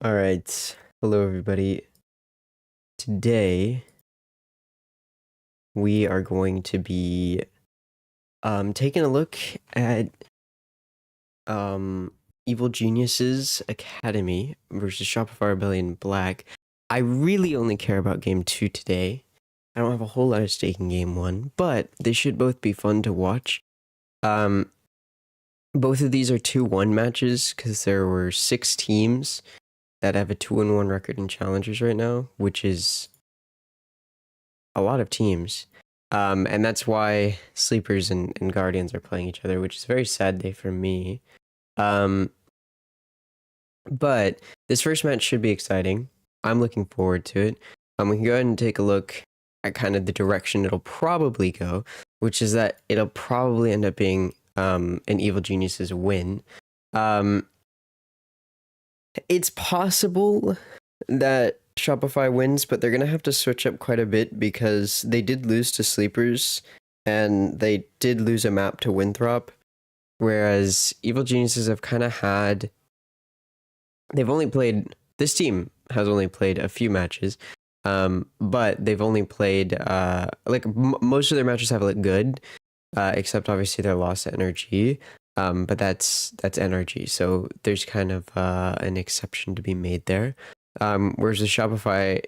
All right. Hello, everybody. Today, we are going to be taking a look at Evil Geniuses Academy versus Shopify Rebellion Black. I really only care about Game 2 today. I don't have a whole lot of stake in Game 1, but they should both be fun to watch. Both of these are 2-1 matches because there were 6 teams that have a 2-1 record in Challengers right now, which is a lot of teams. And that's why Sleepers and Guardians are playing each other, which is a very sad day for me. But this first match should be exciting. I'm looking forward to it. We can go ahead and take a look at kind of the direction it'll probably go, which is that it'll probably end up being an Evil Geniuses win. It's possible that Shopify wins, but they're going to have to switch up quite a bit because they did lose to Sleepers and they did lose a map to Winthrop, whereas Evil Geniuses have kind of had... This team has only played a few matches, but they've only played... most of their matches have looked good, except obviously their loss to NRG. But that's NRG, so there's kind of an exception to be made there. Whereas the Shopify,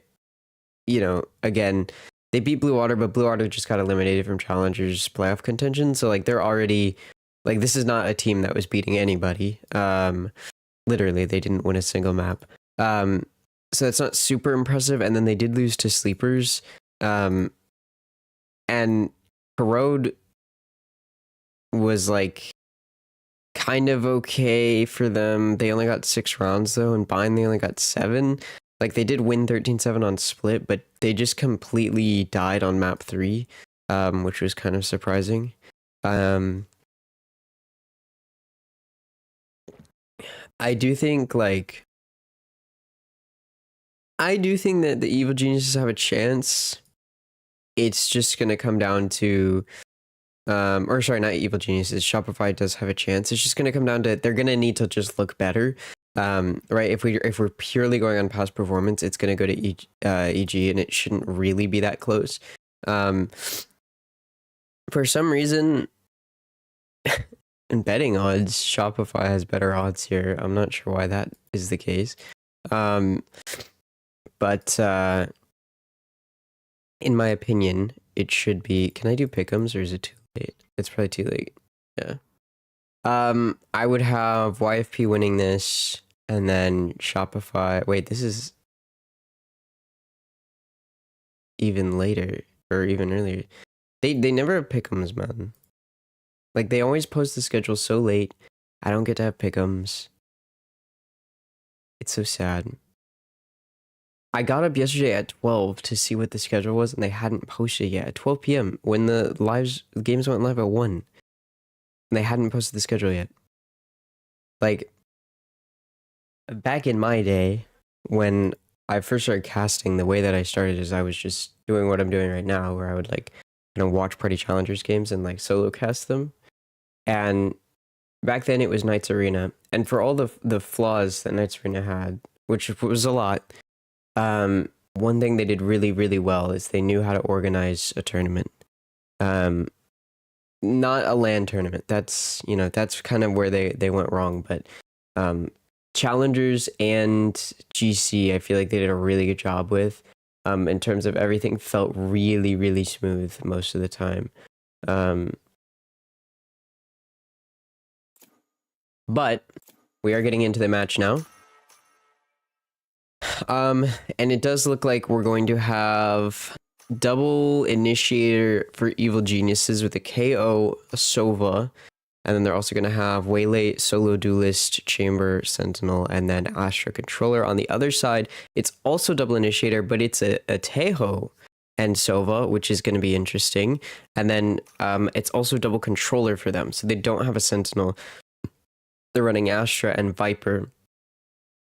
again, they beat Blue Water, but Blue Water just got eliminated from Challengers playoff contention. So they're already this is not a team that was beating anybody. Literally, they didn't win a single map. So that's not super impressive. And then they did lose to Sleepers, and Corrode was kind of okay for them. They only got 6 rounds though, and Bind they only got 7. They did win 13-7 on Split, but they just completely died on map 3, which was kind of surprising. I do think that the Evil Geniuses have a chance. It's just gonna come down to or sorry, not Evil Geniuses. Shopify does have a chance. It's just going to come down to they're going to need to just look better, right? If we're purely going on past performance, it's going to go to EG, and it shouldn't really be that close. For some reason, in betting odds, Shopify has better odds here. I'm not sure why that is the case, but in my opinion, it should be. Can I do pick'ems or is it too late? It's probably too late. Yeah. I would have YFP winning this, and then Shopify. Wait, this is even later or even earlier. They never have pick'ems, man. They always post the schedule so late. I don't get to have pick'ems. It's so sad. I got up yesterday at 12 to see what the schedule was, and they hadn't posted yet at 12 p.m. when the games went live at 1. And they hadn't posted the schedule yet. Back in my day, when I first started casting, the way that I started is I was just doing what I'm doing right now, where I would Watchparty Challengers games and solo cast them. And back then it was Knights Arena, and for all the flaws that Knights Arena had, which was a lot, one thing they did really, really well is they knew how to organize a tournament. Not a LAN tournament. That's kind of where they went wrong. But Challengers and GC, I feel like they did a really good job with. In terms of everything felt really, really smooth most of the time. But we are getting into the match now. And it does look like we're going to have double initiator for Evil Geniuses with a KO, a Sova, and then they're also going to have Waylay, Solo Duelist, Chamber, Sentinel, and then Astra Controller. On the other side, it's also double initiator, but it's a Tejo and Sova, which is going to be interesting. And then it's also double controller for them, so they don't have a Sentinel. They're running Astra and Viper.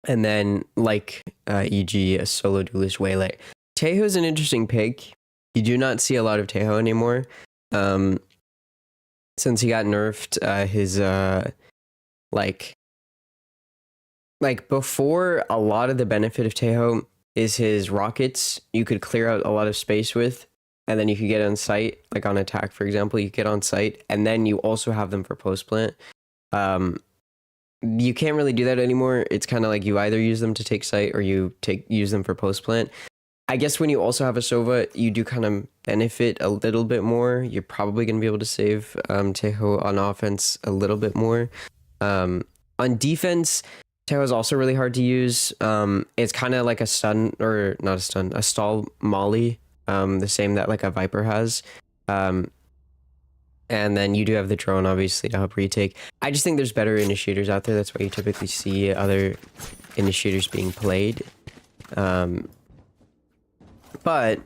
And then, e.g., a Solo Duelist Waylay. Tejo's an interesting pick. You do not see a lot of Tejo anymore. Since he got nerfed, his like before, a lot of the benefit of Teho is his rockets. You could clear out a lot of space with, and then you could get on site, like on attack, for example. You get on site, and then you also have them for post plant. You can't really do that anymore. It's kind of like you either use them to take site or you use them for post plant. I guess when you also have a Sova, you do kind of benefit a little bit more. You're probably going to be able to save Teho on offense a little bit more. On defense, Teho is also really hard to use. It's kind of like a stun, or not a stun, a stall molly, the same that like a Viper has. And then you do have the drone, obviously, to help retake. I just think there's better initiators out there. That's why you typically see other initiators being played. But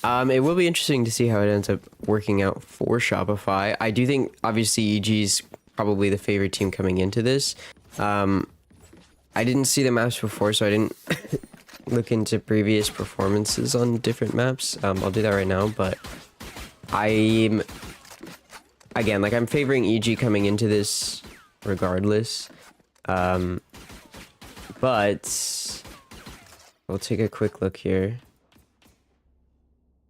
it will be interesting to see how it ends up working out for Shopify. I do think, obviously, EG's probably the favorite team coming into this. I didn't see the maps before, so I didn't look into previous performances on different maps. I'll do that right now, but I'm favoring EG coming into this regardless. But we'll take a quick look here.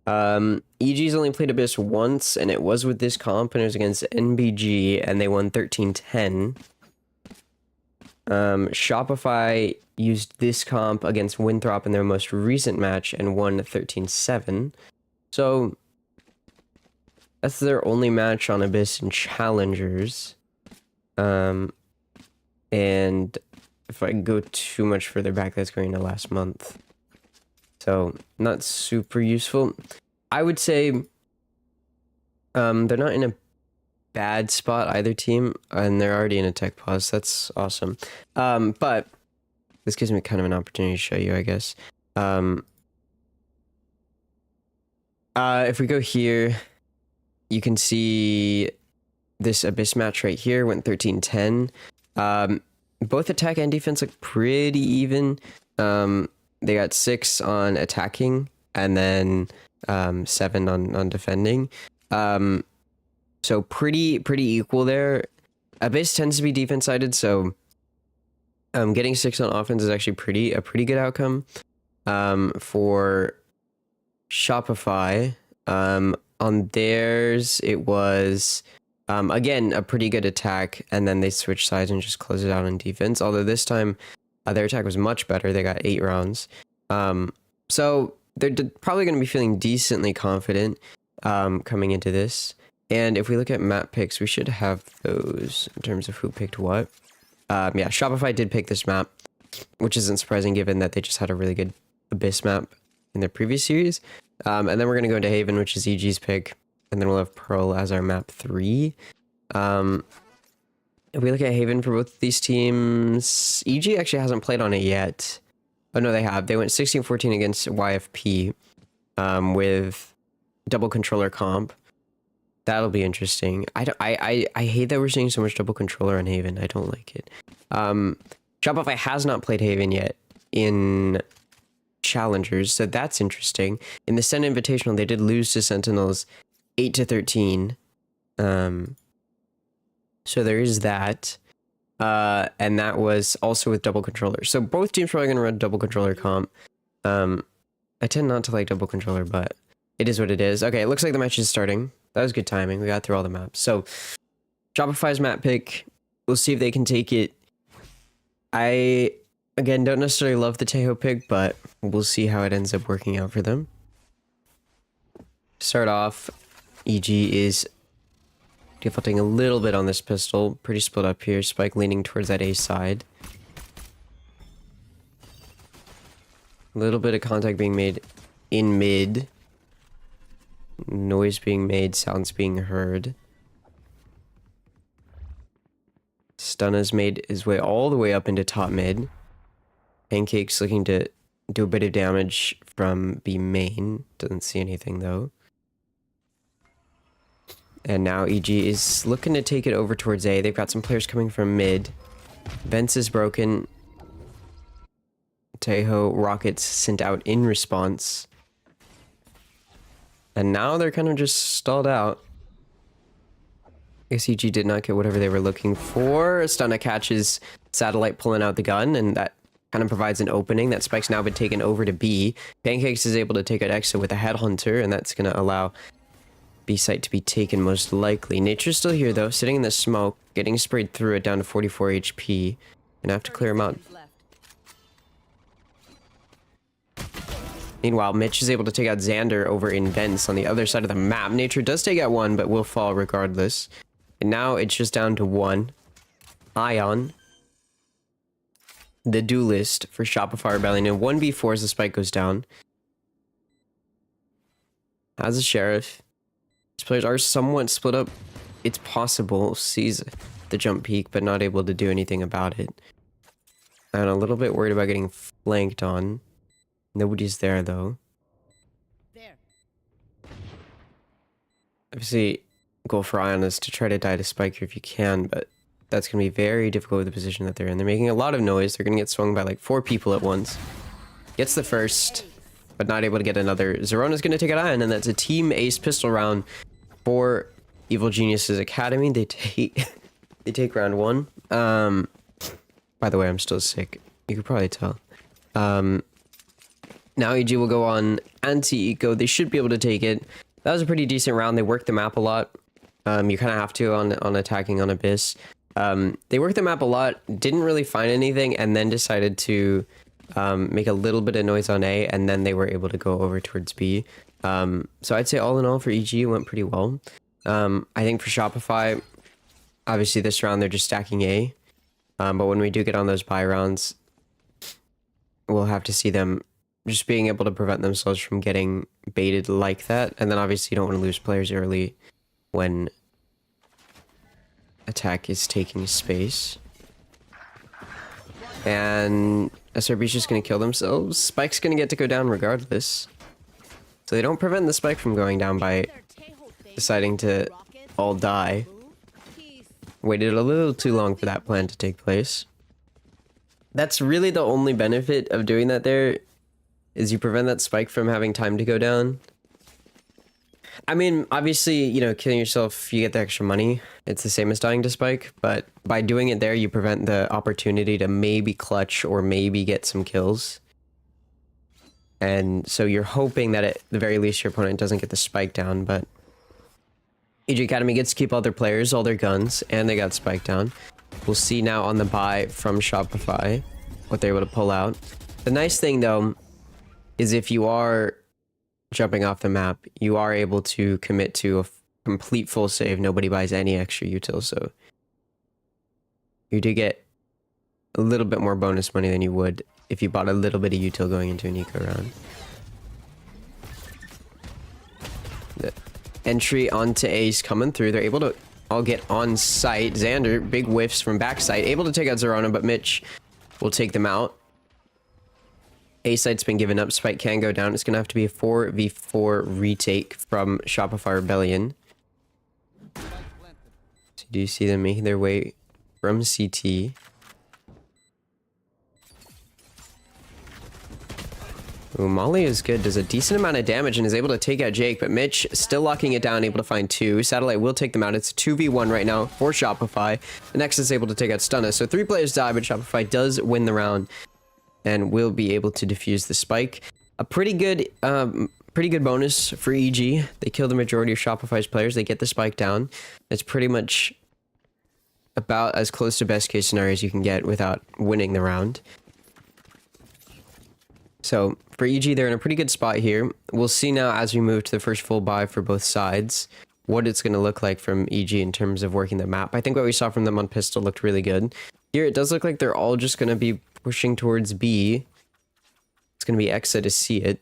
EG's only played Abyss once, and it was with this comp, and it was against NBG, and they won 13-10. Shopify used this comp against Winthrop in their most recent match and won 13-7. So that's their only match on Abyss and Challengers. And if I go too much further back, that's going to last month. So not super useful. I would say they're not in a bad spot, either team, and they're already in a tech pause. That's awesome. But this gives me kind of an opportunity to show you, I guess. If we go here, you can see this Abyss match right here went 13-10. Both attack and defense look pretty even. They got 6 on attacking and then 7 on defending. So pretty equal there. Abyss tends to be defense sided, so getting 6 on offense is actually a pretty good outcome. For Shopify, on theirs it was again a pretty good attack, and then they switched sides and just closed it out on defense. Although this time their attack was much better. They got 8 rounds. So they're probably going to be feeling decently confident coming into this. And if we look at map picks, we should have those in terms of who picked what. Yeah, Shopify did pick this map, which isn't surprising given that they just had a really good Abyss map in their previous series. And then we're going to go into Haven, which is EG's pick. And then we'll have Pearl as our map 3. If we look at Haven for both of these teams, EG actually hasn't played on it yet. Oh, no, they have. They went 16-14 against YFP with double controller comp. That'll be interesting. I hate that we're seeing so much double controller on Haven. I don't like it. Shopify has not played Haven yet in Challengers, so that's interesting. In the Sen Invitational, they did lose to Sentinels 8-13. So there is that. And that was also with double controller. So both teams are probably going to run double controller comp. I tend not to like double controller, but it is what it is. Okay, it looks like the match is starting. That was good timing. We got through all the maps. So Shopify's map pick. We'll see if they can take it. I, again, don't necessarily love the Teho pick, but we'll see how it ends up working out for them. Start off, EG is defaulting a little bit on this pistol. Pretty split up here. Spike leaning towards that A side. A little bit of contact being made in mid. Noise being made, sounds being heard. Stun has made his way all the way up into top mid. Pancake's looking to do a bit of damage from B main. Doesn't see anything though. And now EG is looking to take it over towards A. They've got some players coming from mid. Vents is broken. Teho rockets sent out in response. And now they're kind of just stalled out. guess EG did not get whatever they were looking for. Stunna catches Satellite pulling out the gun, and that kind of provides an opening. That spike's now been taken over to B. Pancakes is able to take out Exa with a Headhunter, and that's going to allow B site to be taken most likely. Nature's still here, though, sitting in the smoke, getting sprayed through it down to 44 HP. Gonna have to clear him out. Meanwhile, Mitch is able to take out Xander over in Vents on the other side of the map. Nature does take out one, but will fall regardless. And now it's just down to one. Ion, the duelist for Shopify Rebellion, and 1v4 as the spike goes down. As a Sheriff, these players are somewhat split up. It's possible, sees the jump peak, but not able to do anything about it. And a little bit worried about getting flanked on. Nobody's there, though. Obviously, goal for Ion is to try to die to spike here if you can, but that's going to be very difficult with the position that they're in. They're making a lot of noise. They're going to get swung by like 4 people at once. Gets the first, but not able to get another. Zerona's going to take out Ion, and that's a team ace pistol round for Evil Geniuses Academy. They take round 1. By the way, I'm still sick. You could probably tell. Now EG will go on anti-eco. They should be able to take it. That was a pretty decent round. They worked the map a lot. You kind of have to on attacking on Abyss. They worked the map a lot, didn't really find anything, and then decided to make a little bit of noise on A, and then they were able to go over towards B. So I'd say all in all for EG, it went pretty well. I think for Shopify, obviously this round they're just stacking A. But when we do get on those buy rounds, we'll have to see them just being able to prevent themselves from getting baited like that. And then obviously you don't want to lose players early when attack is taking space. And SRB's just going to kill themselves. Spike's going to get to go down regardless. So they don't prevent the spike from going down by deciding to all die. Waited a little too long for that plan to take place. That's really the only benefit of doing that there, is you prevent that spike from having time to go down. I mean, obviously, you know, killing yourself, you get the extra money. It's the same as dying to spike, but by doing it there, you prevent the opportunity to maybe clutch or maybe get some kills. And so you're hoping that at the very least your opponent doesn't get the spike down, but EG Academy gets to keep all their players, all their guns, and they got spike down. We'll see now on the buy from Shopify what they're able to pull out. The nice thing, though, is if you are jumping off the map, you are able to commit to a complete full save. Nobody buys any extra util, so you do get a little bit more bonus money than you would if you bought a little bit of util going into an eco round. The entry onto Ace coming through. They're able to all get on site. Xander, big whiffs from backside, able to take out Zerona, but Mitch will take them out. A site's been given up. Spike can go down. It's going to have to be a 4v4 retake from Shopify Rebellion. So do you see them making their way from CT? Ooh, Molly is good. Does a decent amount of damage and is able to take out Jake, but Mitch still locking it down, able to find 2. Satellite will take them out. It's 2v1 right now for Shopify. The next is able to take out Stunna. So 3 players die, but Shopify does win the round and will be able to defuse the spike. A pretty good bonus for EG. They kill the majority of Shopify's players. They get the spike down. It's pretty much about as close to best case scenario as you can get without winning the round. So for EG, they're in a pretty good spot here. We'll see now as we move to the first full buy for both sides what it's going to look like from EG in terms of working the map. I think what we saw from them on Pistol looked really good. Here it does look like they're all just going to be pushing towards B. It's going to be Exa to see it.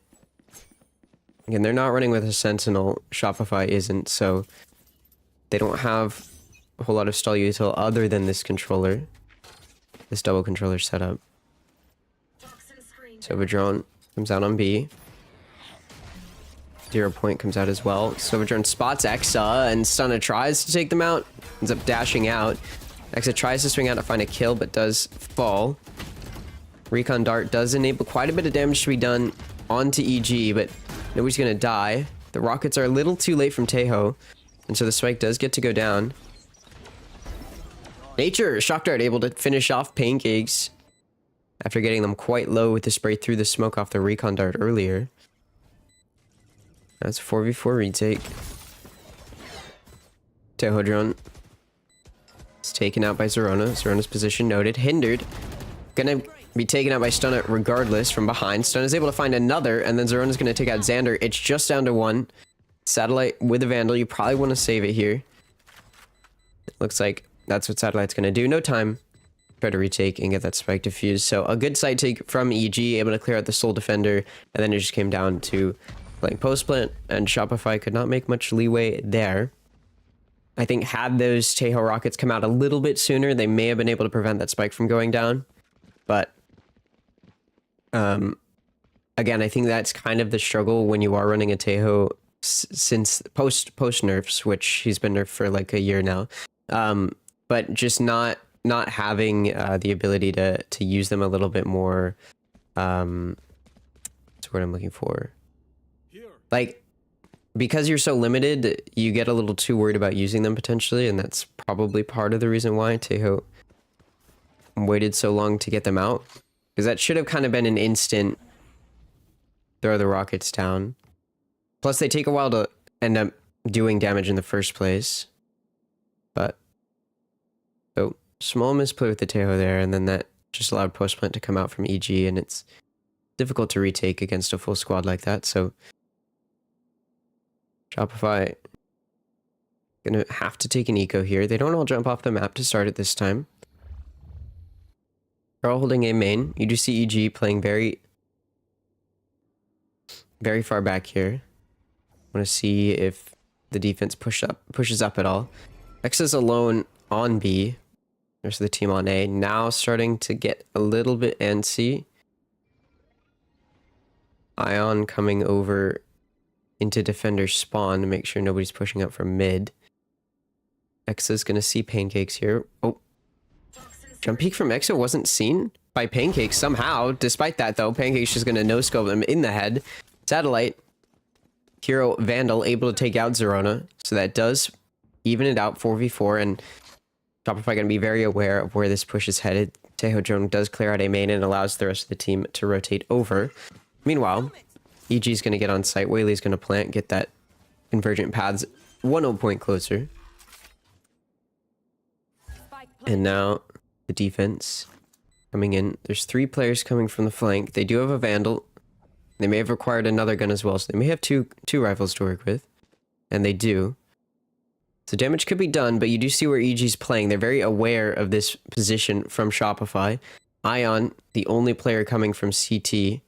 Again, they're not running with a Sentinel. Shopify isn't, so they don't have a whole lot of stall util other than this controller. This double controller setup. Silverdrone comes out on B. 0 Point comes out as well. Silverdrone spots Exa, and Stunna tries to take them out. Ends up dashing out. Exa tries to swing out to find a kill, but does fall. Recon Dart does enable quite a bit of damage to be done onto EG, but nobody's going to die. The rockets are a little too late from Tejo, and so the spike does get to go down. Nature, Shock Dart able to finish off Pancakes after getting them quite low with the spray through the smoke off the Recon Dart earlier. That's a 4v4 retake. Teho drone. It's taken out by Zerona. Zerona's position noted. Hindered. Gonna be taken out by Stunna regardless from behind. Stunna's able to find another, and then Zerona's gonna take out Xander. It's just down to one. Satellite with a Vandal. You probably want to save it here. It looks like that's what Satellite's gonna do. No time. Try to retake and get that spike defused. So a good side take from EG, able to clear out the Soul Defender, and then it just came down to playing post plant, and Shopify could not make much leeway there. I think had those Teho rockets come out a little bit sooner, they may have been able to prevent that spike from going down. But again, I think that's kind of the struggle when you are running a Teho since post nerfs, which he's been nerfed for like a year now. But just not having the ability to use them a little bit more. That's what I'm looking for. Like, because you're so limited, you get a little too worried about using them potentially, and that's probably part of the reason why Teho waited so long to get them out. Because that should have kind of been an instant throw the rockets down. Plus, they take a while to end up doing damage in the first place. But, so, small misplay with the Teho there, and then that just allowed post plant to come out from EG, and it's difficult to retake against a full squad like that, so Shopify gonna have to take an eco here. They don't all jump off the map to start it this time. They're all holding a main. You do see EG playing very far back here. Want to see if the defense pushes up at all. X is alone on B. There's the team on A. Now starting to get a little bit antsy. Ion coming over into defender's spawn to make sure nobody's pushing up from mid. Exa is going to see Pancakes here. Oh. Jump peek from Exa wasn't seen by Pancakes somehow. Despite that, though, Pancakes just going to no-scope him in the head. Satellite. Hero Vandal able to take out Zerona. So that does even it out 4v4. And Shopify going to be very aware of where this push is headed. Teho drone does clear out a main and allows the rest of the team to rotate over. Meanwhile, EG's going to get on site. Whaley's going to plant, get that convergent paths 1-0 point closer. And now the defense coming in. There's 3 players coming from the flank. They do have a Vandal. They may have required another gun as well, so they may have two rifles to work with. And they do. So damage could be done, but you do see where EG's playing. They're very aware of this position from Shopify. Ion, the only player coming from CT.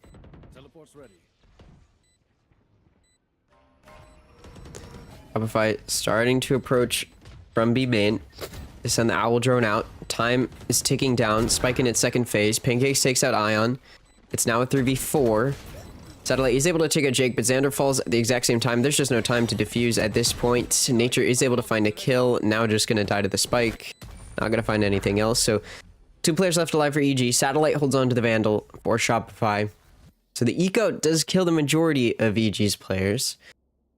Shopify starting to approach from B main. They send the Owl drone out. Time is ticking down. Spike in its second phase. Pancakes takes out Ion. It's now a 3v4. Satellite is able to take out Jake, but Xander falls at the exact same time. There's just no time to defuse at this point. Nature is able to find a kill. Now just going to die to the spike. Not going to find anything else. So 2 players left alive for EG. Satellite holds on to the Vandal for Shopify. So the eco does kill the majority of EG's players.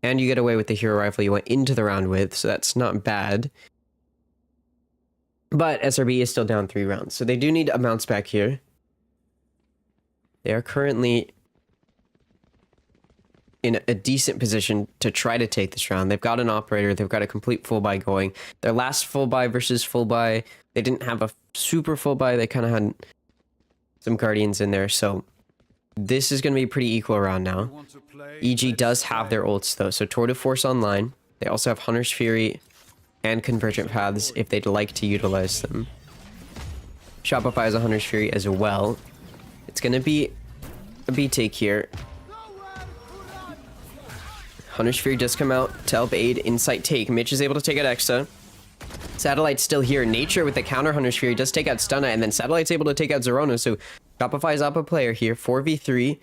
And you get away with the hero rifle you went into the round with, so that's not bad. But SRB is still down 3 rounds, so they do need a bounce back here. They are currently in a decent position to try to take this round. They've got an operator, they've got a complete full buy going. Their last full buy versus full buy, they didn't have a super full buy, they kind of had some Guardians in there, so this is going to be a pretty equal round now. EG does have their ults though, so Tour de Force online. They also have Hunter's Fury and Convergent Paths if they'd like to utilize them. Shopify has a Hunter's Fury as well. It's going to be a B take here. Hunter's Fury does come out to help aid Insight take. Mitch is able to take out Exa. Satellite's still here. Nature with the counter Hunter's Fury does take out Stunna, and then Satellite's able to take out Zerona, so Shopify's up a player here. 4v3.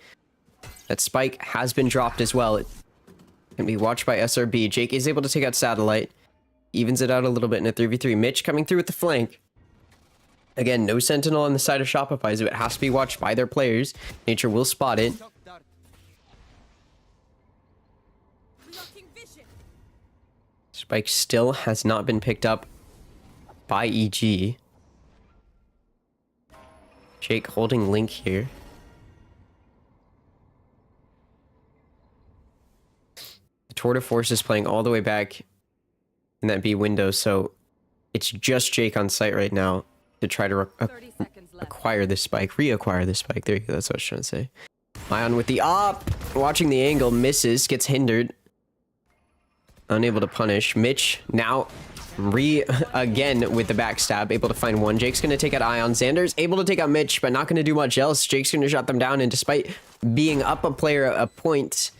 That spike has been dropped as well. It can be watched by SRB. Jake is able to take out Satellite. Evens it out a little bit in a 3v3. Mitch coming through with the flank. Again, no Sentinel on the side of Shopify, so it has to be watched by their players. Nature will spot it. Spike still has not been picked up by EG. Jake holding Link here. The Tour de Force is playing all the way back in that B window, so it's just Jake on site right now to try to acquire this spike, reacquire this spike. There you go, that's what I was trying to say. Ion with the op, watching the angle, misses, gets hindered. Unable to punish. Mitch now again with the backstab, able to find one. Jake's going to take out Ion. Xander's able to take out Mitch, but not going to do much else. Jake's going to shut them down, and despite being up a player a point,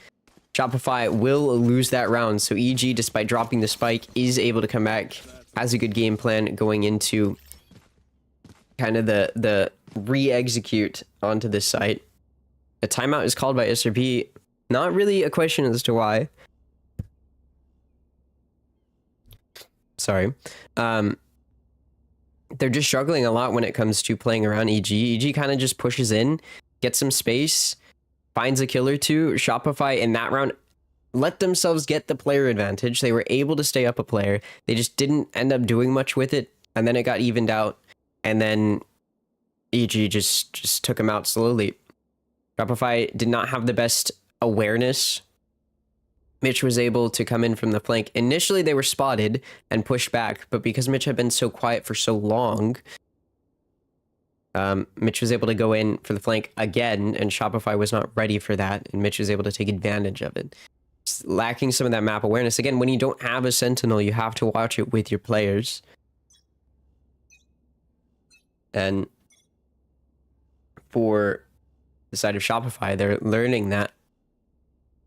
Shopify will lose that round. So EG, despite dropping the spike, is able to come back, has a good game plan going into kind of the re-execute onto this site. A timeout is called by SRP. Not really a question as to why. Sorry. They're just struggling a lot when it comes to playing around EG. EG kind of just pushes in, gets some space, finds a kill or two. Shopify in that round let themselves get the player advantage. They were able to stay up a player. They just didn't end up doing much with it. And then it got evened out. And then EG just took him out slowly. Shopify did not have the best awareness. Mitch was able to come in from the flank. Initially, they were spotted and pushed back, but because Mitch had been so quiet for so long, Mitch was able to go in for the flank again, and Shopify was not ready for that, and Mitch was able to take advantage of it. Just lacking some of that map awareness. Again, when you don't have a Sentinel, you have to watch it with your players. And for the side of Shopify, they're learning that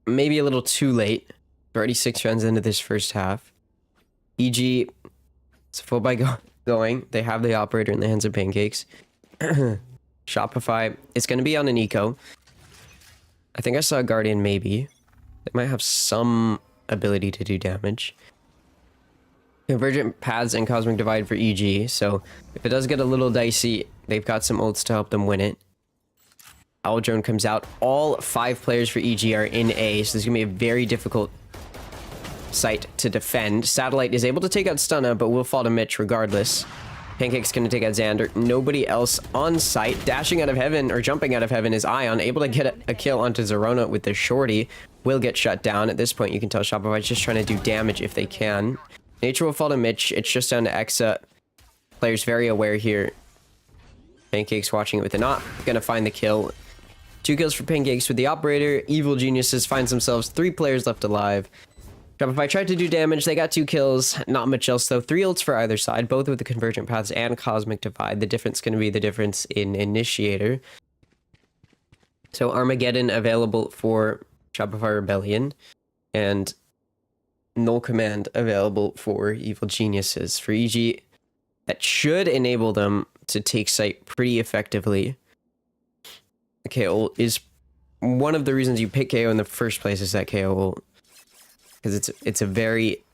maybe a little too late. They're already 6 rounds into this first half. EG, it's full by going. They have the operator in the hands of Pancakes. Shopify, it's going to be on an eco. I think I saw a Guardian maybe. They might have some ability to do damage. Convergent Paths and Cosmic Divide for EG. So if it does get a little dicey, they've got some ults to help them win it. Owl Drone comes out. All 5 players for EG are in A, so this is going to be a very difficult site to defend. Satellite is able to take out Stunna, but will fall to Mitch regardless. Pancake's going to take out Xander. Nobody else on site. Dashing out of heaven, or jumping out of heaven, is Ion. Able to get a kill onto Zerona with the shorty. Will get shut down. At this point, you can tell Shopify's just trying to do damage if they can. Nature will fall to Mitch. It's just down to Exa. Players very aware here. Pancake's watching it with an op. Gonna find the kill. 2 kills for Pancakes with the operator. Evil Geniuses finds themselves 3 players left alive. Shopify tried to do damage. They got 2 kills. Not much else though. 3 ults for either side, both with the Convergent Paths and Cosmic Divide. The difference going to be the difference in Initiator. So Armageddon available for Shopify Rebellion. And Null Command available for Evil Geniuses. For EG, that should enable them to take site pretty effectively. The KO ult is one of the reasons you pick KO in the first place, is that KO ult. Because it's a very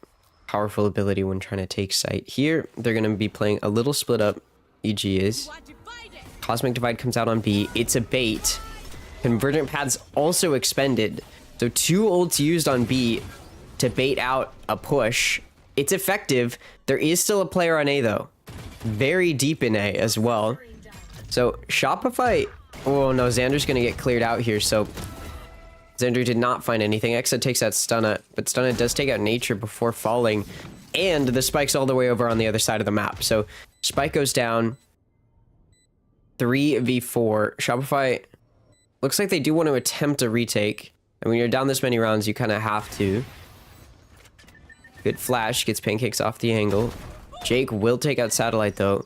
powerful ability when trying to take site. Here, they're going to be playing a little split up. EG is. Cosmic Divide comes out on B. It's a bait. Convergent Paths also expended. So 2 ults used on B to bait out a push. It's effective. There is still a player on A though. Very deep in A as well. So Shopify... Oh no, Xander's going to get cleared out here, so... Xander did not find anything. Exa takes out Stunna, but Stunna does take out Nature before falling. And the Spike's all the way over on the other side of the map. So Spike goes down. 3v4. Shopify looks like they do want to attempt a retake. And when you're down this many rounds, you kind of have to. Good flash. Gets Pancakes off the angle. Jake will take out Satellite though.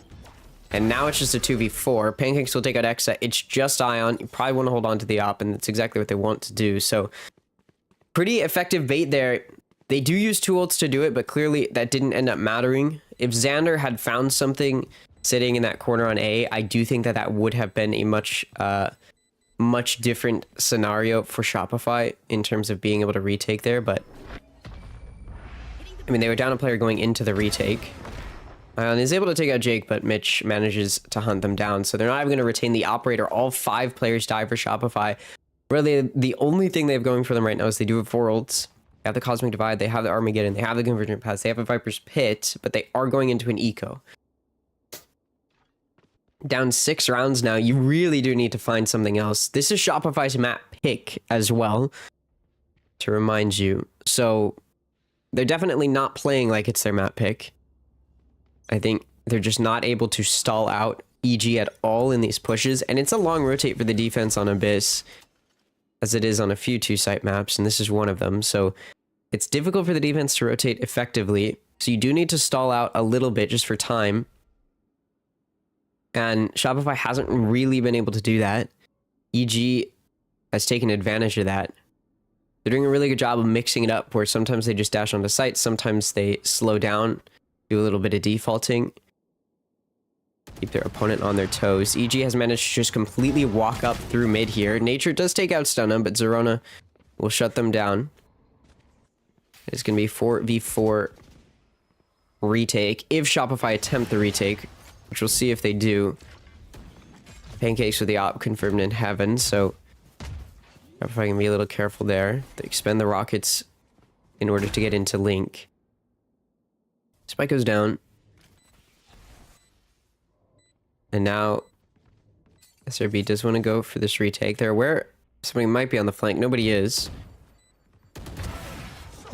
And now it's just a 2v4. Pancakes will take out Exa. It's just Ion. You probably want to hold on to the op, and that's exactly what they want to do. So, pretty effective bait there. They do use 2 ults to do it, but clearly that didn't end up mattering. If Xander had found something sitting in that corner on A, I do think that that would have been a much different scenario for Shopify in terms of being able to retake there. But, I mean, they were down a player going into the retake. Ion is able to take out Jake, but Mitch manages to hunt them down. So they're not even going to retain the operator. All 5 players die for Shopify. Really, the only thing they have going for them right now is they do have 4 ults. They have the Cosmic Divide, they have the Armageddon, they have the Convergent Paths, they have a Viper's Pit, but they are going into an eco. down 6 rounds now. You really do need to find something else. This is Shopify's map pick as well, to remind you. So they're definitely not playing like it's their map pick. I think they're just not able to stall out EG at all in these pushes. And it's a long rotate for the defense on Abyss, as it is on a few 2-site maps, and this is one of them. So it's difficult for the defense to rotate effectively. So you do need to stall out a little bit just for time. And Shopify hasn't really been able to do that. EG has taken advantage of that. They're doing a really good job of mixing it up, where sometimes they just dash onto site, sometimes they slow down, do a little bit of defaulting, keep their opponent on their toes. EG has managed to just completely walk up through mid here. Nature does take out Stunna, but Zerona will shut them down. It's going to be 4v4 retake, if Shopify attempt the retake, which we'll see if they do. Pancakes with the op confirmed in heaven, so Shopify can be a little careful there. They expend the rockets in order to get into Link. Spike goes down. And now SRB does want to go for this retake. They're aware somebody might be on the flank. Nobody is.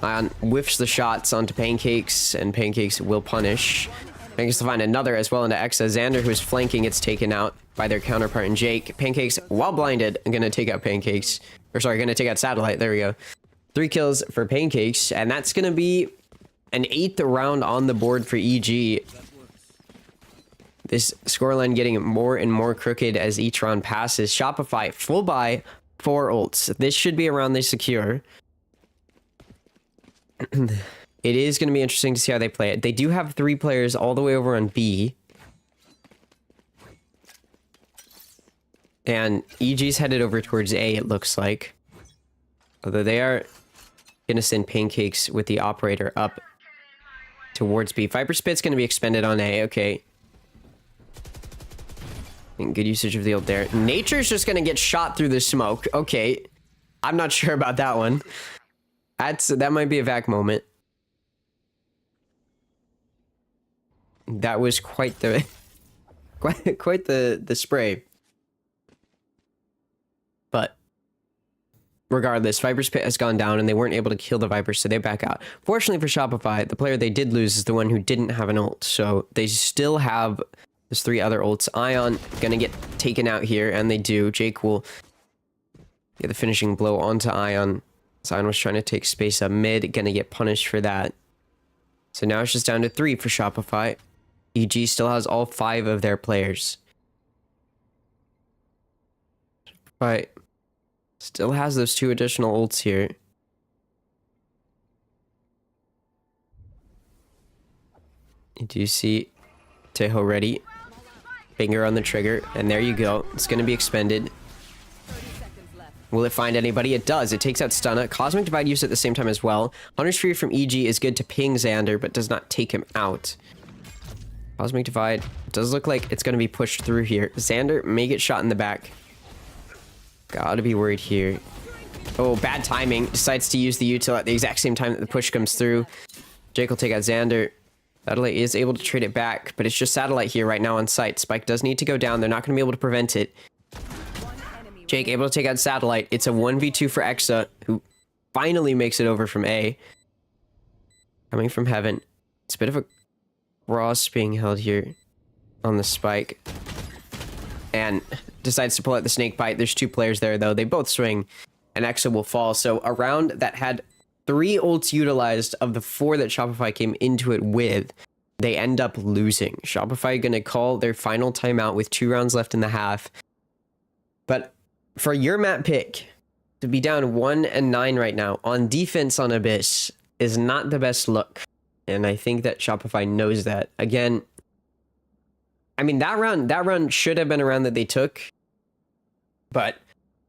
Ion whiffs the shots onto Pancakes, and Pancakes will punish. Pancakes to find another as well into Exa. Xander, who's flanking, gets taken out by their counterpart in Jake. Pancakes, while blinded, going to take out Pancakes. Or sorry, going to take out Satellite. There we go. 3 kills for Pancakes, and that's going to be an 8th round on the board for EG. This scoreline getting more and more crooked as each round passes. Shopify, full buy, 4 ults. This should be a round they secure. It is going to be interesting to see how they play it. They do have 3 players all the way over on B. And EG's headed over towards A, it looks like. Although they are going to send Pancakes with the operator up towards B. Viper Spit's going to be expended on A, okay. And good usage of the ult there. Nature's just going to get shot through the smoke. Okay. I'm not sure about that one. That might be a vac moment. That was quite the quite the spray. But regardless, Viper's Pit has gone down and they weren't able to kill the Viper, so they back out. Fortunately for Shopify, the player they did lose is the one who didn't have an ult, so they still have those 3 other ults. Ion gonna get taken out here, and they do. Jake will get the finishing blow onto Ion. Zion was trying to take space up mid, gonna get punished for that. So now it's just down to 3 for Shopify. EG still has all 5 of their players. Shopify still has those 2 additional ults here. You do see Teho ready. Finger on the trigger, and there you go. It's gonna be expended. Will it find anybody? It does. It takes out Stunna. Cosmic Divide used at the same time as well. Hunter's Fury from EG is good to ping Xander, but does not take him out. Cosmic Divide does look like it's going to be pushed through here. Xander may get shot in the back. Gotta be worried here. Oh, bad timing. Decides to use the util at the exact same time that the push comes through. Jake will take out Xander. Satellite is able to trade it back, but it's just Satellite here right now on site. Spike does need to go down. They're not going to be able to prevent it. Jake able to take out Satellite. It's a 1v2 for Exa, who finally makes it over from A. Coming from heaven. It's a bit of a cross being held here on the Spike. And decides to pull out the snake bite. There's 2 players there, though. They both swing, and Exa will fall. So a round that had 3 ults utilized of the 4 that Shopify came into it with, they end up losing. Shopify going to call their final timeout with 2 rounds left in the half. But for your map pick to be down 1-9 right now on defense on Abyss is not the best look. And I think that Shopify knows that. Again, I mean, that run should have been a round that they took, but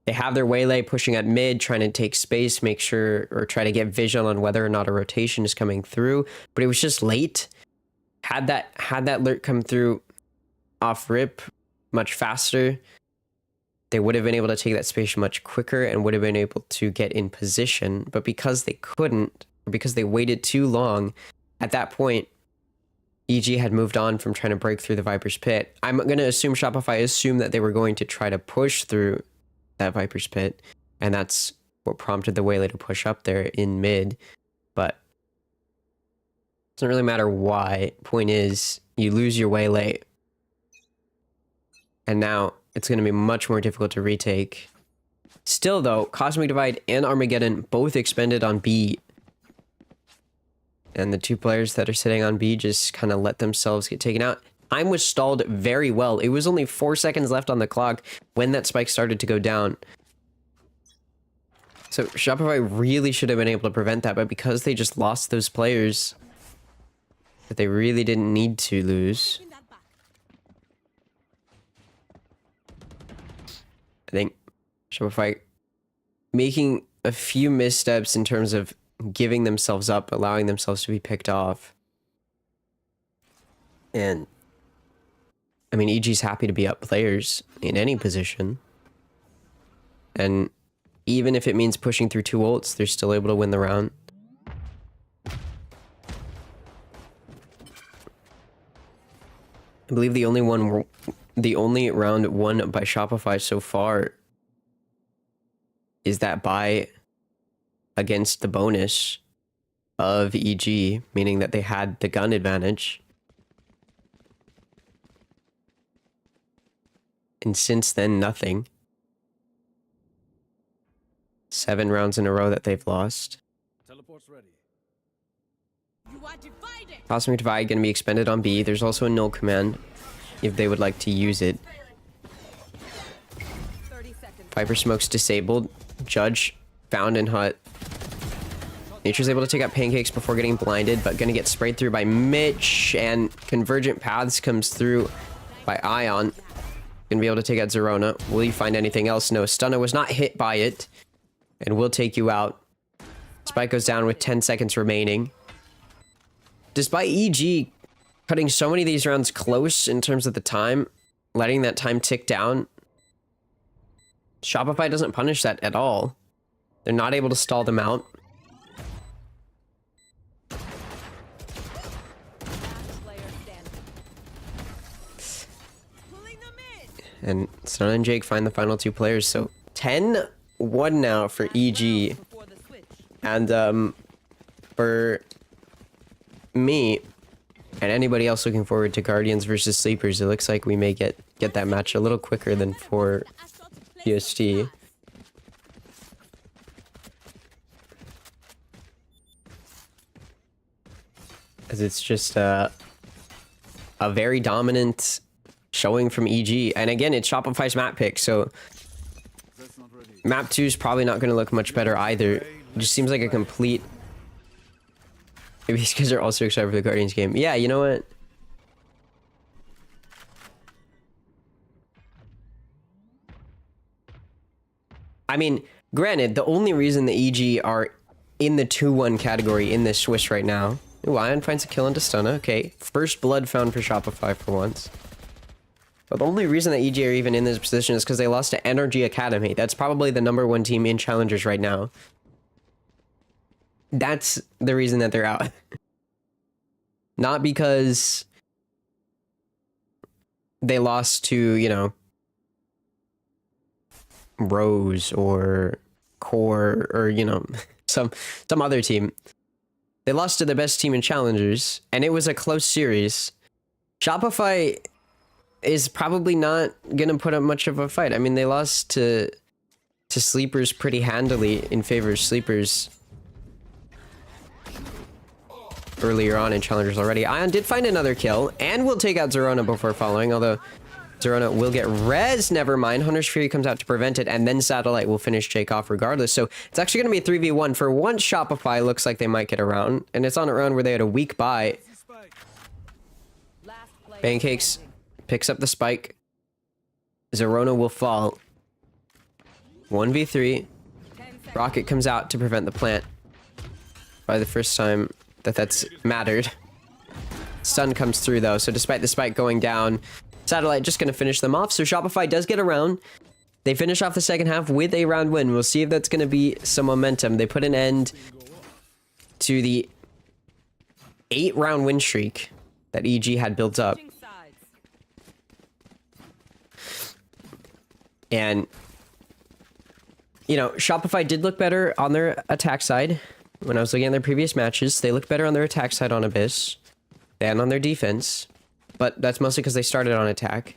they have their waylay pushing at mid, trying to take space, make sure, or try to get vision on whether or not a rotation is coming through. But it was just late. Had that lurk come through off rip much faster, they would have been able to take that space much quicker and would have been able to get in position. But because they couldn't, or because they waited too long, at that point, EG had moved on from trying to break through the Viper's Pit. I'm going to assume Shopify assumed that they were going to try to push through that Viper's Pit, and that's what prompted the Waylay to push up there in mid, but it doesn't really matter why. Point is, you lose your Waylay, and now it's going to be much more difficult to retake. Still though, Cosmic Divide and Armageddon both expended on B. And the two players that are sitting on B just kind of let themselves get taken out. Time was stalled very well. It was only 4 seconds left on the clock when that spike started to go down. So Shopify really should have been able to prevent that, but because they just lost those players that they really didn't need to lose, I think Shopify making a few missteps in terms of giving themselves up, allowing themselves to be picked off. And I mean, EG's happy to be up players in any position. And even if it means pushing through 2 ults, they're still able to win the round. I believe the only round won by Shopify so far is that buy against the bonus of EG, meaning that they had the gun advantage. And since then, nothing. 7 rounds in a row that they've lost. Teleport's ready. Cosmic Divide going to be expended on B. There's also a null command if they would like to use it. Viper Smoke's disabled. Judge found in hut. Nature's able to take out Pancakes before getting blinded, but gonna get sprayed through by Mitch, and Convergent Paths comes through by Ion. Gonna be able to take out Zerona. Will you find anything else? No, Stunner was not hit by it, and will take you out. Spike goes down with 10 seconds remaining. Despite EG cutting so many of these rounds close in terms of the time, letting that time tick down, Shopify doesn't punish that at all. They're not able to stall them out. And Stun and Jake find the final 2 players. So 10-1 now for EG. And for me and anybody else looking forward to Guardians versus Sleepers, it looks like we may get that match a little quicker than for PST. As it's just a very dominant showing from EG. And again, it's Shopify's map pick, so map 2 is probably not going to look much better either. It just seems like a complete... Maybe these guys are also excited for the Guardians game. Yeah, you know what? I mean, granted, the only reason the EG are in the 2-1 category in this Swiss right now... Ooh, Ion finds a kill into Stunna. Okay, first blood found for Shopify for once. But the only reason that EG are even in this position is because they lost to Energy Academy. That's probably the #1 team in Challengers right now. That's the reason that they're out. Not because they lost to, you know, Rose or Core or, you know, some other team. They lost to the best team in Challengers, and it was a close series. Shopify is probably not gonna put up much of a fight. I mean, they lost to Sleepers pretty handily in favor of Sleepers earlier on in Challengers already. Ion did find another kill, and will take out Zerona before following, although Zerona will get res. Never mind. Hunter's Fury comes out to prevent it, and then Satellite will finish Jake off regardless. So it's actually going to be a 3v1. For once, Shopify looks like they might get around, and it's on a round where they had a weak buy. Pancakes picks up the spike. Zerona will fall. 1v3. Rocket comes out to prevent the plant. By the first time that's mattered. Stun comes through though, so despite the spike going down, Satellite just going to finish them off. So Shopify does get a round. They finish off the second half with a round win. We'll see if that's going to be some momentum. They put an end to the 8-round win streak that EG had built up. And, you know, Shopify did look better on their attack side. When I was looking at their previous matches, they looked better on their attack side on Abyss than on their defense. But that's mostly because they started on attack.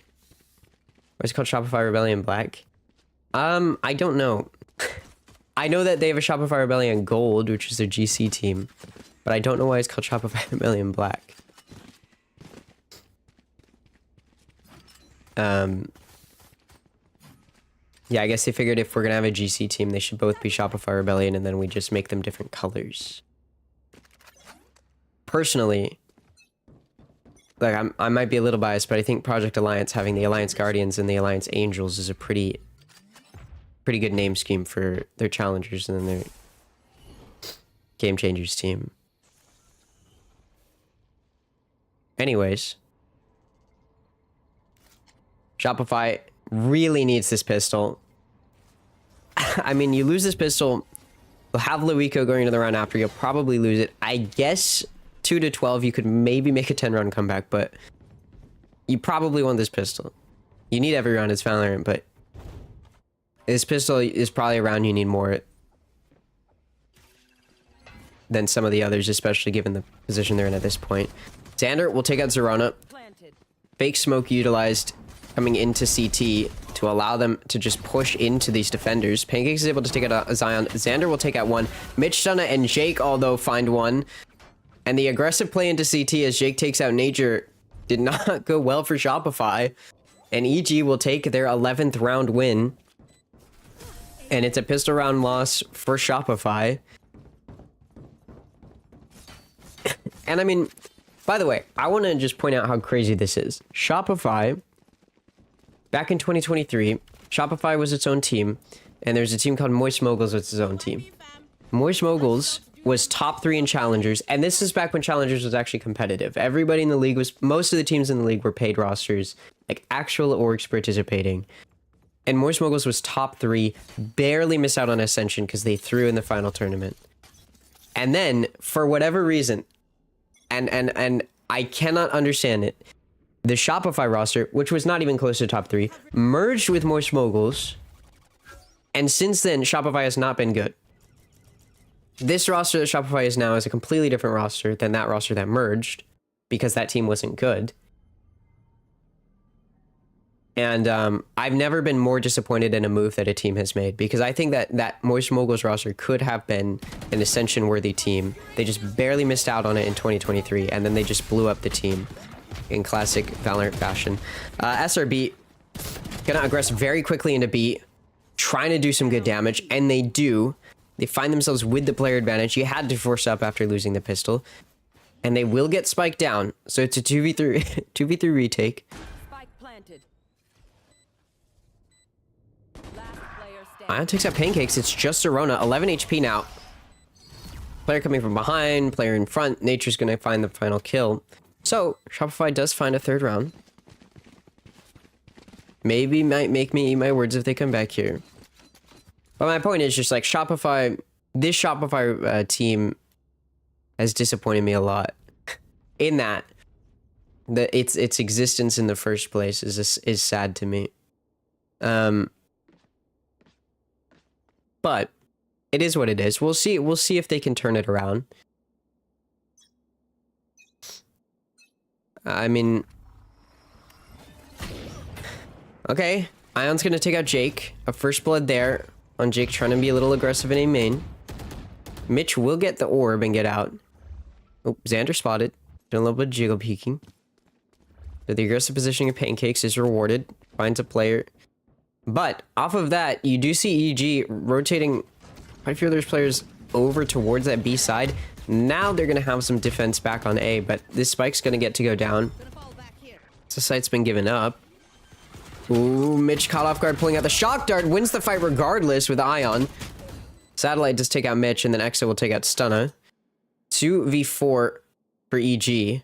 Why is it called Shopify Rebellion Black? I don't know. I know that they have a Shopify Rebellion Gold, which is their GC team. But I don't know why it's called Shopify Rebellion Black. Yeah, I guess they figured if we're gonna have a GC team, they should both be Shopify Rebellion, and then we just make them different colors. Personally, like, I might be a little biased, but I think Project Alliance having the Alliance Guardians and the Alliance Angels is a pretty good name scheme for their challengers and then their Game Changers team. Anyways, Shopify really needs this pistol. I mean, you lose this pistol, you'll have Luico going into the round after, you'll probably lose it. I guess 2 to 12, you could maybe make a 10-round comeback, but you probably want this pistol. You need every round, it's Valorant, but this pistol is probably a round you need more than some of the others, especially given the position they're in at this point. Xander will take out Zerona. Fake smoke utilized coming into CT to allow them to just push into these defenders. Pancakes is able to take out Zion. Xander will take out one. Mitch, Stunna, and Jake, although, find one. And the aggressive play into CT as Jake takes out Nature did not go well for Shopify. And EG will take their 11th round win. And it's a pistol round loss for Shopify. And I mean, by the way, I want to just point out how crazy this is. Shopify, back in 2023, Shopify was its own team, and there's a team called Moist Moguls with its own team. Moist Moguls was top 3 in Challengers, and this is back when Challengers was actually competitive. Everybody in the league most of the teams in the league were paid rosters, like actual orgs participating. And Moist Moguls was top 3, barely missed out on Ascension because they threw in the final tournament. And then, for whatever reason, and I cannot understand it, the Shopify roster, which was not even close to top 3, merged with Moist Moguls, and since then, Shopify has not been good. This roster that Shopify is now is a completely different roster than that roster that merged, because that team wasn't good. And I've never been more disappointed in a move that a team has made, because I think that Moist Moguls roster could have been an Ascension-worthy team. They just barely missed out on it in 2023, and then they just blew up the team in classic Valorant fashion. SRB gonna aggress very quickly into B, trying to do some good damage, and they do. They find themselves with the player advantage. You had to force up after losing the pistol, and they will get spiked down. So it's a 2v3 2v3 retake. Spike planted. Ion takes out Pancakes. It's just Zerona. 11 HP now. Player coming from behind, player in front. Nature's gonna find the final kill. So, Shopify does find a 3rd round. Maybe might make me eat my words if they come back here. But my point is just like Shopify, this Shopify team has disappointed me a lot. In that, its existence in the first place is sad to me. But it is what it is. We'll see if they can turn it around. I mean, okay, Ion's gonna take out Jake. A first blood there on Jake trying to be a little aggressive in A main. Mitch will get the orb and get out. Oh, Xander spotted. Doing a little bit of jiggle peeking. But the aggressive positioning of Pancakes is rewarded. Finds a player. But off of that, you do see EG rotating quite a few other players over towards that B side. Now they're going to have some defense back on A, but this spike's going to get to go down. The site's been given up. Ooh, Mitch caught off guard, pulling out the shock dart, wins the fight regardless with Ion. Satellite does take out Mitch, and then Exa will take out Stunna. 2v4 for EG.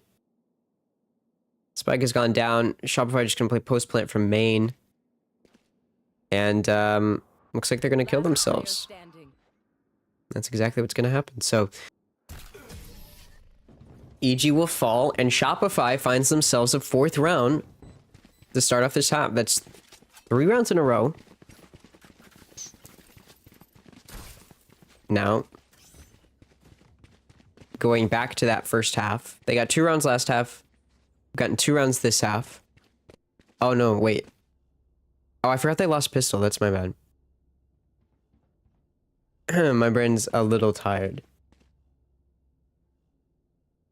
Spike has gone down. Shopify just going to play post plant from main. And looks like they're going to kill themselves. That's exactly what's going to happen. So EG will fall, and Shopify finds themselves a 4th round to start off this half. That's 3 rounds in a row. Now, going back to that first half. They got 2 rounds last half. Gotten 2 rounds this half. Oh, no, wait. Oh, I forgot they lost pistol. That's my bad. My brain's a little tired.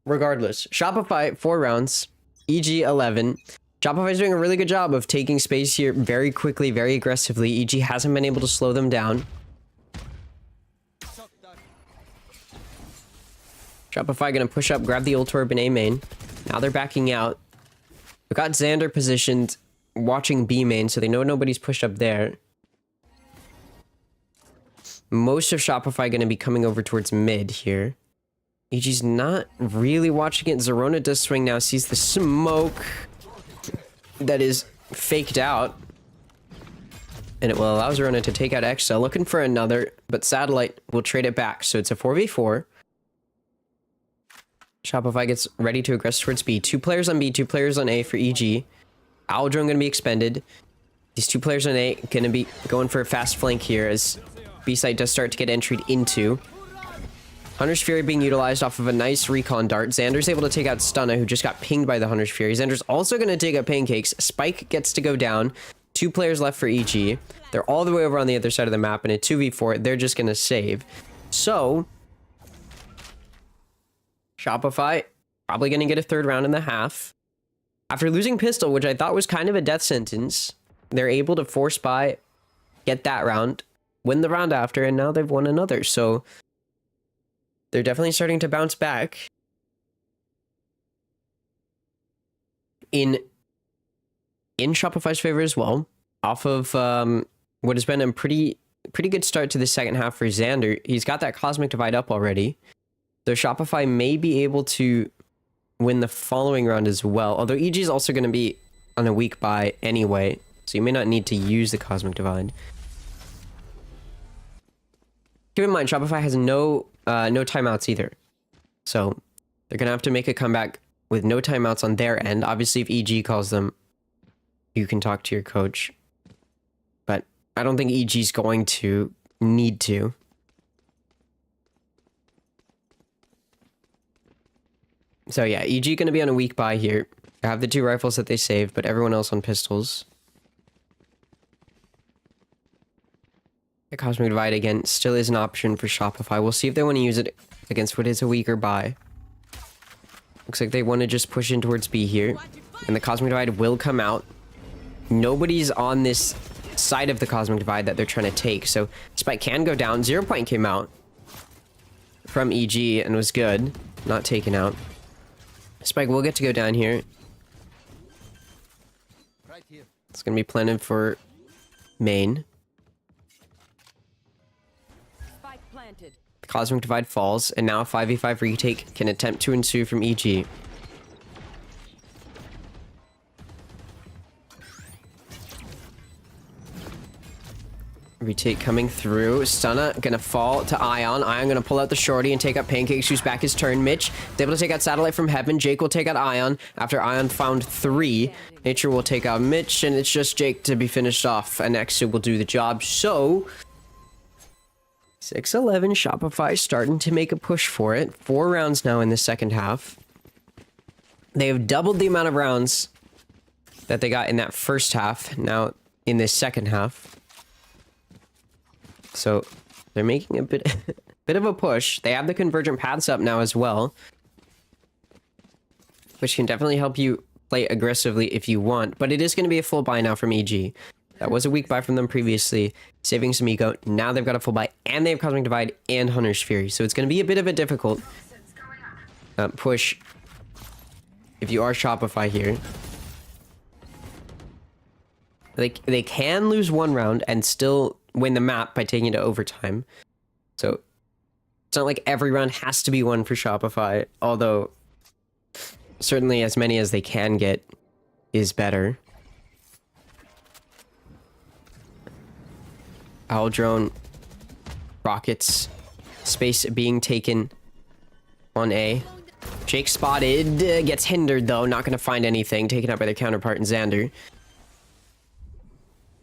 Regardless, Shopify 4 rounds, EG 11. Shopify is doing a really good job of taking space here very quickly, very aggressively. EG hasn't been able to slow them down. Shopify gonna push up, grab the ult orb in A main. Now they're backing out. We got Xander positioned watching B main, so they know nobody's pushed up there. Most of Shopify gonna be coming over towards mid here. EG's not really watching it. Zerona does swing now, sees the smoke that is faked out. And it will allow Zerona to take out Exa, looking for another, but Satellite will trade it back. So it's a 4v4. Shopify gets ready to aggress towards B. 2 players on B, 2 players on A for EG. Owl Drone gonna be expended. These 2 players on A gonna be going for a fast flank here as B site does start to get entered into. Hunter's Fury being utilized off of a nice recon dart. Xander's able to take out Stunna, who just got pinged by the Hunter's Fury. Xander's also gonna take out Pancakes. Spike gets to go down. 2 players left for EG. They're all the way over on the other side of the map in a 2v4. They're just gonna save. So Shopify probably going to get a 3rd round in the half. After losing pistol, which I thought was kind of a death sentence, they're able to force buy, get that round, win the round after, and now they've won another. So they're definitely starting to bounce back. In Shopify's favor as well, off of what has been a pretty good start to the second half for Xander. He's got that Cosmic Divide up already. So Shopify may be able to win the following round as well. Although EG is also going to be on a weak buy anyway. So you may not need to use the Cosmic Divide. Keep in mind, Shopify has no timeouts either. So they're going to have to make a comeback with no timeouts on their end. Obviously, if EG calls them, you can talk to your coach. But I don't think EG's going to need to. So yeah, EG going to be on a weak buy here. I have the 2 rifles that they saved, but everyone else on pistols. The Cosmic Divide, again, still is an option for Shopify. We'll see if they want to use it against what is a weaker buy. Looks like they want to just push in towards B here. And the Cosmic Divide will come out. Nobody's on this side of the Cosmic Divide that they're trying to take. So Spike can go down. 0 point came out from EG and was good. Not taken out. Spike will get to go down here. It's going to be planted for main. Spike planted. The Cosmic Divide falls, and now a 5v5 retake can attempt to ensue from EG. Retake coming through. Stunna gonna fall to Ion. Ion gonna pull out the shorty and take out Pancakes, who's back his turn. Mitch is able to take out Satellite from Heaven. Jake will take out Ion after Ion found 3. Nature will take out Mitch, and it's just Jake to be finished off. And Exu will do the job. So 6-11, Shopify starting to make a push for it. 4 rounds now in the second half. They have doubled the amount of rounds that they got in that first half now in this second half. So they're making a bit of a push. They have the convergent paths up now as well, which can definitely help you play aggressively if you want. But it is going to be a full buy now from EG. That was a weak buy from them previously, saving some eco. Now they've got a full buy, and they have Cosmic Divide and Hunter's Fury. So it's going to be a bit of a difficult push if you are Shopify here. They can lose 1 round and still win the map by taking it to overtime. So it's not like every round has to be won for Shopify, although certainly as many as they can get is better. Owl Drone, rockets, space being taken on A. Jake spotted, gets hindered though, not going to find anything, taken out by their counterpart in Xander.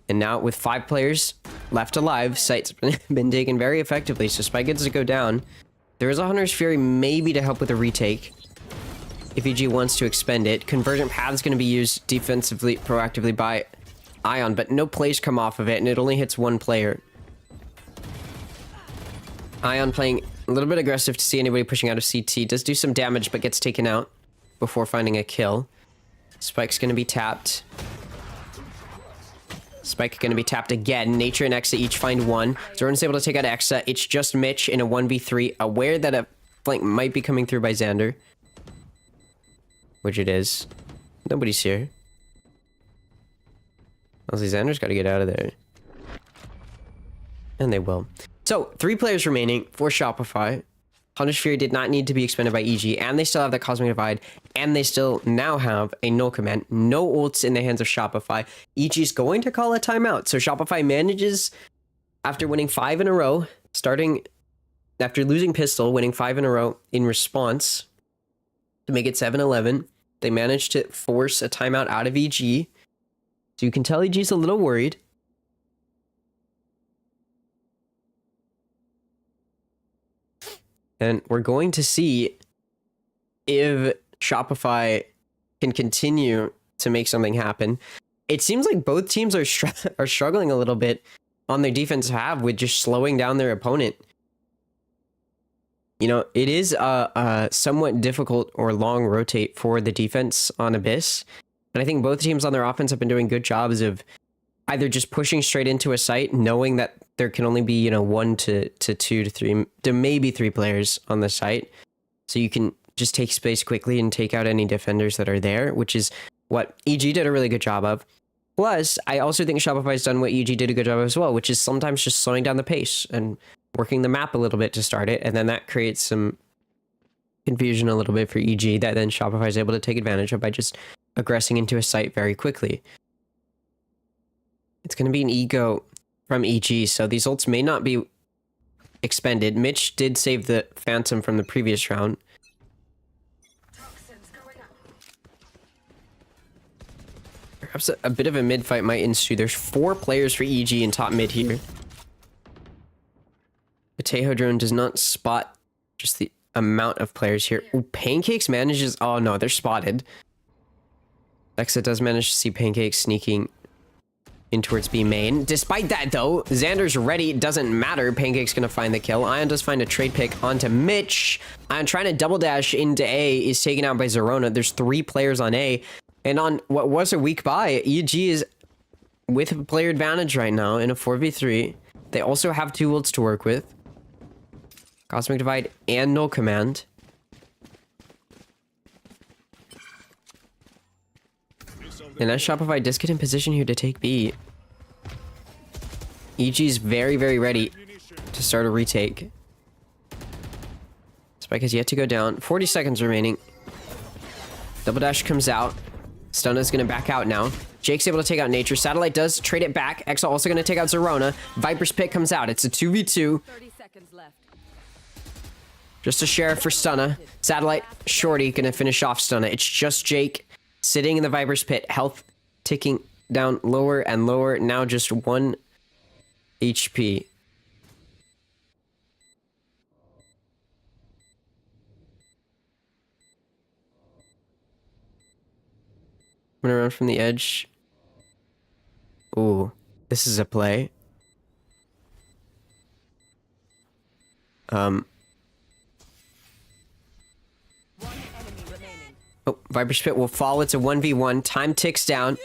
And now with 5 players left alive, site's been taken very effectively, so Spike gets to go down. There is a Hunter's Fury maybe to help with a retake if EG wants to expend it. Convergent Path is going to be used defensively, proactively by Ion, but no plays come off of it, and it only hits 1 player. Ion playing a little bit aggressive to see anybody pushing out of CT. Does do some damage, but gets taken out before finding a kill. Spike's going to be tapped. Spike going to be tapped again. Nature and Exa each find 1. Zoran's able to take out Exa. It's just Mitch in a 1v3, aware that a flank might be coming through by Xander. Which it is. Nobody's here. Honestly, Xander's got to get out of there. And they will. So, 3 players remaining for Shopify. Hunter's Fury did not need to be expended by EG, and they still have that Cosmic Divide, and they still now have a null command. No ults in the hands of Shopify. EG's going to call a timeout, so Shopify manages, after winning 5 in a row, after losing Pistol, winning 5 in a row in response, to make it 7-11. They managed to force a timeout out of EG, so you can tell EG's a little worried. And we're going to see if Shopify can continue to make something happen. It seems like both teams are struggling a little bit on their defensive half with just slowing down their opponent. You know, it is a somewhat difficult or long rotate for the defense on Abyss. And I think both teams on their offense have been doing good jobs of either just pushing straight into a site, knowing that there can only be, 1 to 2 to 3, to maybe 3 players on the site. So you can just take space quickly and take out any defenders that are there, which is what EG did a really good job of. Plus, I also think Shopify's done what EG did a good job of as well, which is sometimes just slowing down the pace and working the map a little bit to start it. And then that creates some confusion a little bit for EG that then Shopify is able to take advantage of by just aggressing into a site very quickly. It's going to be an ego from EG, so these ults may not be expended. Mitch did save the Phantom from the previous round. Perhaps a bit of a mid fight might ensue. There's 4 players for EG in top mid here. The Tejo drone does not spot just the amount of players here. Ooh, Pancakes manages... Oh no, they're spotted. Exa does manage to see Pancakes sneaking in towards B main. Despite that, though, Xander's ready. It doesn't matter. Pancake's gonna find the kill. Ion does find a trade pick onto Mitch. Ion trying to double dash into A is taken out by Zerona. There's 3 players on A. And on what was a weak buy, EG is with a player advantage right now in a 4v3. They also have 2 ults to work with. Cosmic Divide and Null Command. And as Shopify does get in position here to take B, EG's very, very ready to start a retake. Spike has yet to go down. 40 seconds remaining. Double dash comes out. Stunna's going to back out now. Jake's able to take out Nature. Satellite does trade it back. Exa also going to take out Zerona. Viper's Pit comes out. It's a 2v2. 30 seconds left. Just a sheriff for Stunna. Satellite, Shorty going to finish off Stunna. It's just Jake sitting in the Viper's Pit. Health ticking down lower and lower. Now just 1 HP. Coming around from the edge. Ooh, this is a play. One enemy remaining. Oh, Viper's Pit will fall. It's a 1v1. Time ticks down.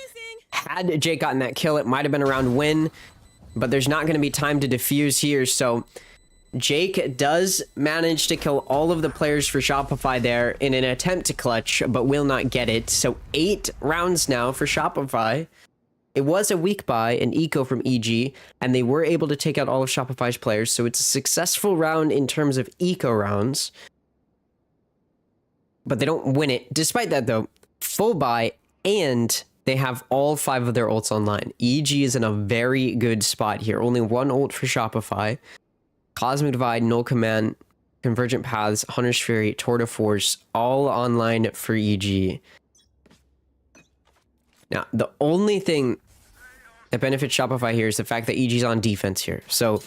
Had Jake gotten that kill, it might have been a round win, but there's not going to be time to defuse here, so Jake does manage to kill all of the players for Shopify there in an attempt to clutch, but will not get it. So 8 rounds now for Shopify. It was a weak buy, an eco from EG, and they were able to take out all of Shopify's players, so it's a successful round in terms of eco rounds. But they don't win it. Despite that, though, full buy, and they have all 5 of their ults online. EG is in a very good spot here. Only 1 ult for Shopify. Cosmic Divide, Null Command, Convergent Paths, Hunter's Fury, Tour de Force, all online for EG. Now, the only thing that benefits Shopify here is the fact that EG's on defense here. So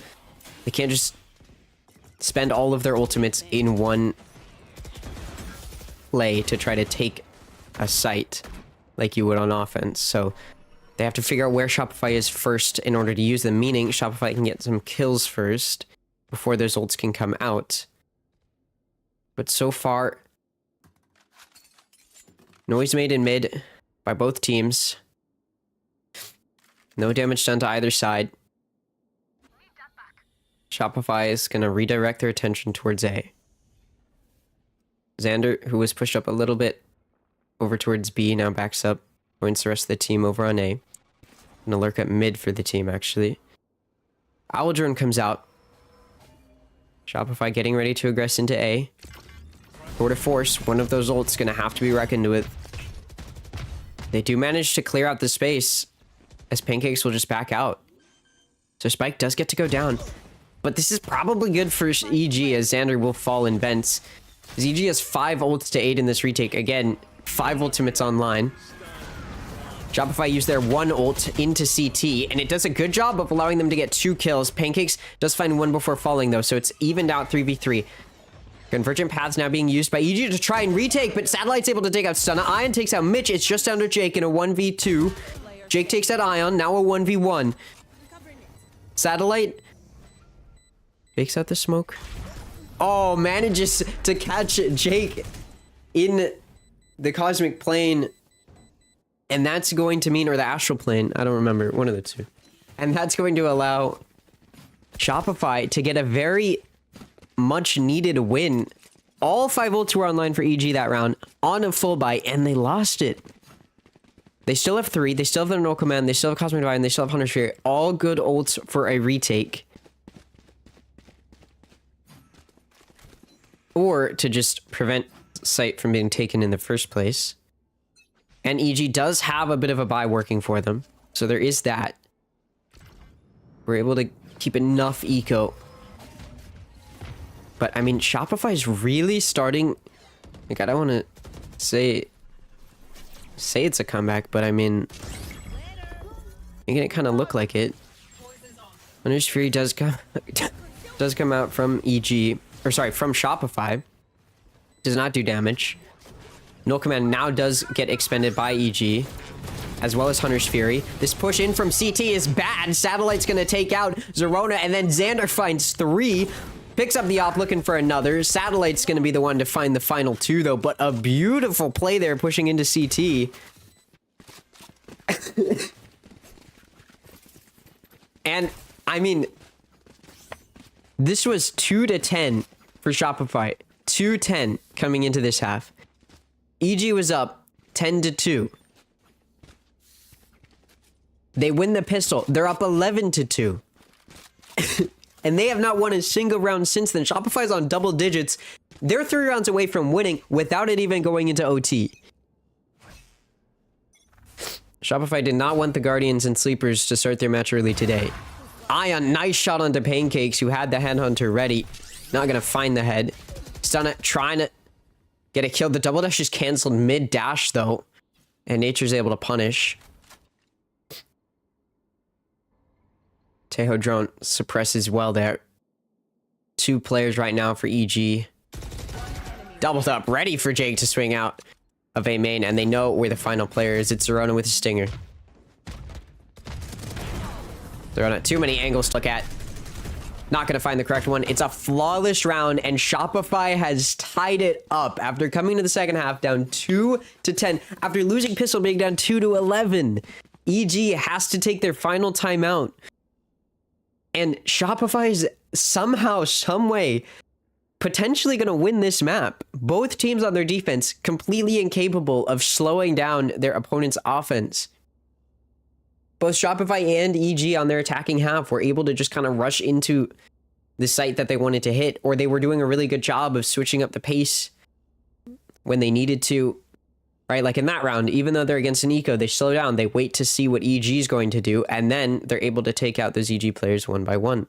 they can't just spend all of their ultimates in one play to try to take a site like you would on offense. So they have to figure out where Shopify is first in order to use them, meaning Shopify can get some kills first before those ults can come out. But so far, noise made in mid by both teams. No damage done to either side. Shopify is going to redirect their attention towards A. Xander, who was pushed up a little bit over towards B, now backs up. Points the rest of the team over on A. Gonna lurk at mid for the team, actually. Aldrin comes out. Shopify getting ready to aggress into A. Tour de Force, one of those ults gonna have to be reckoned with. They do manage to clear out the space, as Pancakes will just back out. So Spike does get to go down. But this is probably good for EG, as Xander will fall in vents. As EG has 5 ults to aid in this retake. Again, 5 ultimates online. Shopify used their 1 ult into CT, and it does a good job of allowing them to get 2 kills. Pancakes does find 1 before falling, though, so it's evened out 3v3. Convergent Paths now being used by EG to try and retake, but Satellite's able to take out Stunna. Ion takes out Mitch. It's just down to Jake in a 1v2. Jake takes out Ion, now a 1v1. Satellite fakes out the smoke. Oh, manages to catch Jake in the Cosmic Plane. And that's going to mean, or the Astral Plane, I don't remember, one of the two. And that's going to allow Shopify to get a very much needed win. All 5 ults were online for EG that round on a full buy, and they lost it. They still have 3, they still have their No Command, they still have Cosmic Divine, they still have Hunter's Fury. All good ults for a retake. Or to just prevent site from being taken in the first place. And EG does have a bit of a buy working for them. So there is that. We're able to keep enough eco. But, I mean, Shopify is really starting... Like, I don't want to say it's a comeback, but I mean... Making it kind of look like it. Hunter's Fury does come out from EG... Or, sorry, from Shopify. Does not do damage. No Command now does get expended by EG, as well as Hunter's Fury. This push in from CT is bad. Satellite's gonna take out Zerona, and then Xander finds 3. Picks up the op, looking for another. Satellite's gonna be the one to find the final 2, though, but a beautiful play there, pushing into CT. And, I mean, this was 2-10 for Shopify. 2-10 coming into this half. EG was up 10-2. They win the pistol. They're up 11-2. And they have not won a single round since then. Shopify's on double digits. They're 3 rounds away from winning without it even going into OT. Shopify did not want the Guardians and Sleepers to start their match early today. Ion, nice shot onto Pancakes, who had the Headhunter ready. Not gonna find the head. Stunna trying to get a kill. The double dash is canceled mid-dash, though. And Nature's able to punish. Tejo drone suppresses well there. 2 players right now for EG. Doubled up, ready for Jake to swing out of A main, and they know where the final player is. It's Zerona with a stinger. Zerona, too many angles to look at. Not going to find the correct one. It's a flawless round, and Shopify has tied it up after coming to the second half down 2-10. After losing Pistol being down 2-11. EG has to take their final timeout. And Shopify is somehow, someway, potentially going to win this map. Both teams on their defense completely incapable of slowing down their opponent's offense. Both Shopify and EG on their attacking half were able to just kind of rush into the site that they wanted to hit, or they were doing a really good job of switching up the pace when they needed to, right? Like in that round, even though they're against an eco, they slow down, they wait to see what EG is going to do, and then they're able to take out those EG players one by one.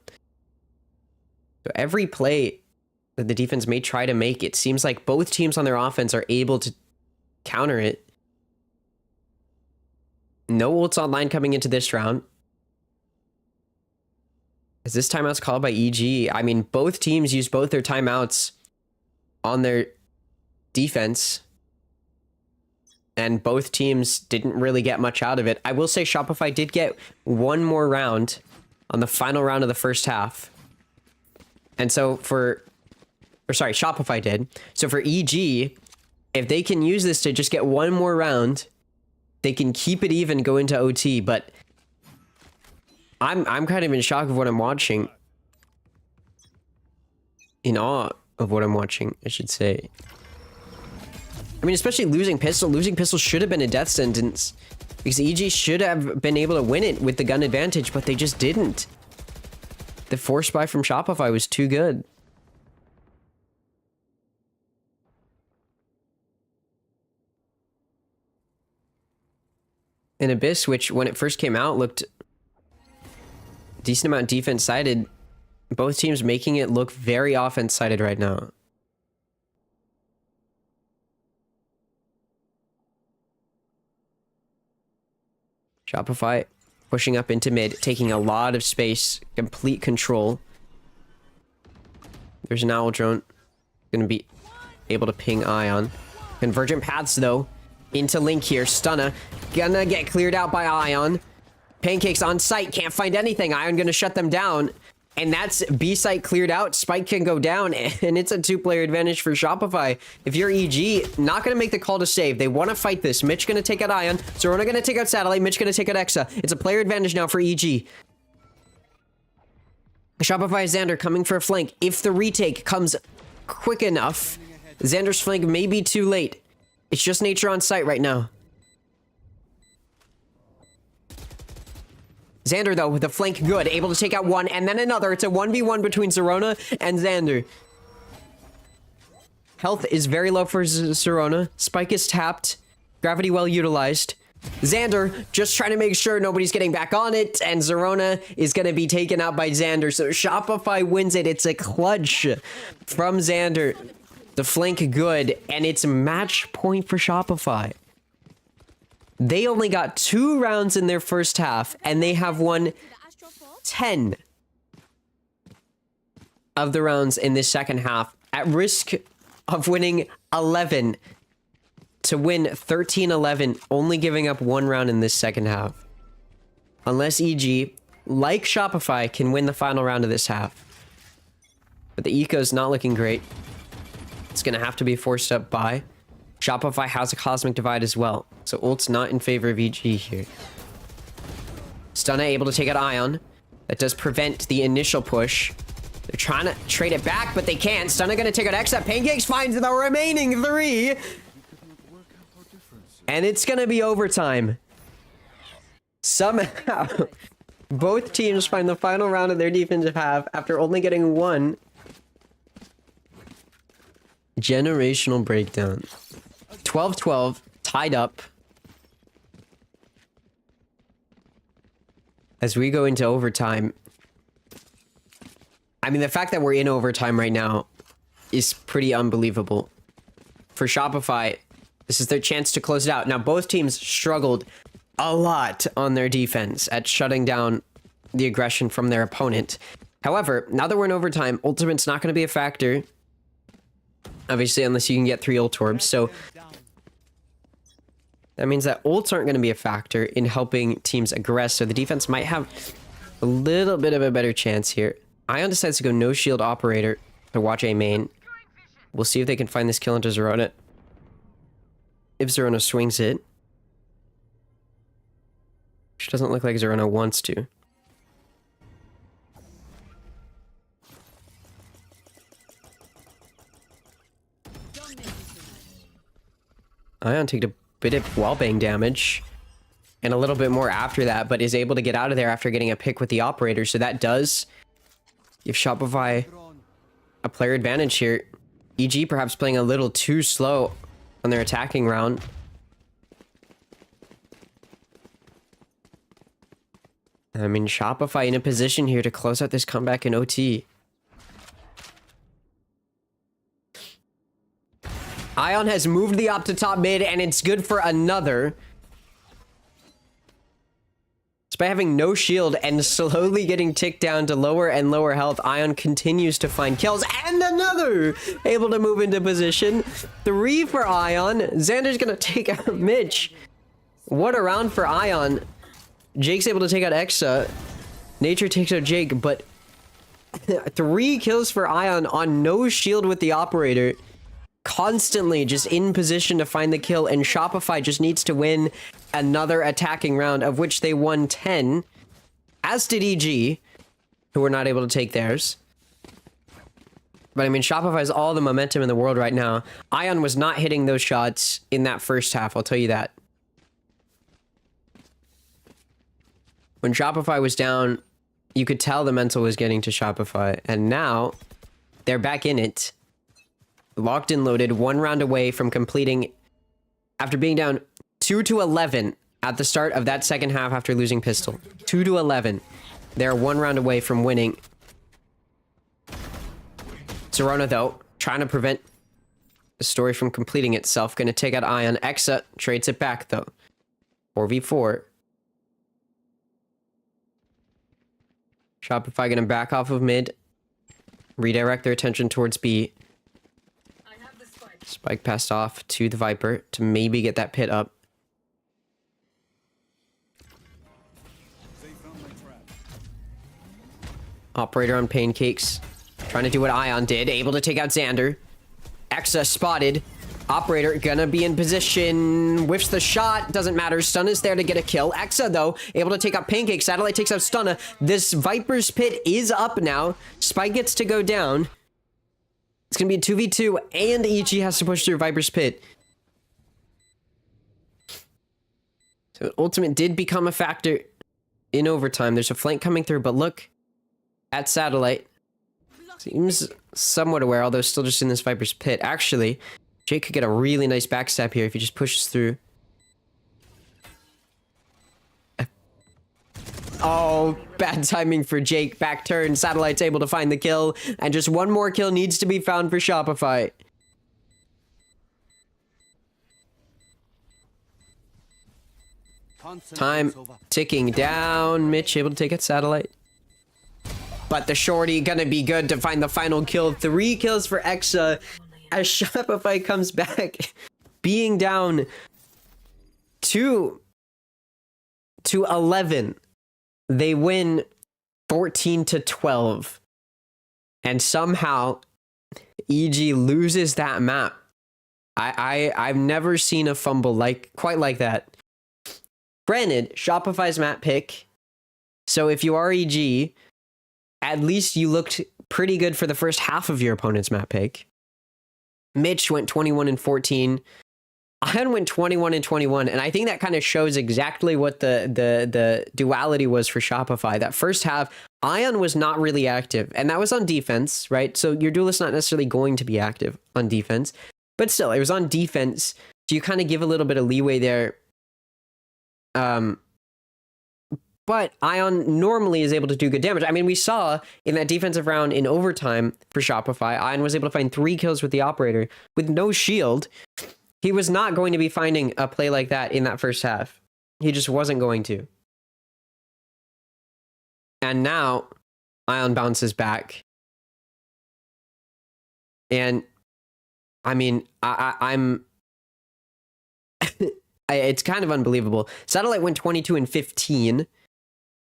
So every play that the defense may try to make. It seems like both teams on their offense are able to counter it. No ults online coming into this round. Is this timeout's called by EG? I mean, both teams used both their timeouts on their defense. And both teams didn't really get much out of it. I will say Shopify did get one more round on the final round of the first half. And so Shopify did. So for EG, if they can use this to just get one more round, they can keep it even, go into OT. But I'm kind of in shock of what I'm watching. In awe of what I'm watching, I should say. I mean, especially losing pistol. Losing pistol should have been a death sentence. Because EG should have been able to win it with the gun advantage, but they just didn't. The force buy from Shopify was too good. And Abyss, which when it first came out looked decent amount defense sided, both teams making it look very offense sided right now. Shopify pushing up into mid, taking a lot of space, complete control. There's an owl drone. Gonna be able to ping Ion. Convergent paths though. Into Link here. Stunna. Gonna get cleared out by Ion. Pancakes on site. Can't find anything. Ion gonna shut them down. And that's B site cleared out. Spike can go down. And it's a 2-player advantage for Shopify. If you're EG, not gonna make the call to save. They want to fight this. Mitch gonna take out Ion. Zorona gonna take out Satellite. Mitch gonna take out Exa. It's a player advantage now for EG. Shopify Xander coming for a flank. If the retake comes quick enough, Xander's flank may be too late. It's just nature on site right now. Xander, though, with the flank good. Able to take out one and then another. It's a 1v1 between Zorona and Xander. Health is very low for Zorona. Spike is tapped. Gravity well utilized. Xander just trying to make sure nobody's getting back on it. And Zorona is going to be taken out by Xander. So Shopify wins it. It's a clutch from Xander. The flank good. And it's match point for Shopify. They only got 2 rounds in their first half, and they have won 10 of the rounds in this second half, at risk of winning 11 to win 13-11, only giving up 1 round in this second half. Unless EG, like Shopify, can win the final round of this half. But the eco's not looking great. It's going to have to be forced up by. Shopify has a Cosmic Divide as well, so ult's not in favor of EG here. Stunna able to take out Ion. That does prevent the initial push. They're trying to trade it back, but they can't. Stunna gonna take out Exa. Pancakes finds the remaining 3. And it's gonna be overtime. Somehow, both teams find the final round of their defensive half after only getting 1. Generational breakdown. 12-12, tied up. As we go into overtime. I mean, the fact that we're in overtime right now is pretty unbelievable. For Shopify, this is their chance to close it out. Now, both teams struggled a lot on their defense at shutting down the aggression from their opponent. However, now that we're in overtime, ultimate's not going to be a factor. Obviously, unless you can get 3 ult orbs. So that means that ults aren't going to be a factor in helping teams aggress. So the defense might have a little bit of a better chance here. Ion decides to go no shield operator to watch A main. We'll see if they can find this kill into Zorona. If Zorona swings it. Which doesn't look like Zorona wants to. Ion take a bit of wallbang damage and a little bit more after that, but is able to get out of there after getting a pick with the operator. So that does give Shopify a player advantage here. EG perhaps playing a little too slow on their attacking round. I mean, Shopify in a position here to close out this comeback in OT. Ion has moved the op to top mid, and it's good for another. Despite having no shield and slowly getting ticked down to lower and lower health, Ion continues to find kills, and another able to move into position. 3 for Ion. Xander's gonna take out Mitch. What a round for Ion. Jake's able to take out Exa. Nature takes out Jake, but 3 kills for Ion on no shield with the operator. Constantly just in position to find the kill, and Shopify just needs to win another attacking round, of which they won 10, as did EG, who were not able to take theirs. But I mean, Shopify has all the momentum in the world right now. Ion was not hitting those shots in that first half, I'll tell you that. When Shopify was down, you could tell the mental was getting to Shopify, and now they're back in it. Locked and loaded, 1 round away from completing, after being down 2-11 at the start of that second half after losing pistol. 2-11. They're 1 round away from winning. Serona, though, trying to prevent the story from completing itself. Gonna take out Ion. Exa trades it back, though. 4v4. Shopify gonna back off of mid. Redirect their attention towards B. Spike passed off to the Viper to maybe get that pit up. Operator on pancakes. Trying to do what Ion did. Able to take out Xander. Exa spotted. Operator gonna be in position. Whiffs the shot. Doesn't matter. Stun is there to get a kill. Exa, though, able to take out Pancake. Satellite takes out Stunna. This Viper's pit is up now. Spike gets to go down. It's going to be a 2v2, and EG has to push through Viper's pit. So Ultimate did become a factor in overtime. There's a flank coming through, but look at Satellite. Seems somewhat aware, although still just in this Viper's pit. Actually, Jake could get a really nice backstab here if he just pushes through. Oh, bad timing for Jake. Back turn. Satellite's able to find the kill. And just 1 more kill needs to be found for Shopify. Time ticking down. Mitch able to take out Satellite. But the shorty gonna be good to find the final kill. 3 kills for Exa as Shopify comes back. Being down 2-11. They win 14-12. And somehow EG loses that map. I've never seen a fumble quite like that. Granted, Shopify's map pick. So if you are EG, at least you looked pretty good for the first half of your opponent's map pick. Mitch went 21-14. Ion went 21-21, and I think that kind of shows exactly what the duality was for Shopify. That first half, Ion was not really active, and that was on defense, right? So your duelist's not necessarily going to be active on defense, but still, it was on defense, so you kind of give a little bit of leeway there. But Ion normally is able to do good damage. I mean, we saw in that defensive round in overtime for Shopify, Ion was able to find 3 kills with the operator with no shield. He was not going to be finding a play like that in that first half. He just wasn't going to. And now, Ion bounces back. And, I mean, I'm... it's kind of unbelievable. Satellite went 22-15.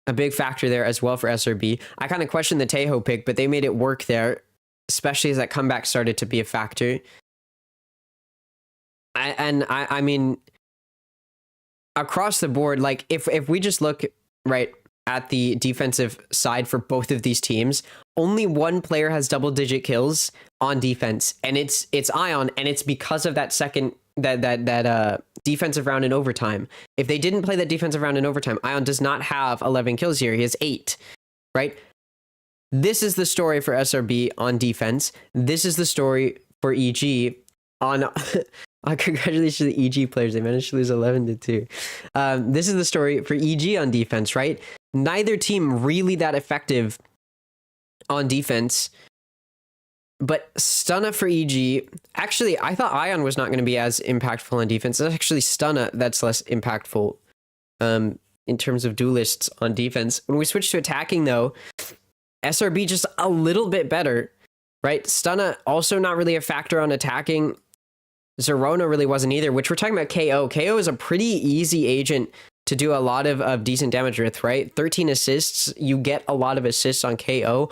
A big factor there as well for SRB. I kind of questioned the Tejo pick, but they made it work there, especially as that comeback started to be a factor. I mean, across the board, like if we just look right at the defensive side for both of these teams, only 1 player has double-digit kills on defense, and it's Ion, and it's because of that second defensive round in overtime. If they didn't play that defensive round in overtime, Ion does not have 11 kills here. He has 8, right? This is the story for SRB on defense. This is the story for EG on... congratulations to the EG players. They managed to lose 11-2. This is the story for EG on defense, right? Neither team really that effective on defense, But Stunna for EG, actually, I thought Ion was not going to be as impactful on defense. It's actually Stunna that's less impactful in terms of duelists on defense. When we switch to attacking, though, SRB just a little bit better, right? Stunna also not really a factor on attacking. Zerona really wasn't either, which we're talking about KO. KO is a pretty easy agent to do a lot of decent damage with, right? 13 assists, you get a lot of assists on KO.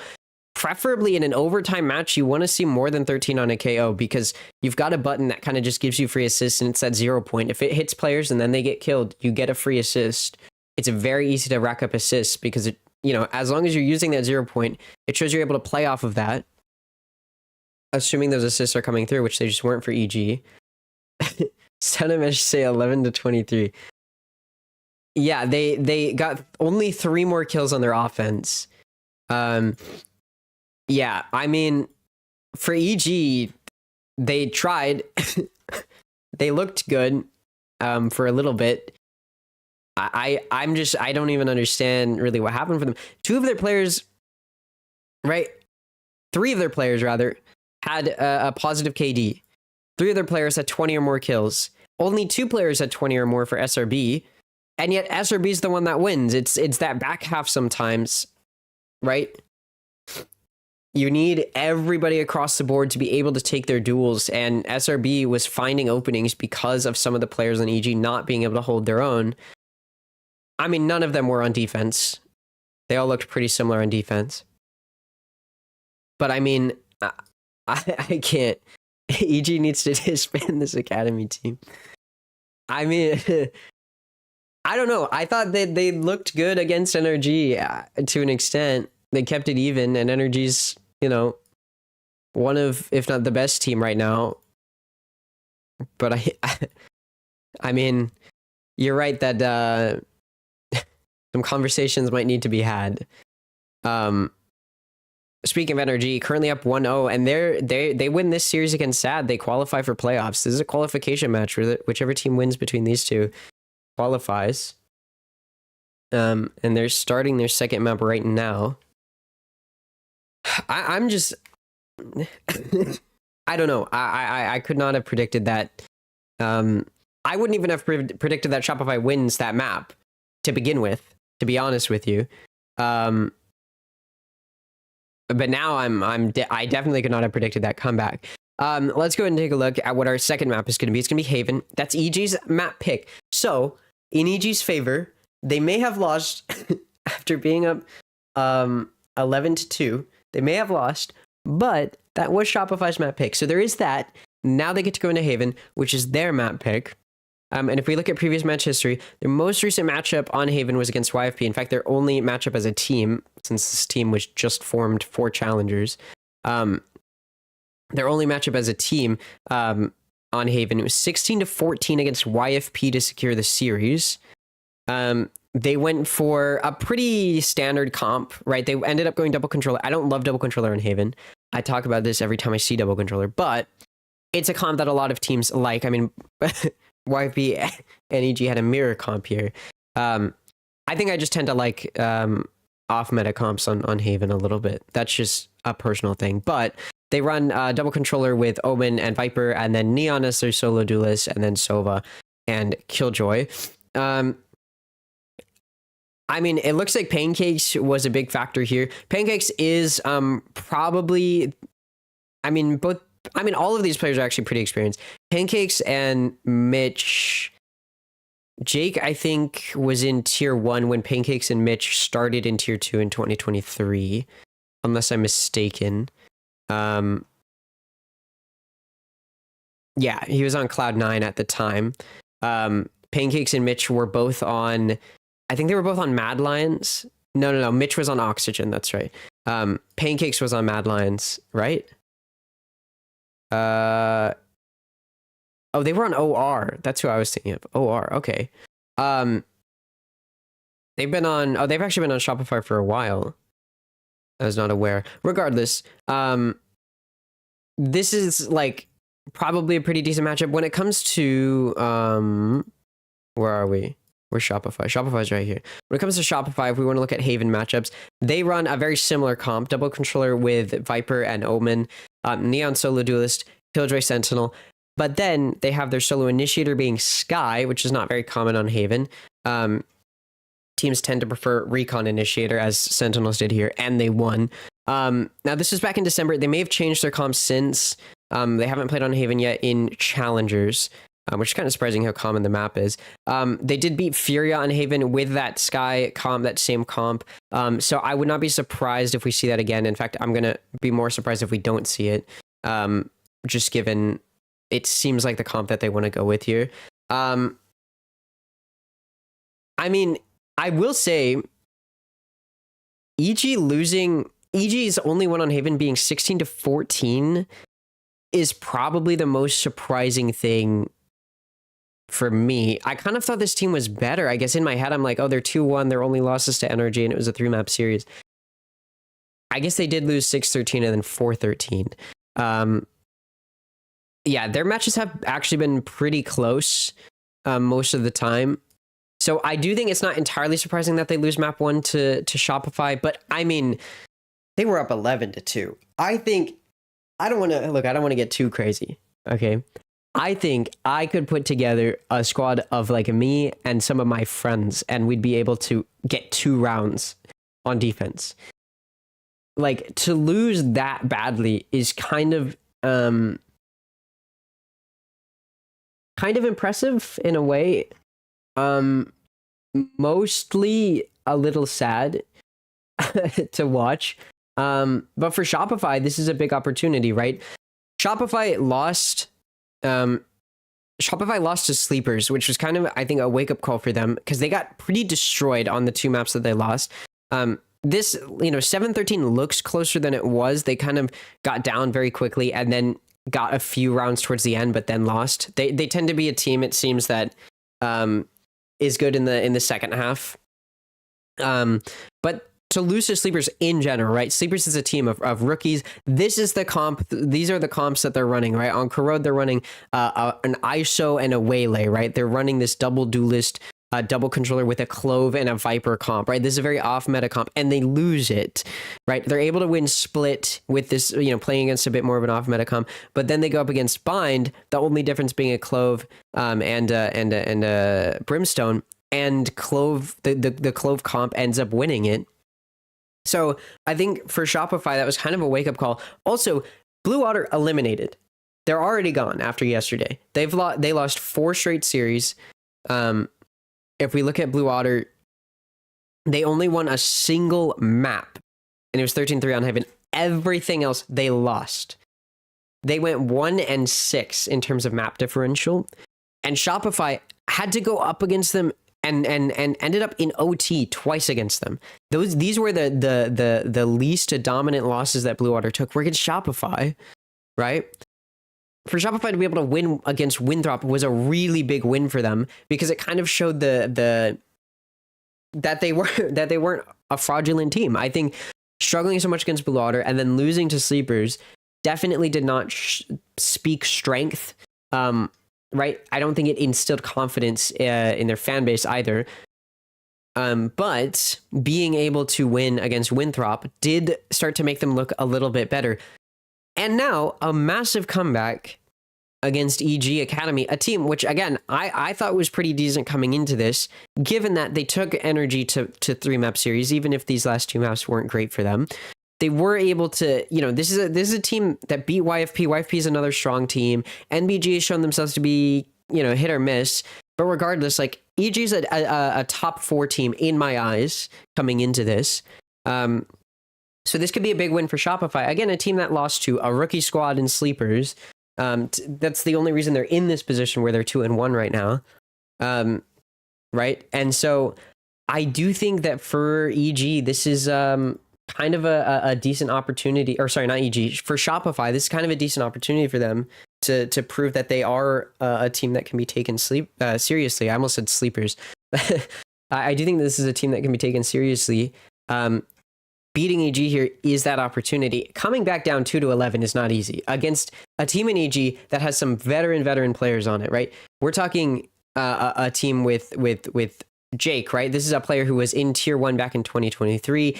Preferably in an overtime match, you want to see more than 13 on a KO because you've got a button that kind of just gives you free assists and it's at 0 point. If it hits players and then they get killed, you get a free assist. It's very easy to rack up assists because, it, you know, as long as you're using that 0 point, it shows you're able to play off of that. Assuming those assists are coming through, which they just weren't for EG. Sentiment say 11 to 23. Yeah, they got only 3 more kills on their offense. Yeah, I mean, for EG, they tried. They looked good for a little bit. I don't even understand really what happened for them. 2 of their players, right? 3 of their players, rather, had a positive KD. 3 of their players had 20 or more kills. Only 2 players had 20 or more for SRB. And yet SRB is the one that wins. It's that back half sometimes, right? You need everybody across the board to be able to take their duels, and SRB was finding openings because of some of the players on EG not being able to hold their own. I mean, none of them were on defense. They all looked pretty similar on defense. But I mean, I can't. EG needs to disband this academy team. I mean, I don't know. I thought that they looked good against NRG to an extent. They kept it even, and NRG's, you know, one of, if not the best team right now. But I mean, you're right that some conversations might need to be had. Speaking of NRG, currently up 1-0, and they win this series against SAD. They qualify for playoffs. This is a qualification match where whichever team wins between these two qualifies. And they're starting their second map right now. I'm just I don't know. I could not have predicted that. I wouldn't even have predicted that Shopify wins that map to begin with, to be honest with you. But now I definitely could not have predicted that comeback. Let's go ahead and take a look at what our second map is going to be. It's going to be Haven. That's EG's map pick. So in EG's favor, they may have lost after being up 11-2. They may have lost, but that was Shopify's map pick. So there is that. Now they get to go into Haven, which is their map pick. And if we look at previous match history, their most recent matchup on Haven was against YFP. In fact, their only matchup as a team, since this team was just formed for Challengers, their only matchup as a team on Haven, it was 16-14 against YFP to secure the series. They went for a pretty standard comp, right? They ended up going double controller. I don't love double controller in Haven. I talk about this every time I see double controller, but it's a comp that a lot of teams like. I mean, YFP and EG had a mirror comp here. I think I just tend to like off-meta comps on Haven a little bit. That's just a personal thing. But they run double controller with Omen and Viper, and then Neon as their solo duelist, and then Sova and Killjoy. I mean, it looks like Pancakes was a big factor here. Pancakes is probably, all of these players are actually pretty experienced. Pancakes and Mitch, Jake, I think, was in tier 1 when Pancakes and Mitch started in tier 2 in 2023, unless I'm mistaken. Yeah, he was on Cloud 9 at the time. Pancakes and Mitch were both on, I think they were both on Mad Lions. No. Mitch was on Oxygen. That's right. Pancakes was on Mad Lions, right? Oh, they were on OR. That's who I was thinking of. OR. Okay. They've actually been on Shopify for a while. I was not aware. Regardless, this is like probably a pretty decent matchup when it comes to where are we? Where's Shopify? Shopify's right here. When it comes to Shopify, if we want to look at Haven matchups, they run a very similar comp, double controller with Viper and Omen. Neon Solo Duelist, Killjoy Sentinel. But then they have their solo initiator being Sky, which is not very common on Haven. Teams tend to prefer Recon Initiator, as Sentinels did here, and they won. Now, this was back in December. They may have changed their comp since. They haven't played on Haven yet in Challengers, which is kind of surprising how common the map is. They did beat Furia on Haven with that Sky comp, that same comp. So I would not be surprised if we see that again. In fact, I'm going to be more surprised if we don't see it, just given it seems like the comp that they want to go with here. I mean, I will say EG's only one on Haven being 16-14 is probably the most surprising thing for me. I kind of thought this team was better. I guess in my head, I'm like, oh, they're 2-1. Their only losses to Energy, and it was a 3-map series. I guess they did lose 6-13 and then 4-13. Yeah, their matches have actually been pretty close most of the time. So I do think it's not entirely surprising that they lose map 1 to Shopify, but I mean, they were up 11-2. I don't want to get too crazy, okay? I think I could put together a squad of like me and some of my friends, and we'd be able to get 2 rounds on defense. Like, to lose that badly is kind of impressive in a way. Mostly a little sad to watch. But for Shopify, this is a big opportunity, right? Shopify lost to Sleepers, which was kind of, I think, a wake-up call for them because they got pretty destroyed on the 2 maps that they lost. This, 7-13 looks closer than it was. They kind of got down very quickly and then got a few rounds towards the end, but then lost. They tend to be a team, it seems, that is good in the second half. But to lose to Sleepers in general, right? Sleepers is a team of rookies. This is the comp. These are the comps that they're running, right? On Corrode, they're running an ISO and a Waylay, right? They're running this double duelist, double controller with a Clove and a Viper comp, right? This is a very off-meta comp, and they lose it, right? They're able to win split with this, playing against a bit more of an off-meta comp, but then they go up against Bind, the only difference being a Clove and a Brimstone, and Clove, the Clove comp ends up winning it. So I think for Shopify, that was kind of a wake-up call. Also, Blue Water eliminated. They're already gone after yesterday. They lost 4 straight series. If we look at Blue Water, they only won a single map, and it was 13-3 on Haven. Everything else they lost. They went 1-6 in terms of map differential, and Shopify had to go up against them and ended up in OT twice against them. These were the least dominant losses that Blue Water took were against Shopify, right? For Shopify to be able to win against Winthrop was a really big win for them because it kind of showed that they weren't a fraudulent team. I think struggling so much against Blue Water and then losing to Sleepers definitely did not speak strength. Right? I don't think it instilled confidence in their fan base either. But being able to win against Winthrop did start to make them look a little bit better. And now a massive comeback against EG Academy, a team which, again, I thought was pretty decent coming into this, given that they took Energy to 3-map series, even if these last 2 maps weren't great for them. They were able to, this is a team that beat YFP. YFP is another strong team. NBG has shown themselves to be, hit or miss. But regardless, like, EG is a top 4 team in my eyes coming into this. So this could be a big win for Shopify. Again, a team that lost to a rookie squad in Sleepers. That's the only reason they're in this position where they're 2-1 right now. Right? And so I do think that for EG, this is kind of a decent opportunity, or sorry, not EG, for Shopify, this is kind of a decent opportunity for them to prove that they are a team that can be taken seriously. I almost said Sleepers. I do think this is a team that can be taken seriously. Beating EG here is that opportunity. Coming back down 2-11 is not easy against a team in EG that has some veteran players on it, right? We're talking a team with Jake, right? This is a player who was in Tier 1 back in 2023,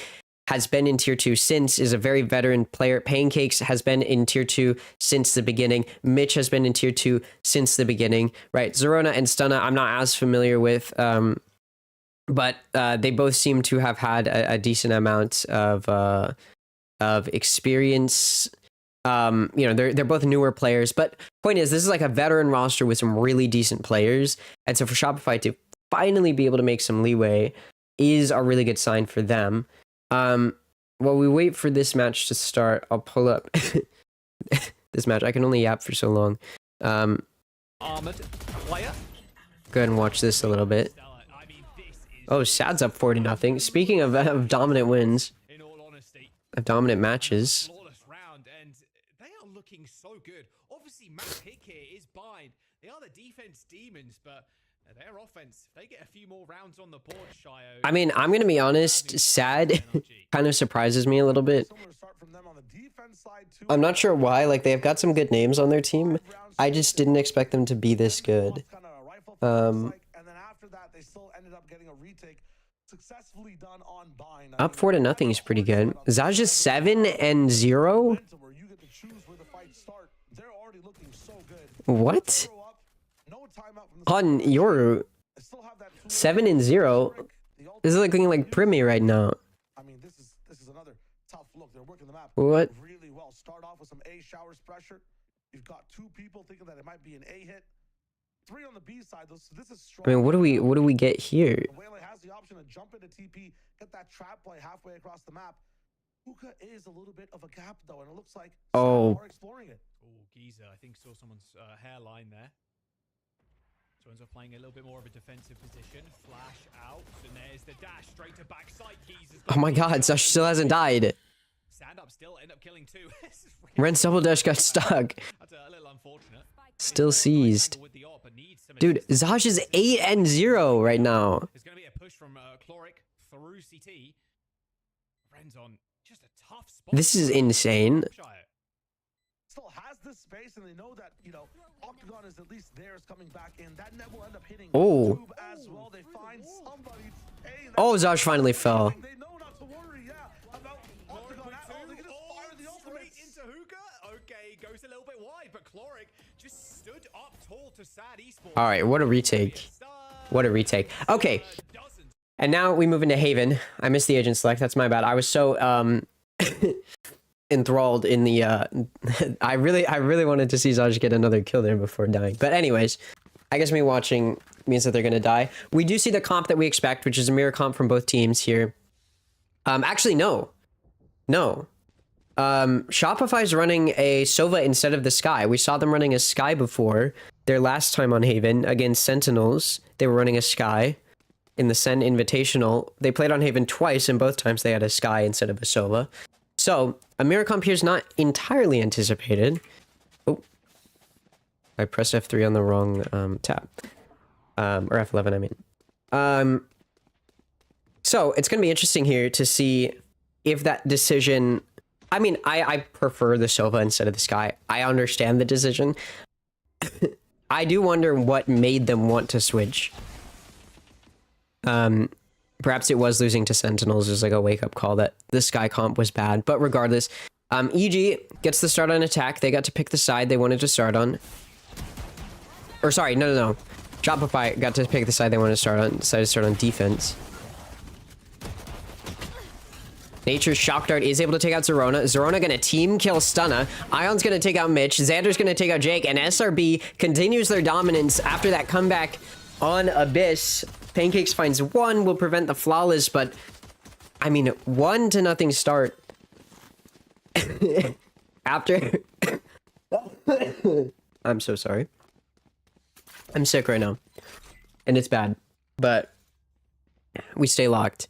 has been in tier 2 since, is a very veteran player. Pancakes has been in tier 2 since the beginning. Mitch has been in tier 2 since the beginning, right? Zerona and Stunna, I'm not as familiar with, but they both seem to have had a decent amount of experience. They're both newer players, but point is, this is like a veteran roster with some really decent players, and so for Shopify to finally be able to make some leeway is a really good sign for them. While we wait for this match to start, I'll pull up this match. I can only yap for so long. Armored player. Go ahead and watch this a little bit. Oh, Sad's up 40-0. Speaking of dominant wins, In all honesty, of dominant matches. flawless round, and they are looking so good. Obviously, Matt Pick here is bind. They are the defense demons, but their offense, if they get a few more rounds on the board, Shio. I mean, I'm gonna be honest, Sad kind of surprises me a little bit. I'm not sure why, like they've got some good names on their team. I just didn't expect them to be this good. Up 4-0 is pretty good. Zaj is 7-0. What? On your 7-0. This is looking like Primi right now. I mean, this is another tough look. They're working the map What? really well. Start off with some A showers pressure. You've got 2 people thinking that it might be an A hit. 3 on the B side. So this is strong. I mean, what do we get here? Waylay has the option to jump into TP, get that trap play halfway across the map. Hookah is a little bit of a gap though, and it looks like Oh. are exploring it. Oh, Giza, I think saw someone's hairline there. So ends up playing a little bit more of a defensive position. Flash out, and there's the dash straight to backside. Giza's Oh my god, Zash still hasn't died. Stand up still, end up killing 2. This is really- Ren's double dash got stuck. That's a little unfortunate. Still seized. With the op, but needs some Dude, assistance. Zash is 8-0 right now. There's going to be a push from Chloric through CT. Ren's on just a tough spot. This is insane. Shio. Still has this space, and they know that, Octagon is at least theirs coming back in. That net will end up hitting Oh. Tube as well. They find somebody. Hey, Oh, Zash finally fell. They know not to worry, about Octagon at all. They can just fire the ultimate. Straight into Hookah. Okay, goes a little bit wide, but Chloric just stood up tall to Sad Esports. All right, what a retake. What a retake. Okay, and now we move into Haven. I missed the agent select. That's my bad. I was so enthralled in the I really wanted to see Zaj get another kill there before dying. But anyways, I guess me watching means that they're gonna die. We do see the comp that we expect, which is a mirror comp from both teams here. Actually, no. Shopify's running a Sova instead of the Sky. We saw them running a Sky before. Their last time on Haven against Sentinels, they were running a Sky in the Sen Invitational. They played on Haven twice, and both times they had a Sky instead of a Sova. So, a mirror comp here is not entirely anticipated. Oh. I pressed F3 on the wrong tab. Or F11, I mean. So, it's going to be interesting here to see if that decision... I mean, I prefer the Sova instead of the Sky. I understand the decision. I do wonder what made them want to switch. Perhaps it was losing to Sentinels as like a wake-up call that the Sky comp was bad. But regardless, EG gets the start on attack. They got to pick the side they wanted to start on. Or sorry, no. Shopify got to pick the side they wanted to start on. Decided to start on defense. Nature's Shock Dart is able to take out Zerona. Zerona gonna team kill Stunna. Ion's gonna take out Mitch. Xander's gonna take out Jake. And SRB continues their dominance after that comeback on Abyss. Pancakes finds 1, will prevent the flawless, but I mean, 1-0 start. After... I'm so sorry. I'm sick right now. And it's bad. But we stay locked.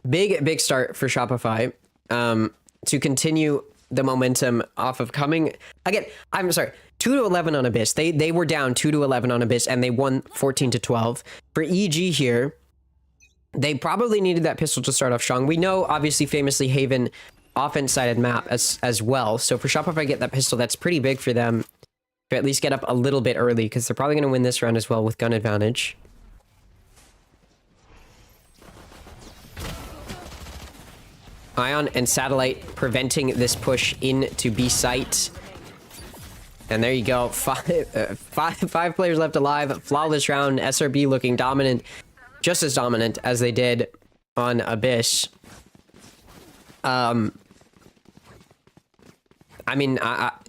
Big start for Shopify to continue the momentum off of coming again. I'm sorry, 2-11 on Abyss. They were down 2-11 on Abyss and they won 14-12. For EG here, they probably needed that pistol to start off strong. We know obviously famously Haven offense sided map as well. So for Shopify get that pistol, that's pretty big for them to at least get up a little bit early because they're probably going to win this round as well with gun advantage. Ion and Satellite preventing this push into B site. And there you go. Five players left alive. Flawless round. SRB looking dominant. Just as dominant as they did on Abyss. I mean,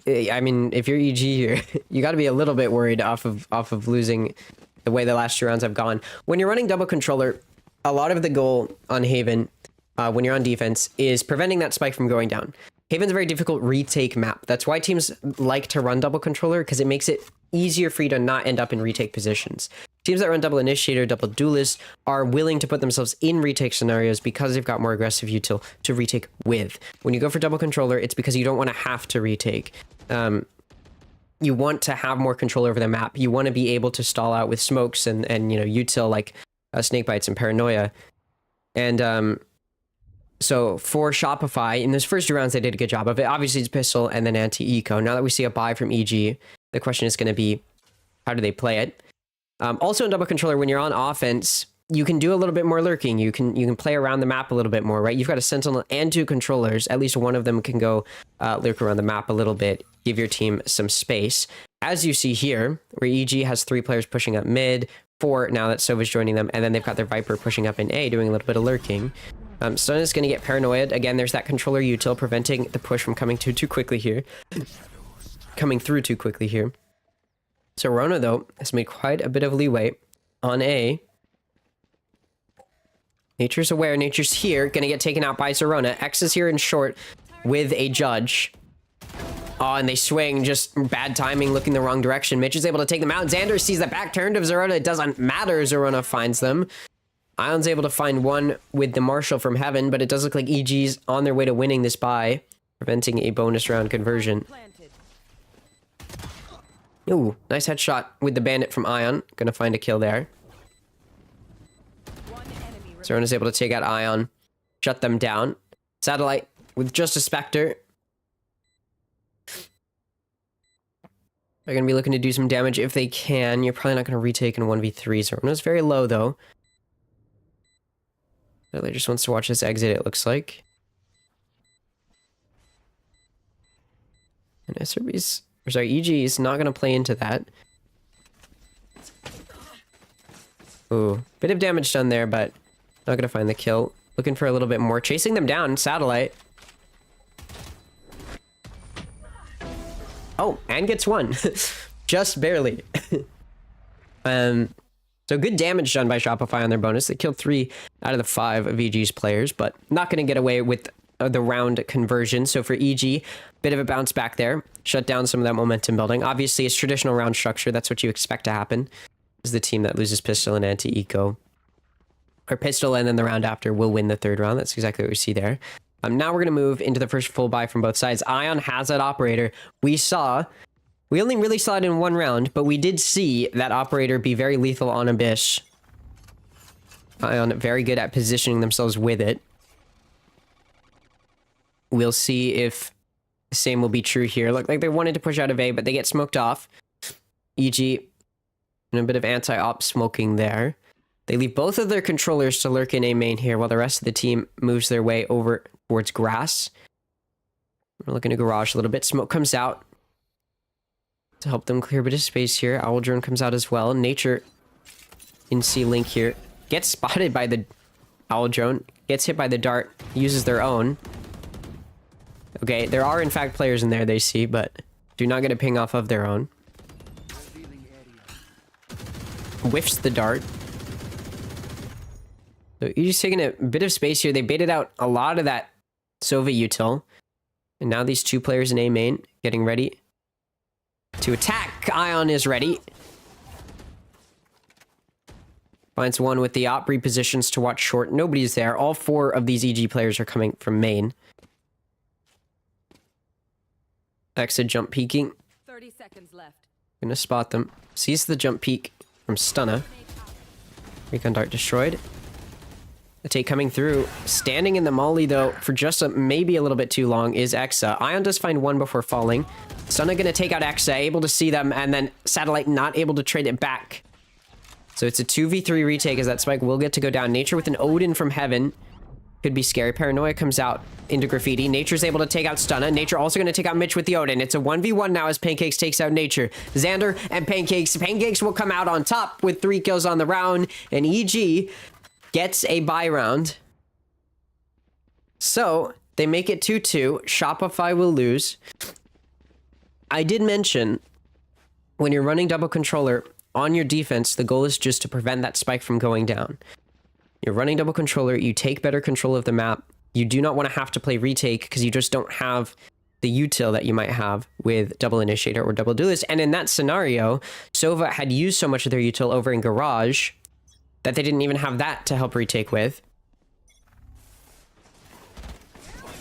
if you're EG here, you got to be a little bit worried off of losing the way the last 2 rounds have gone. When you're running double controller, a lot of the goal on Haven, when you're on defense, is preventing that spike from going down. Haven's a very difficult retake map. That's why teams like to run double controller, because it makes it easier for you to not end up in retake positions. Teams that run double initiator, double duelist are willing to put themselves in retake scenarios because they've got more aggressive util to retake with. When you go for double controller, it's because you don't want to have to retake. You want to have more control over the map. You want to be able to stall out with smokes and you know, util like snake bites and paranoia. And so for Shopify, in those first 2 rounds, they did a good job of it. Obviously, it's pistol and then anti-eco. Now that we see a buy from EG, the question is going to be, how do they play it? Also in double controller, when you're on offense, you can do a little bit more lurking. You can play around the map a little bit more, right? You've got a sentinel and 2 controllers. At least one of them can go lurk around the map a little bit, give your team some space. As you see here, where EG has 3 players pushing up mid, 4 now that Sova's joining them, and then they've got their Viper pushing up in A, doing a little bit of lurking. Stun is going to get paranoid. Again, there's that controller util preventing the push from coming too quickly here. Coming through too quickly here. So Rona, though, has made quite a bit of leeway on A. Nature's aware. Nature's here. Gonna get taken out by Zerona. X is here in short with a judge. Oh, and they swing. Just bad timing, looking the wrong direction. Mitch is able to take them out. Xander sees the back turn of Zerona. It doesn't matter. Zerona finds them. Ion's able to find one with the Marshal from Heaven, but it does look like EG's on their way to winning this buy, preventing a bonus round conversion. Ooh, nice headshot with the Bandit from Ion. Gonna find a kill there. Zerona's able to take out Ion, shut them down. Satellite with just a Spectre. They're gonna be looking to do some damage if they can. You're probably not gonna retake in 1v3. Zerona's very low though. Satellite just wants to watch this exit, it looks like. And SRB's... Sorry, EG is not going to play into that. Ooh, bit of damage done there, but not going to find the kill. Looking for a little bit more. Chasing them down, Satellite. Oh, and gets one. Just barely. So good damage done by Shopify on their bonus. They killed 3 out of the 5 of EG's players, but not going to get away with the round conversion. So for EG, bit of a bounce back there. Shut down some of that momentum building. Obviously, it's traditional round structure. That's what you expect to happen. Is the team that loses pistol and anti-eco. Or pistol and then the round after will win the 3rd round. That's exactly what we see there. Now we're going to move into the first full buy from both sides. Ion has that operator. We only really saw it in 1 round, but we did see that operator be very lethal on Abyss. Ion very good at positioning themselves with it. We'll see if the same will be true here. Look like they wanted to push out of A, but they get smoked off. EG, and a bit of anti-op smoking there. They leave both of their controllers to lurk in A main here, while the rest of the team moves their way over towards grass. We're looking to garage a little bit. Smoke comes out to help them clear a bit of space here. Owl drone comes out as well. Nature in C-Link here. Gets spotted by the Owl drone. Gets hit by the dart. Uses their own. Okay, there are in fact players in there they see, but do not get a ping off of their own. Whiffs the dart. So you're just taking a bit of space here. They baited out a lot of that Sova util. And now these 2 players in A main getting ready to attack. Ion is ready. Finds one with the op, repositions to watch short. Nobody's there. All 4 of these EG players are coming from main. Exit jump peeking. 30 seconds left. Gonna spot them. Sees the jump peek from Stunna. Recon dart destroyed. The take coming through. Standing in the molly though for just maybe a little bit too long is Exa. Ion does find one before falling. Stunna gonna take out Exa, able to see them, and then Satellite not able to trade it back. So it's a 2v3 retake as that spike will get to go down. Nature with an Odin from Heaven. Could be scary. Paranoia comes out into Graffiti. Nature's able to take out Stunna. Nature also going to take out Mitch with the Odin. It's a 1v1 now as Pancakes takes out Nature. Xander and Pancakes. Pancakes will come out on top with 3 kills on the round. And EG gets a bye round. So they make it 2-2. Shopify will lose. I did mention when you're running double controller on your defense, the goal is just to prevent that spike from going down. You're running double controller, you take better control of the map. You do not want to have to play retake because you just don't have the util that you might have with double initiator or double duelist. And in that scenario, Sova had used so much of their util over in Garage that they didn't even have that to help retake with.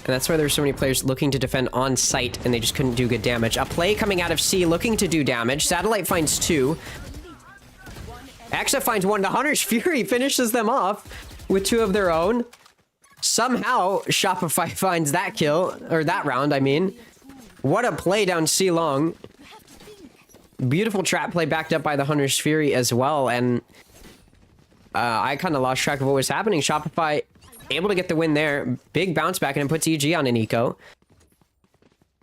And that's why there's so many players looking to defend on site and they just couldn't do good damage. A play coming out of C looking to do damage. Satellite finds 2. Exa finds 1. The Hunter's Fury finishes them off with 2 of their own. Somehow, Shopify finds that kill, or that round, I mean. What a play down C long. Beautiful trap play backed up by the Hunter's Fury as well, and I kind of lost track of what was happening. Shopify able to get the win there. Big bounce back, and it puts EG on an eco.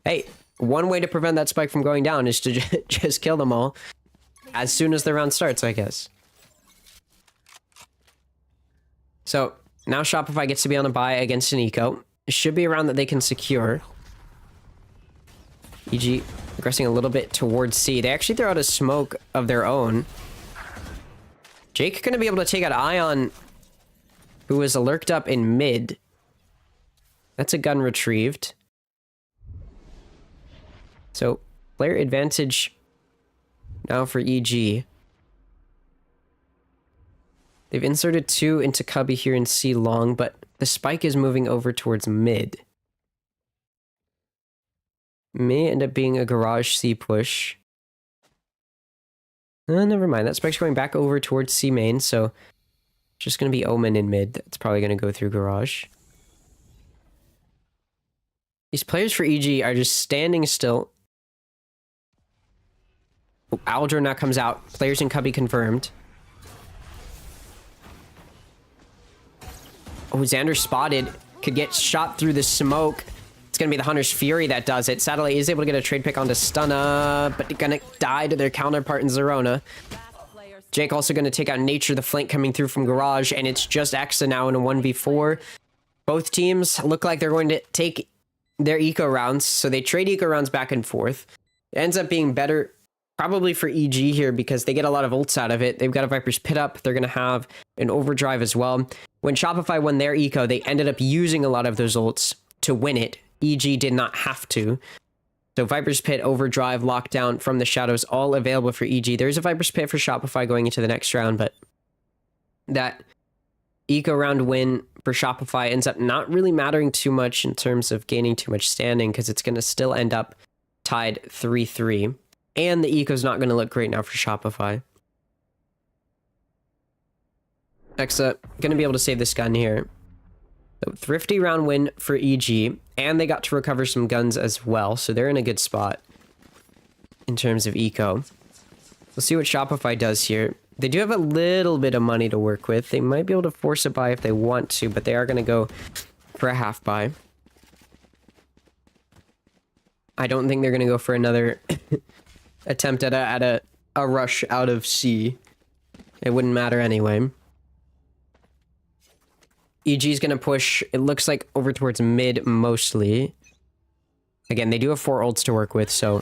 Hey, one way to prevent that spike from going down is to just kill them all as soon as the round starts, I guess. So now Shopify gets to be on a bye against an eco. It should be a round that they can secure. EG progressing a little bit towards C. They actually throw out a smoke of their own. Jake going to be able to take out Ion, who is lurked up in mid. That's a gun retrieved. So player advantage now for EG. They've inserted 2 into Cubby here in C long, but the spike is moving over towards mid. May end up being a Garage C push. Never mind. That spike's going back over towards C main, so just going to be Omen in mid. That's probably going to go through Garage. These players for EG are just standing still. Oh, Aldro now comes out. Players in Cubby confirmed. Oh, Xander spotted. Could get shot through the smoke. It's going to be the Hunter's Fury that does it. Satellite is able to get a trade pick onto Stunna, but going to die to their counterpart in Zerona. Jake also going to take out Nature, the flank coming through from Garage, and it's just Exa now in a 1v4. Both teams look like they're going to take their eco rounds, so they trade eco rounds back and forth. It ends up being better probably for EG here because they get a lot of ults out of it. They've got a Viper's Pit up. They're going to have an overdrive as well. When Shopify won their eco, they ended up using a lot of those ults to win it. EG did not have to. So Viper's Pit, overdrive, lockdown from the shadows, all available for EG. There's a Viper's Pit for Shopify going into the next round, but that eco round win for Shopify ends up not really mattering too much in terms of gaining too much standing because it's going to still end up tied 3-3. And the eco's not going to look great now for Shopify. Exa going to be able to save this gun here. So thrifty round win for EG, and they got to recover some guns as well, so they're in a good spot in terms of eco. We'll see what Shopify does here. They do have a little bit of money to work with. They might be able to force a buy if they want to, but they are going to go for a half buy. I don't think they're going to go for another attempt at a rush out of C. It wouldn't matter anyway. EG's going to push, it looks like, over towards mid mostly. Again, they do have 4 ults to work with, so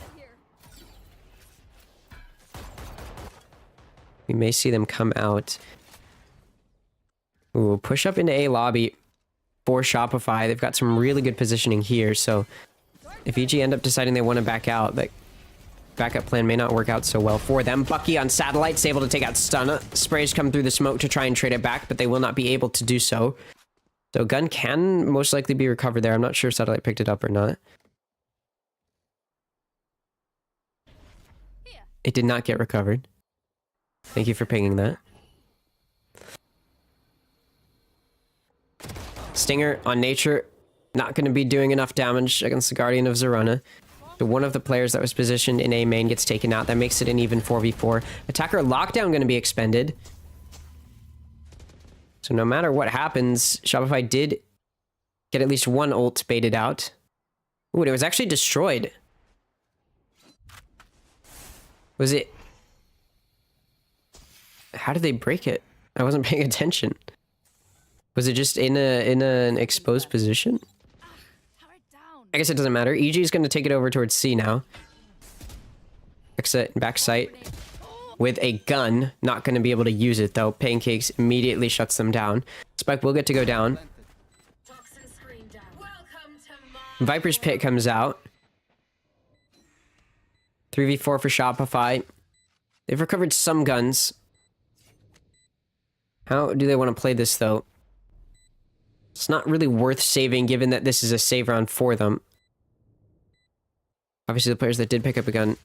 we may see them come out. Ooh, push up into A lobby for Shopify. They've got some really good positioning here, so if EG end up deciding they want to back out, that backup plan may not work out so well for them. Bucky on Satellite's able to take out Stunna. Sprays come through the smoke to try and trade it back, but they will not be able to do so. So gun can most likely be recovered there. I'm not sure if Satellite picked it up or not. It did not get recovered. Thank you for pinging that. Stinger on Nature. Not going to be doing enough damage against the Guardian of Zerona. So one of the players that was positioned in A main gets taken out. That makes it an even 4v4. Attacker Lockdown going to be expended. So no matter what happens, Shopify did get at least one ult baited out. Ooh, and it was actually destroyed. Was it... How did they break it? I wasn't paying attention. Was it just in an exposed position? I guess it doesn't matter. EG is going to take it over towards C now. Exit back sight with a gun. Not going to be able to use it though. Pancakes immediately shuts them down. Spike will get to go down. Viper's Pit comes out. 3v4 for Shopify. They've recovered some guns. How do they want to play this though? It's not really worth saving given that this is a save round for them. Obviously the players that did pick up a gun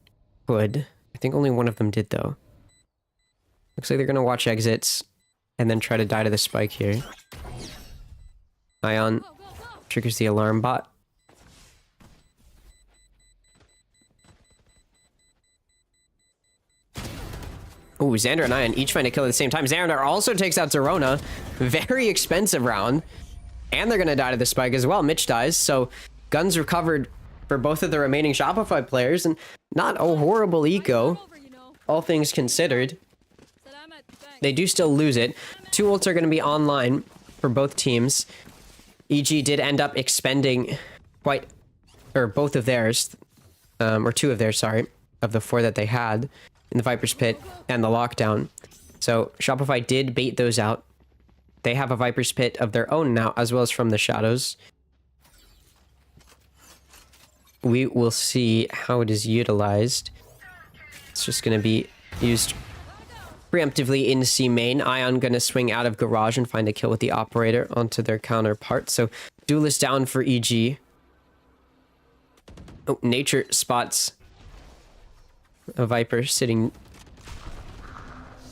could. I think only one of them did though. Looks like they're going to watch exits and then try to die to the spike here. Ion triggers the alarm bot. Ooh, Xander and Ion each find a kill at the same time. Xander also takes out Zerona. Very expensive round. And they're going to die to the spike as well. Mitch dies, so guns recovered for both of the remaining Shopify players, and not a horrible eco, all things considered. They do still lose it. 2 ults are going to be online for both teams. EG did end up expending both of theirs, or 2 of theirs, sorry, of the 4 that they had in the Viper's Pit and the lockdown. So Shopify did bait those out. They have a Viper's Pit of their own now, as well as from the shadows. We will see how it is utilized. It's just going to be used preemptively in C main. Ion going to swing out of garage and find a kill with the operator onto their counterpart. So duelist down for EG. Oh, Nature spots a Viper sitting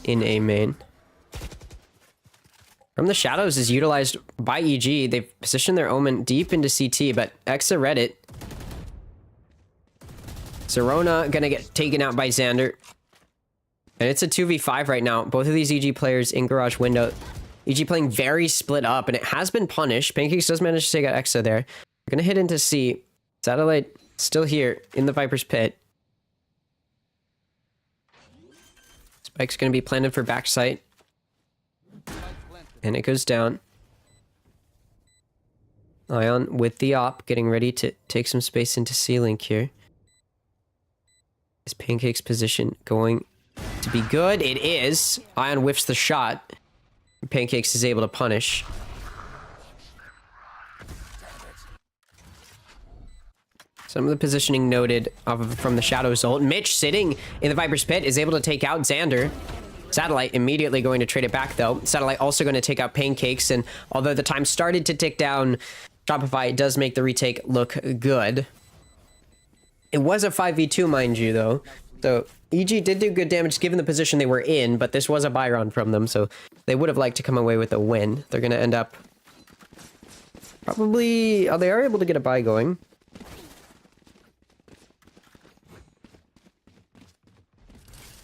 in A main. From the shadows is utilized by EG. They've positioned their Omen deep into CT, but Exa read it. Zerona gonna get taken out by Xander. And it's a 2v5 right now. Both of these EG players in garage window. EG playing very split up, and it has been punished. Pancakes does manage to take out Exa there. We're gonna hit into C. Satellite still here in the Viper's Pit. Spike's gonna be planted for backside. And it goes down. Ion with the op, getting ready to take some space into C-Link here. Is Pancake's position going to be good? It is. Ion whiffs the shot. Pancakes is able to punish. Some of the positioning noted from the Shadows ult. Mitch sitting in the Viper's Pit is able to take out Xander. Satellite immediately going to trade it back though. Satellite also going to take out Pancakes, and although the time started to tick down, Shopify does make the retake look good. It was a 5v2, mind you, though. So EG did do good damage given the position they were in, but this was a buy round from them, so they would have liked to come away with a win. They're going to end up probably... Oh, they are able to get a buy going.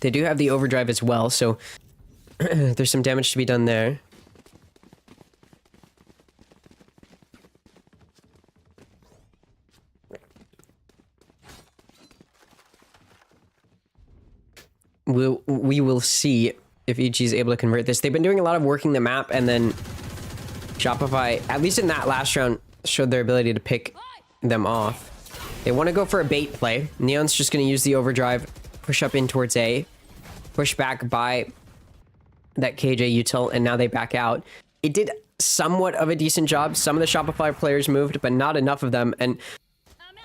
They do have the overdrive as well, so there's some damage to be done there. We will see if EG is able to convert this. They've been doing a lot of working the map, and then Shopify, at least in that last round, showed their ability to pick them off. They want to go for a bait play. Neon's just going to use the overdrive, push up in towards A, push back by that KJ util, and now they back out. It did somewhat of a decent job. Some of the Shopify players moved, but not enough of them, and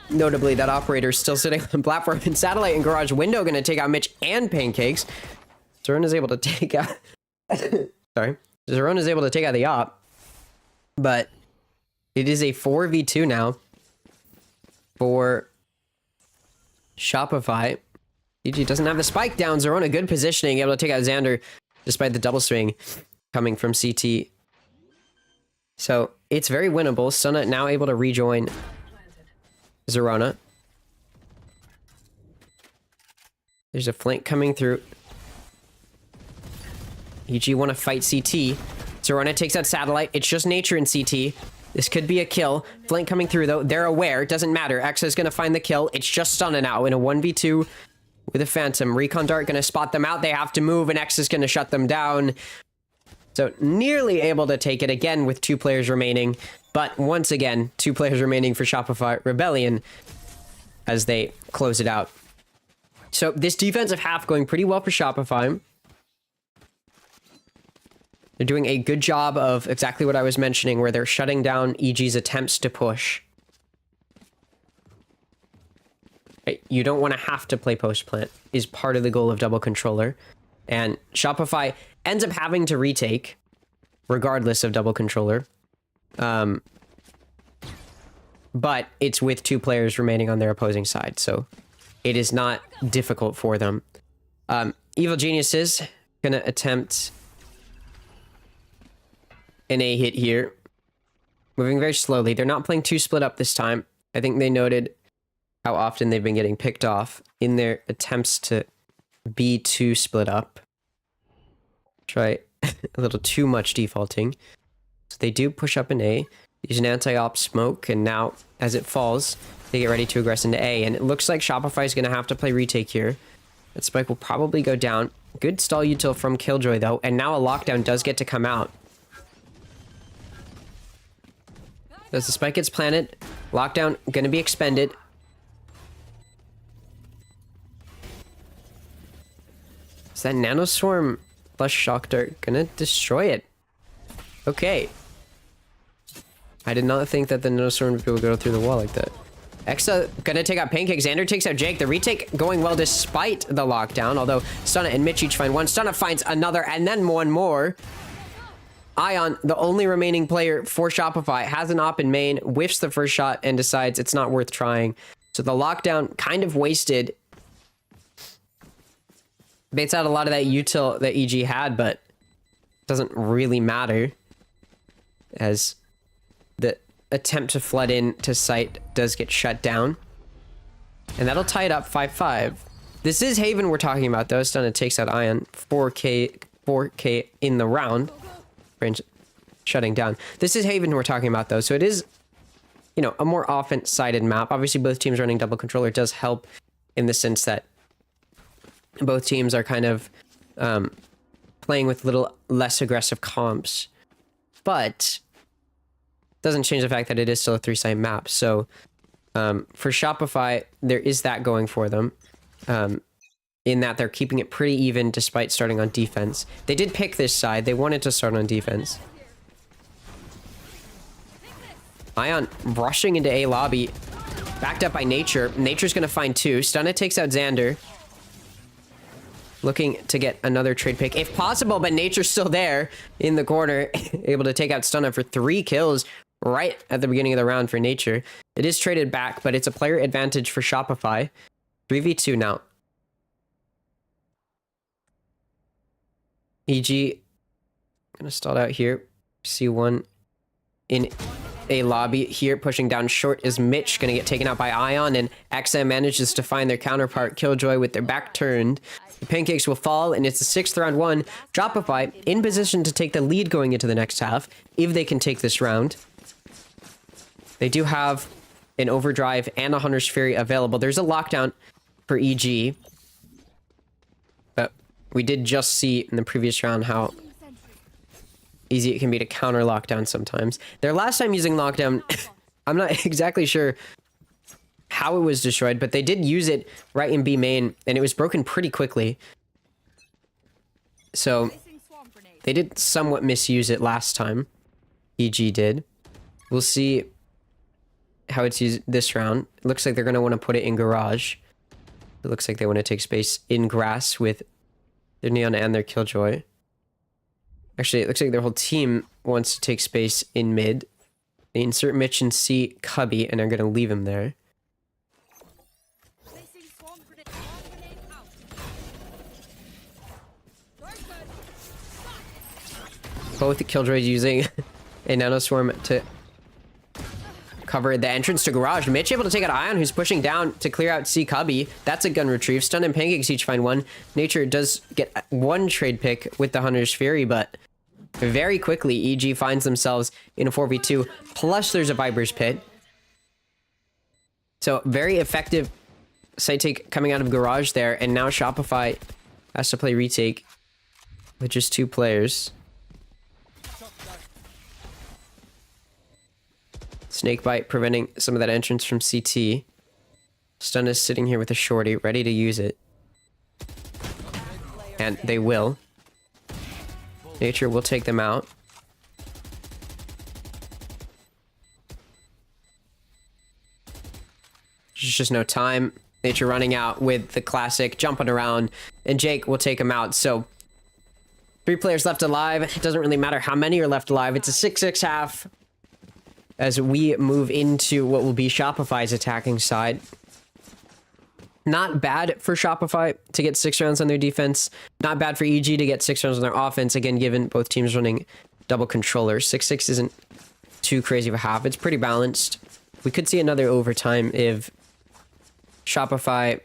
notably, that operator is still sitting on platform, and Satellite and Garage Window going to take out Mitch and Pancakes. Zerona is able to take out... Sorry. Zerona is able to take out the op, but it is a 4v2 now for Shopify. EG doesn't have the spike down. Zerona, good positioning, able to take out Xander despite the double swing coming from CT. So it's very winnable. Sona now able to rejoin Zerona. There's a flank coming through. EG want to fight CT. Zerona takes out Satellite. It's just Nature in CT. This could be a kill. Flank coming through, though. They're aware. It doesn't matter. Exa is going to find the kill. It's just Stunna now in a 1v2 with a Phantom. Recon Dart going to spot them out. They have to move, and Exa is going to shut them down. So nearly able to take it again with 2 players remaining. But once again, 2 players remaining for Shopify Rebellion as they close it out. So this defensive half going pretty well for Shopify. They're doing a good job of exactly what I was mentioning, where they're shutting down EG's attempts to push. You don't want to have to play post-plant, is part of the goal of double controller. And Shopify ends up having to retake, regardless of double controller. But it's with 2 players remaining on their opposing side, so it is not difficult for them. Evil Geniuses gonna attempt an A hit here. Moving very slowly. They're not playing 2 split up this time. I think they noted how often they've been getting picked off in their attempts to be 2 split up. Try a little too much defaulting. So they do push up an A. Use an anti-op smoke, and now as it falls, they get ready to aggress into A. And it looks like Shopify is going to have to play retake here. That spike will probably go down. Good stall util from Killjoy, though. And now a lockdown does get to come out. As the spike gets planted, lockdown going to be expended. Is that Nanoswarm plus Shock Dart going to destroy it? Okay. I did not think that the Nanoswarm would be able to go through the wall like that. Exa gonna take out Pancake. Xander takes out Jake. The retake going well despite the lockdown, although Stunna and Mitch each find one. Stunna finds another, and then one more. Ion, the only remaining player for Shopify, has an op in main, whiffs the first shot, and decides it's not worth trying. So the lockdown kind of wasted. Baits out a lot of that util that EG had, but doesn't really matter, as the attempt to flood in to site does get shut down. And that'll tie it up 5-5. This is Haven we're talking about, though. Stunna takes out Ion. 4K in the round. Range shutting down. This is Haven we're talking about, though. So it is, you know, a more offense-sided map. Obviously, both teams running double controller does help in the sense that both teams are kind of playing with little less aggressive comps. But doesn't change the fact that it is still a 3-side map. So for Shopify, there is that going for them. In that they're keeping it pretty even despite starting on defense. They did pick this side. They wanted to start on defense. Ion rushing into A lobby. Backed up by Nature. Nature's going to find 2. Stunna takes out Xander. Looking to get another trade pick if possible, but Nature's still there in the corner. Able to take out Stunna for 3 kills right at the beginning of the round for Nature. It is traded back, but it's a player advantage for Shopify. 3v2 now. EG gonna stall out here. C1 in a lobby here, pushing down short is Mitch, gonna get taken out by Ion, and XM manages to find their counterpart Killjoy with their back turned. The Pancakes will fall, and it's the 6th round won. Shopify in position to take the lead going into the next half, if they can take this round. They do have an overdrive and a Hunter's Fury available. There's a lockdown for EG. But we did just see in the previous round how easy it can be to counter lockdown sometimes. Their last time using lockdown, I'm not exactly sure how it was destroyed, but they did use it right in B main, and it was broken pretty quickly. So they did somewhat misuse it last time. EG did. We'll see how it's used this round. It looks like they're going to want to put it in garage. It looks like they want to take space in grass with their Neon and their Killjoy. Actually, it looks like their whole team wants to take space in mid. They insert Mitch and C Cubby and are going to leave him there. Both Killjoys using a Nanoswarm to cover the entrance to garage. Mitch able to take out Ion, who's pushing down to clear out C Cubby. That's a gun retrieve. Stun and Pancakes each find one. Nature does get 1 trade pick with the Hunter's Fury, but very quickly, EG finds themselves in a 4v2, plus there's a Viper's Pit. So very effective site take coming out of Garage there, and now Shopify has to play retake with just 2 players. Snakebite preventing some of that entrance from CT. Stun is sitting here with a shorty, ready to use it. And they will. Nature will take them out. There's just no time. Nature running out with the classic jumping around, and Jake will take him out. So 3 players left alive. It doesn't really matter how many are left alive. It's a 6-6 half as we move into what will be Shopify's attacking side. Not bad for Shopify to get 6 rounds on their defense. Not bad for EG to get 6 rounds on their offense. Again, given both teams running double controllers. 6-6 isn't too crazy of a half. It's pretty balanced. We could see another overtime if Shopify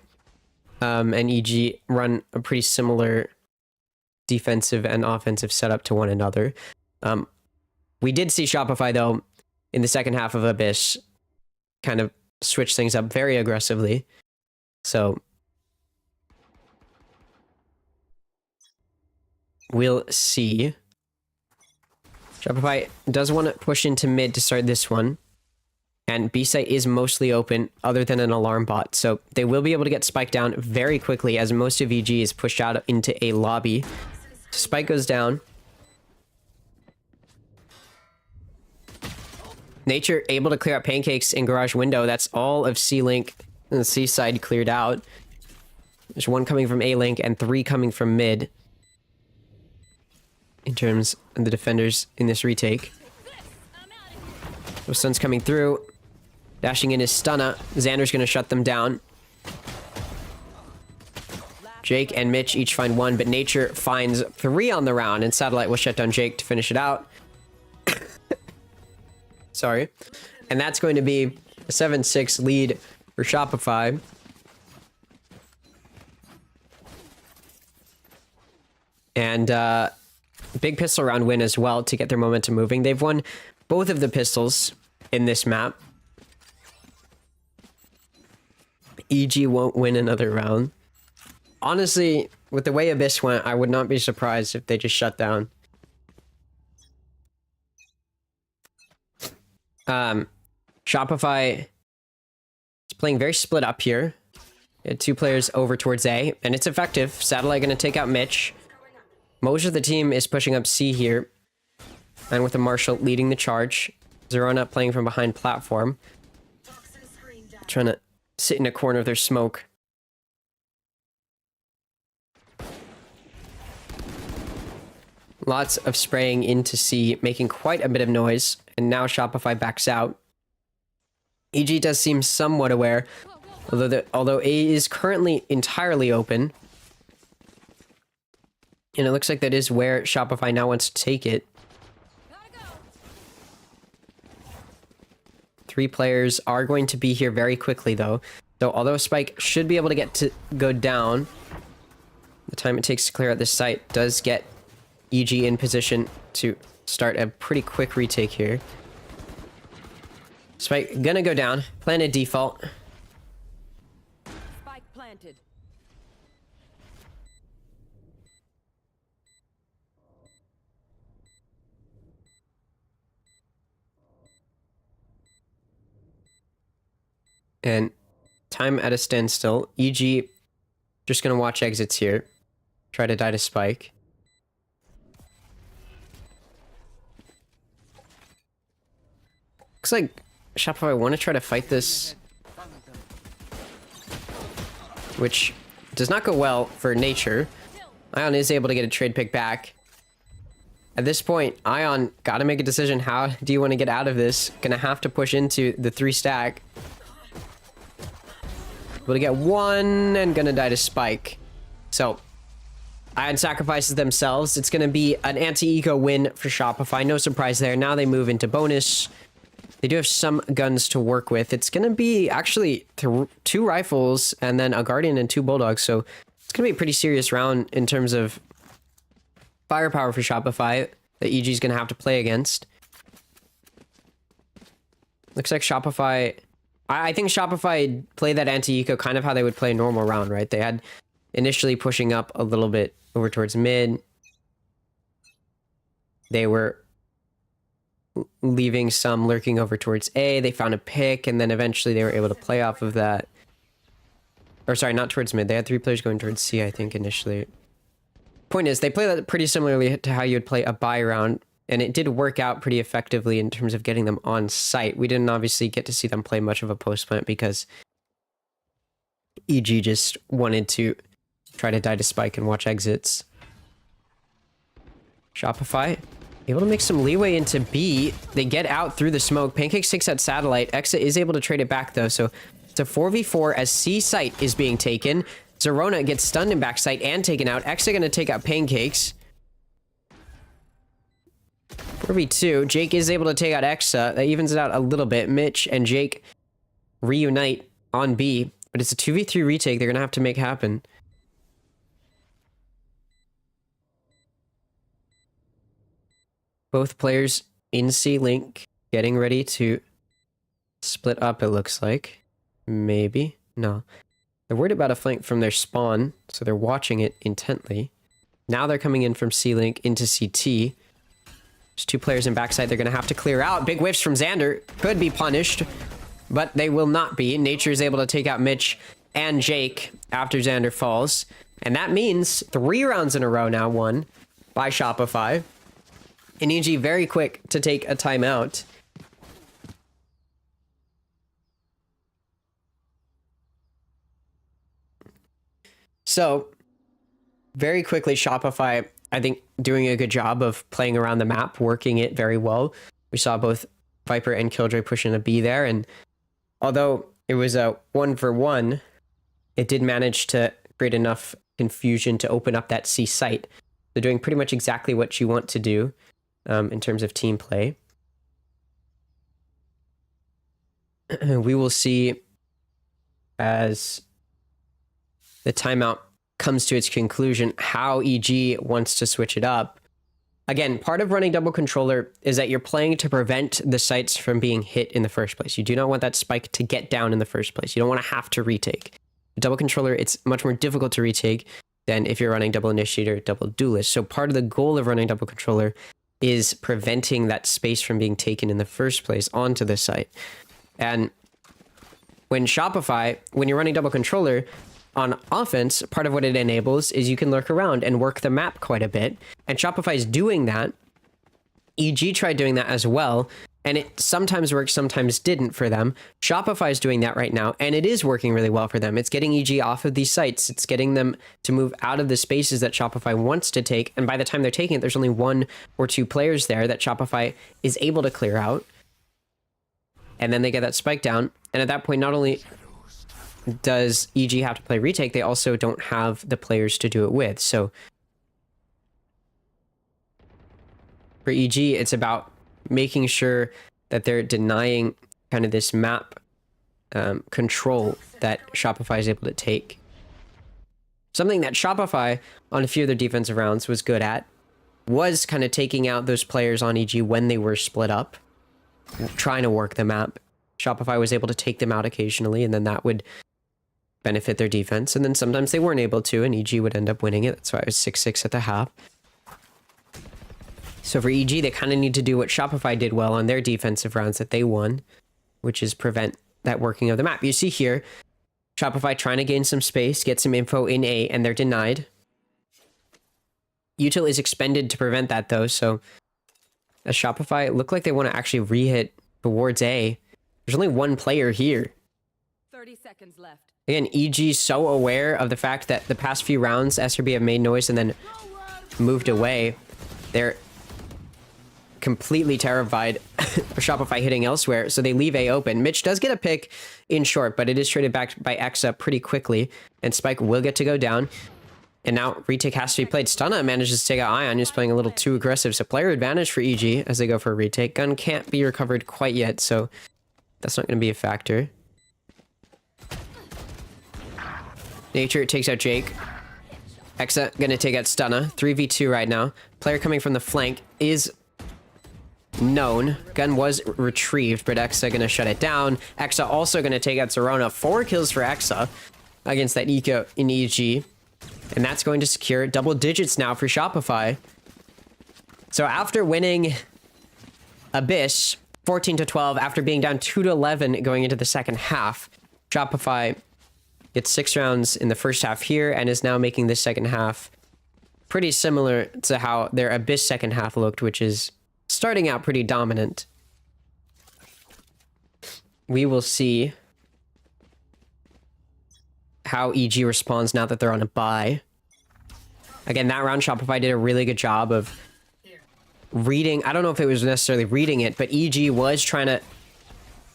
and EG run a pretty similar defensive and offensive setup to one another. We did see Shopify, though, in the second half of Abyss, kind of switch things up very aggressively. So we'll see. Shopify does want to push into mid to start this one. And B site is mostly open other than an alarm bot. So they will be able to get Spike down very quickly as most of EG is pushed out into a lobby. Spike goes down. Nature able to clear out pancakes in garage window. That's all of C-Link and the C side cleared out. There's 1 coming from A-Link and 3 coming from mid. In terms of the defenders in this retake. Those stuns coming through. Dashing in his stunner. Xander's going to shut them down. Jake and Mitch each find 1, but Nature finds 3 on the round, and Satellite will shut down Jake to finish it out. Sorry. And that's going to be a 7-6 lead for Shopify. And big pistol round win as well to get their momentum moving. They've won both of the pistols in this map. EG won't win another round. Honestly, with the way Abyss went, I would not be surprised if they just shut down. Shopify is playing very split up here. 2 players over towards A, and it's effective. Satellite going to take out Mitch. Most of the team is pushing up C here. And with the Marshal leading the charge. Zerona playing from behind platform. Trying to sit in a corner of their smoke. Lots of spraying into C, making quite a bit of noise. And now Shopify backs out. EG does seem somewhat aware. Although A is currently entirely open. And it looks like that is where Shopify now wants to take it. 3 players are going to be here very quickly, though. So although Spike should be able to go down, the time it takes to clear out this site does get EG in position to start a pretty quick retake here. Spike gonna go down. Planted default. Spike planted. And time at a standstill. EG just gonna watch exits here. Try to die to Spike. Looks like Shopify want to try to fight this, which does not go well for Nature. Ion is able to get a trade pick back. At this point, Ion got to make a decision. How do you want to get out of this? Gonna have to push into the 3 stack. Able to get 1 and gonna die to Spike. So Ion sacrifices themselves. It's gonna be an anti-eco win for Shopify. No surprise there. Now they move into bonus. They do have some guns to work with. It's gonna be actually 2 rifles and then a Guardian and 2 Bulldogs. So it's gonna be a pretty serious round in terms of firepower for Shopify. that EG's going to have to play against. Looks like Shopify... I think Shopify played that anti-eco kind of how they would play a normal round, right? They had initially pushing up a little bit over towards mid. They were leaving some lurking over towards A. They found a pick, and then eventually they were able to play off of that. Or sorry, not towards mid. They had 3 players going towards C, I think, initially. Point is, they play that pretty similarly to how you would play a buy round, and it did work out pretty effectively in terms of getting them on site. We didn't obviously get to see them play much of a post plant because EG just wanted to try to die to spike and watch exits. Shopify able to make some leeway into B. They get out through the smoke. Pancake 6 at satellite. Exa is able to trade it back though, so it's a 4v4 as C site is being taken. Zerona gets stunned in backside and taken out. Exa gonna take out Pancakes. 4v2. Jake is able to take out Exa. That evens it out a little bit. Mitch and Jake reunite on B, but it's a 2v3 retake they're gonna have to make happen. Both players in C-Link getting ready to split up, it looks like. Maybe. No. They're worried about a flank from their spawn, so they're watching it intently. Now they're coming in from C-Link into CT. There's 2 players in backside they're going to have to clear out. Big whiffs from Xander. Could be punished, but they will not be. Nature is able to take out Mitch and Jake after Xander falls. And that means 3 rounds in a row now won by Shopify. And EG very quick to take a timeout. So, very quickly, Shopify, I think, doing a good job of playing around the map, working it very well. We saw both Viper and Killjoy pushing a B there, and although it was a 1-for-1, it did manage to create enough confusion to open up that C site. They're doing pretty much exactly what you want to do in terms of team play. We will see as the timeout comes to its conclusion how EG wants to switch it up. Again, part of running double controller is that you're playing to prevent the sites from being hit in the first place. You do not want that spike to get down in the first place. You don't want to have to retake. Double controller, it's much more difficult to retake than if you're running double initiator, double duelist. So part of the goal of running double controller is preventing that space from being taken in the first place onto the site. And when Shopify, when you're running double controller, on offense, part of what it enables is you can lurk around and work the map quite a bit. And Shopify is doing that. EG tried doing that as well, and it sometimes worked, sometimes didn't for them. Shopify is doing that right now, and it is working really well for them. It's getting EG off of these sites. It's getting them to move out of the spaces that Shopify wants to take. And by the time they're taking it, there's only 1 or 2 players there that Shopify is able to clear out. And then they get that spike down. And at that point, not only does EG have to play retake, they also don't have the players to do it with. So for EG, it's about making sure that they're denying kind of this map control that Shopify is able to take. Something that Shopify on a few of their defensive rounds was good at was kind of taking out those players on EG when they were split up, trying to work the map. Shopify was able to take them out occasionally, and then that would benefit their defense. And then sometimes they weren't able to, and EG would end up winning it. That's why it was 6-6 at the half. So for EG, they kind of need to do what Shopify did well on their defensive rounds that they won, which is prevent that working of the map. You see here, Shopify trying to gain some space, get some info in A, and they're denied. Util is expended to prevent that, though, so as Shopify look like they want to actually re-hit towards A. There's only 1 player here. 30 seconds left. Again, EG's so aware of the fact that the past few rounds, SRB have made noise and then moved away. They're completely terrified of Shopify hitting elsewhere, so they leave A open. Mitch does get a pick in short, but it is traded back by Exa pretty quickly, and Spike will get to go down. And now retake has to be played. Stunna manages to take out Ion, who's playing a little too aggressive, so player advantage for EG as they go for a retake. Gun can't be recovered quite yet, so that's not going to be a factor. Nature takes out Jake. Exa gonna take out Stunna. 3v2 right now. Player coming from the flank is known. Gun was retrieved, but Exa gonna shut it down. Exa also gonna take out Zerona. 4 kills for Exa against that eco in EG. And that's going to secure double digits now for Shopify. So after winning Abyss 14-12, after being down 2-11 going into the second half, Shopify gets 6 rounds in the first half here and is now making this second half pretty similar to how their Abyss second half looked, which is starting out pretty dominant. We will see how EG responds now that they're on a bye. Again, that round Shopify did a really good job of reading. I don't know if it was necessarily reading it, but EG was trying to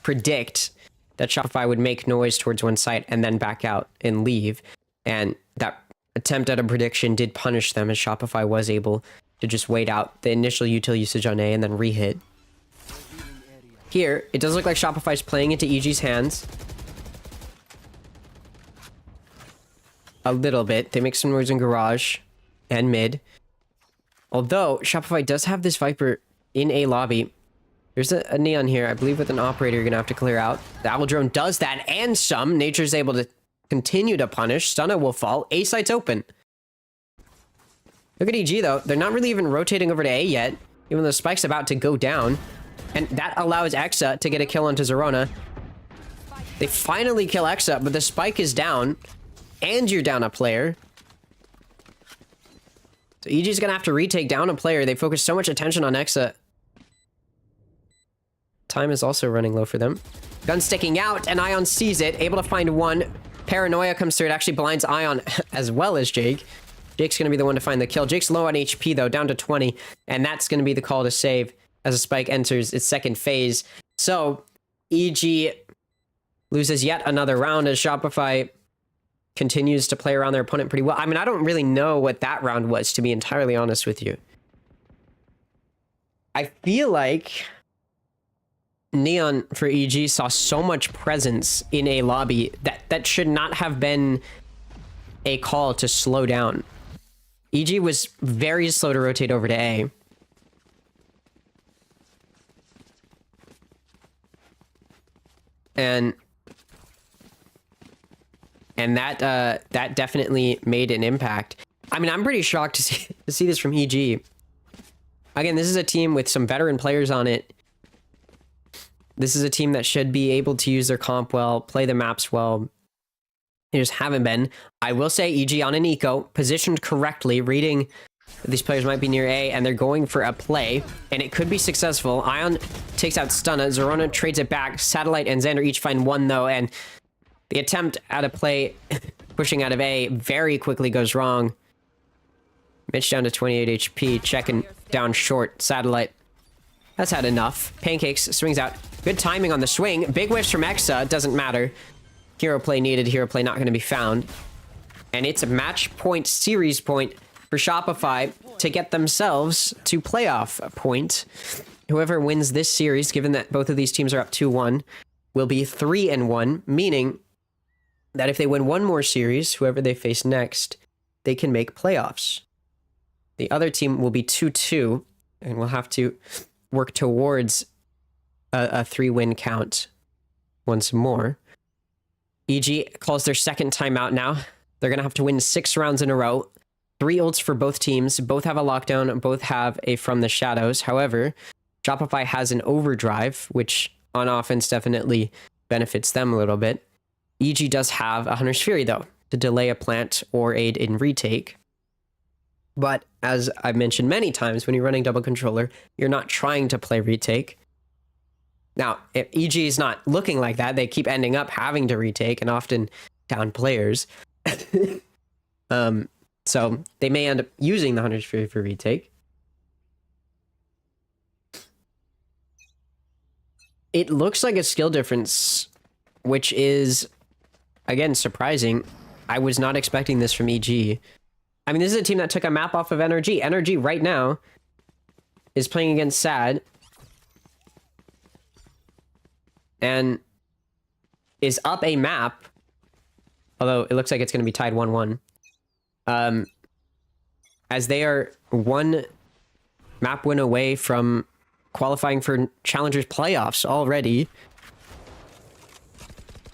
predict that Shopify would make noise towards one site and then back out and leave. And that attempt at a prediction did punish them, as Shopify was able to just wait out the initial util usage on A and then re-hit. Here, it does look like Shopify's playing into EG's hands. A little bit. They make some noise in garage and mid. Although, Shopify does have this Viper in A lobby. There's a neon here, I believe, with an operator you're going to have to clear out. The Owl Drone does that and some. Nature's able to continue to punish. Stunna will fall. A site's open. Look at EG, though. They're not really even rotating over to A yet, even though Spike's about to go down. And that allows Exa to get a kill onto Zerona. They finally kill Exa, but the Spike is down. And you're down a player. So EG's gonna have to retake down a player. They focus so much attention on Exa. Time is also running low for them. Gun sticking out, and Ion sees it, able to find one. Paranoia comes through. It actually blinds Ion as well as Jake. Jake's gonna be the one to find the kill. Jake's low on HP though, down to 20, and that's gonna be the call to save as a Spike enters its second phase. So EG loses yet another round as Shopify continues to play around their opponent pretty well. I mean, I don't really know what that round was, to be entirely honest with you. I feel like Neon for EG saw so much presence in a lobby that should not have been a call to slow down. EG was very slow to rotate over to A. And that definitely made an impact. I mean, I'm pretty shocked to see this from EG. Again, this is a team with some veteran players on it. This is a team that should be able to use their comp well, play the maps well. They just haven't been. I will say EG on an eco, positioned correctly, reading that these players might be near A, and they're going for a play, and it could be successful. Ion takes out Stunna. Zerona trades it back. Satellite and Xander each find one, though, and the attempt at a play pushing out of A very quickly goes wrong. Mitch down to 28 HP, checking down short. Satellite has had enough. Pancakes swings out. Good timing on the swing. Big whiffs from Exa. Doesn't matter. Hero play needed. Hero play not going to be found. And it's a match point, series point for Shopify to get themselves to playoff point. Whoever wins this series, given that both of these teams are up 2-1, will be 3-1, meaning that if they win one more series, whoever they face next, they can make playoffs. The other team will be 2-2, and will have to work towards a 3-win count once more. EG calls their second timeout now. They're going to have to win 6 rounds in a row. 3 ults for both teams. Both have a lockdown. Both have a From the Shadows. However, Shopify has an overdrive, which on offense definitely benefits them a little bit. EG does have a Hunter's Fury, though, to delay a plant or aid in retake. But as I've mentioned many times, when you're running double controller, you're not trying to play retake. Now, if EG is not looking like that, they keep ending up having to retake and often down players. So they may end up using the Hunter's Fury for retake. It looks like a skill difference, which is, again, surprising. I was not expecting this from EG. I mean, this is a team that took a map off of NRG. NRG right now is playing against SAD and is up a map, although it looks like it's going to be tied 1-1. as they are one map win away from qualifying for Challengers playoffs already.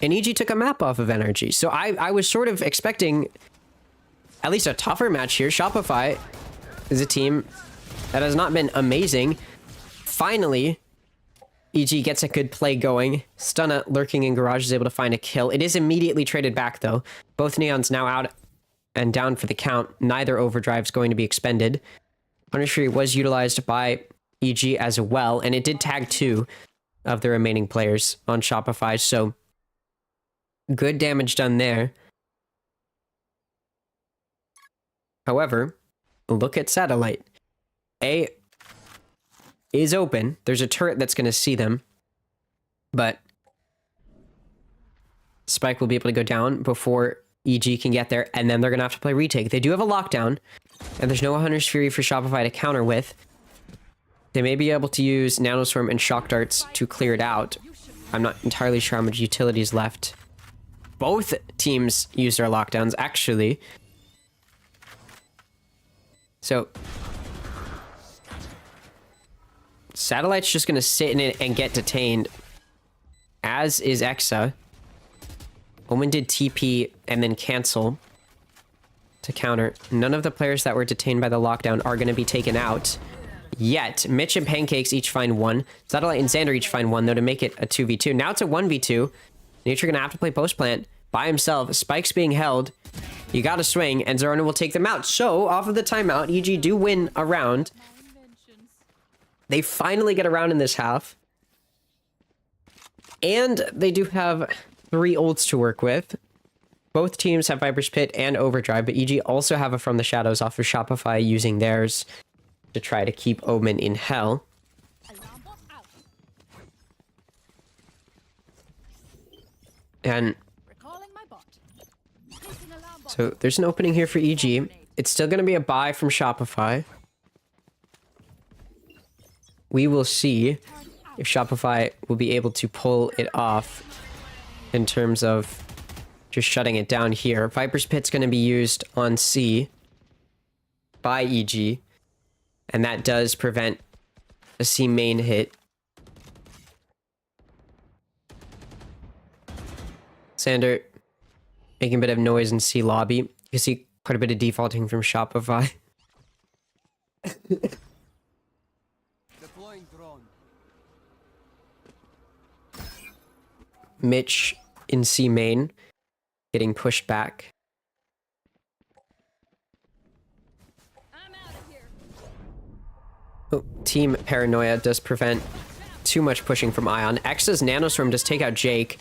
And EG took a map off of NRG. So I was sort of expecting at least a tougher match here. Shopify is a team that has not been amazing. Finally, EG gets a good play going. Stunna lurking in garage is able to find a kill. It is immediately traded back though. Both Neons now out and down for the count. Neither overdrive is going to be expended. Punish Fury was utilized by EG as well, and it did tag 2 of the remaining players on Shopify, so good damage done there. However, look at Satellite. A is open. There's a turret that's going to see them, but Spike will be able to go down before EG can get there, and then they're going to have to play retake. They do have a lockdown, and there's no Hunter's Fury for Shopify to counter with. They may be able to use Nanoswarm and Shock Darts to clear it out. I'm not entirely sure how much utility is left. Both teams use their lockdowns, actually. So Satellite's just going to sit in it and get detained, as is Exa. Omen did TP and then cancel to counter. None of the players that were detained by the lockdown are going to be taken out yet. Mitch and Pancakes each find 1. Satellite and Xander each find 1, though, to make it a 2v2. Now it's a 1v2. NAChallengers going to have to play post plant by himself. Spike's being held. You got to swing, and Zerona will take them out. So, off of the timeout, EG do win a round. They finally get a round in this half. And they do have 3 ults to work with. Both teams have Viper's Pit and Overdrive, but EG also have a From the Shadows off of Shopify using theirs to try to keep Omen in hell. And so there's an opening here for EG. It's still going to be a buy from Shopify. We will see if Shopify will be able to pull it off in terms of just shutting it down here. Viper's Pit's going to be used on C by EG, and that does prevent a C main hit. Sander making a bit of noise in C lobby. You can see quite a bit of defaulting from Shopify. Deploying drone. Mitch in C main, getting pushed back. I'm out of here. Oh, Team Paranoia does prevent too much pushing from Ion. Exa's Nanoswarm does take out Jake.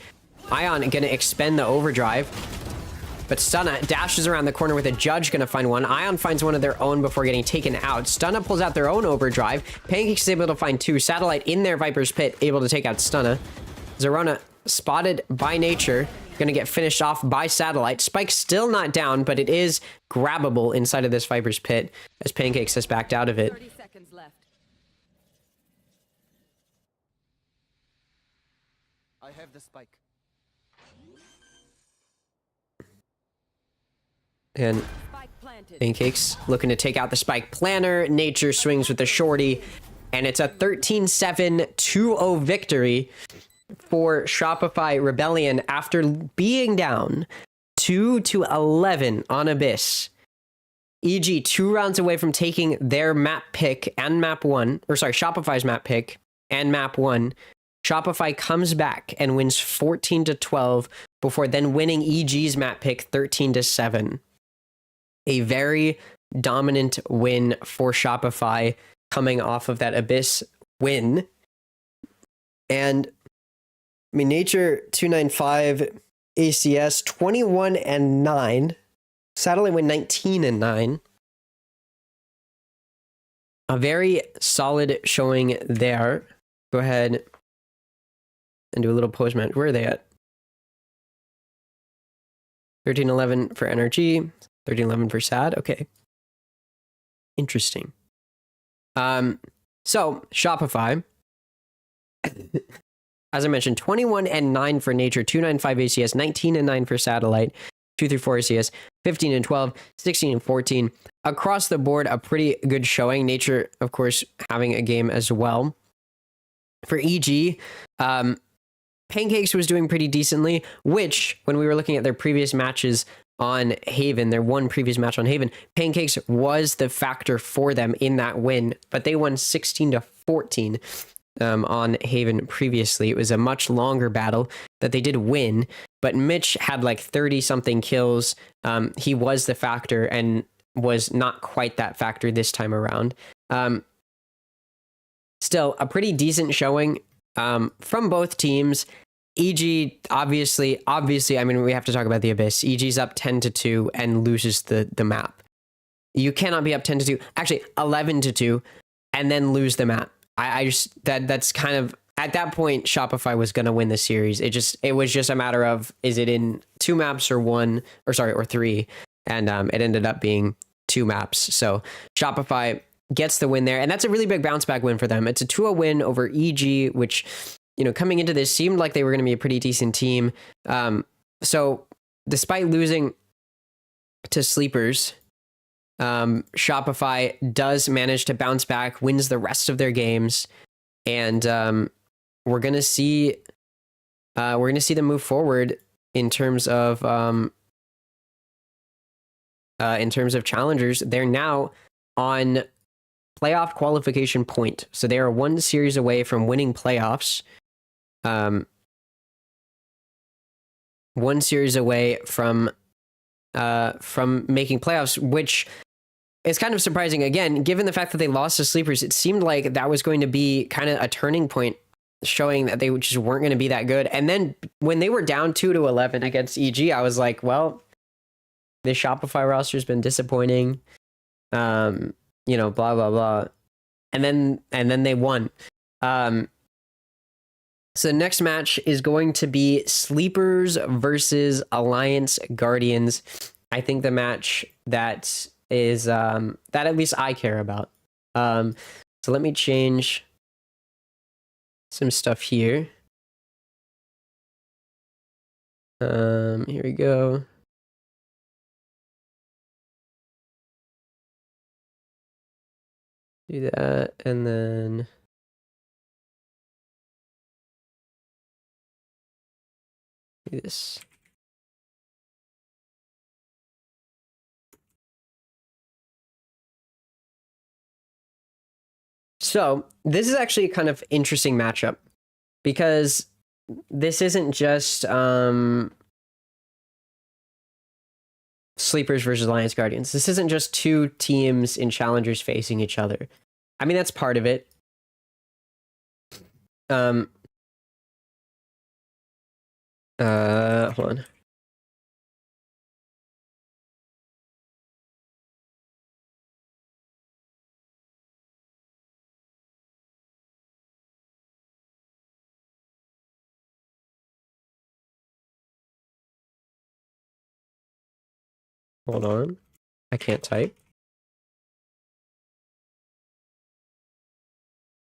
Ion gonna expend the overdrive, but Stunna dashes around the corner with a Judge gonna find one. Ion finds one of their own before getting taken out. Stunna pulls out their own overdrive. Pancakes is able to find 2. Satellite in their Viper's Pit, able to take out Stunna. Zerona spotted by Nature, gonna get finished off by Satellite. Spike's still not down, but it is grabbable inside of this Viper's Pit as Pancakes has backed out of it. 30 seconds left. I have the spike. And Spike planted. Pancakes looking to take out the Spike planner. Nature swings with the shorty, and it's a 13-7 2-0 victory for Shopify Rebellion after being down 2-11 on Abyss. EG 2 rounds away from taking their map pick and map 1, or sorry, Shopify's map pick and map 1. Shopify comes back and wins 14-12 before then winning EG's map pick 13-7. A very dominant win for Shopify coming off of that Abyss win. And I mean, Nature 295, ACS 21-9. Satellite went 19-9. A very solid showing there. Go ahead and do a little post match. Where are they at? 13-11 for NRG. 13-11 for SAD. Okay. Interesting. So Shopify, as I mentioned, 21-9 for Nature, 295 ACS, 19-9 for Satellite. 2 through 4 CS, 15 and 12, 16 and 14. Across the board, a pretty good showing. Nature, of course, having a game as well. For EG, Pancakes was doing pretty decently, which, when we were looking at their previous matches on Haven, their one previous match on Haven, Pancakes was the factor for them in that win, but they won 16 to 14 on Haven previously. It was a much longer battle that they did win, but Mitch had like 30 something kills. He was the factor and was not quite that factor this time around. Still a pretty decent showing from both teams. EG, obviously, I mean, we have to talk about the Abyss. EG's up 10 to 2 and loses the map. You cannot be up 10 to 2, actually 11 to 2, and then lose the map. I just, that's kind of, at that point, Shopify was going to win the series. It was just a matter of, is it in 2 maps or 3? And it ended up being 2 maps. So Shopify gets the win there, and that's a really big bounce back win for them. It's a 2-0 win over EG, which, you know, coming into this seemed like they were going to be a pretty decent team. So despite losing to Sleepers, Shopify does manage to bounce back, wins the rest of their games, and we're gonna see them move forward in terms of challengers. They're now on playoff qualification point, so they are 1 series away from winning playoffs. 1 series away from making playoffs, which is kind of surprising. Again, given the fact that they lost to Sleepers, it seemed like that was going to be kind of a turning point, showing that they just weren't going to be that good. And then when they were down 2 to 11 against EG, I was like, well, the Shopify roster has been disappointing. You know, blah blah blah. And then they won. So the next match is going to be Sleepers versus Alliance Guardians. I think the match that is that at least I care about. So let me change some stuff here. Here we go. Do that, and then do this. So this is actually a kind of interesting matchup, because this isn't just Sleepers versus Alliance Guardians. This isn't just 2 teams in Challengers facing each other. I mean, that's part of it. Hold on. Hold on. I can't type.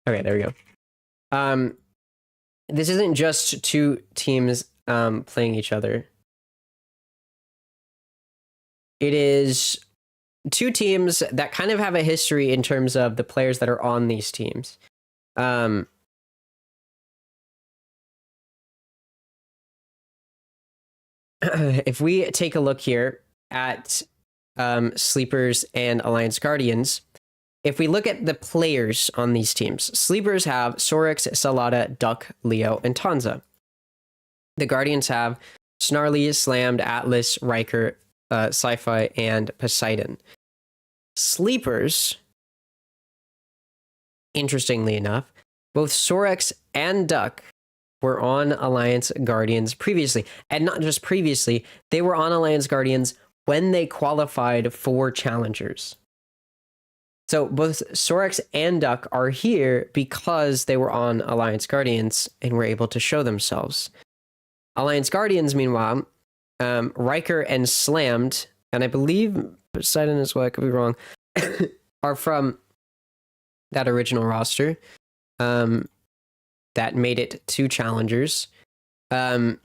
Okay, there we go. This isn't just 2 teams playing each other. It is 2 teams that kind of have a history in terms of the players that are on these teams. If we take a look here at Sleepers and Alliance Guardians, if we look at the players on these teams, Sleepers have Sorex, Salada, Duck, Leo, and Tanza. The Guardians have Snarly, Slammed, Atlas, Riker, Sci-Fi, and Poseidon. Sleepers, interestingly enough, both Sorex and Duck were on Alliance Guardians previously. And not just previously, they were on Alliance Guardians when they qualified for Challengers. So both Sorex and Duck are here because they were on Alliance Guardians and were able to show themselves. Alliance Guardians, meanwhile, Riker and Slammed, and I believe Poseidon as well, I could be wrong, are from that original roster that made it to Challengers. But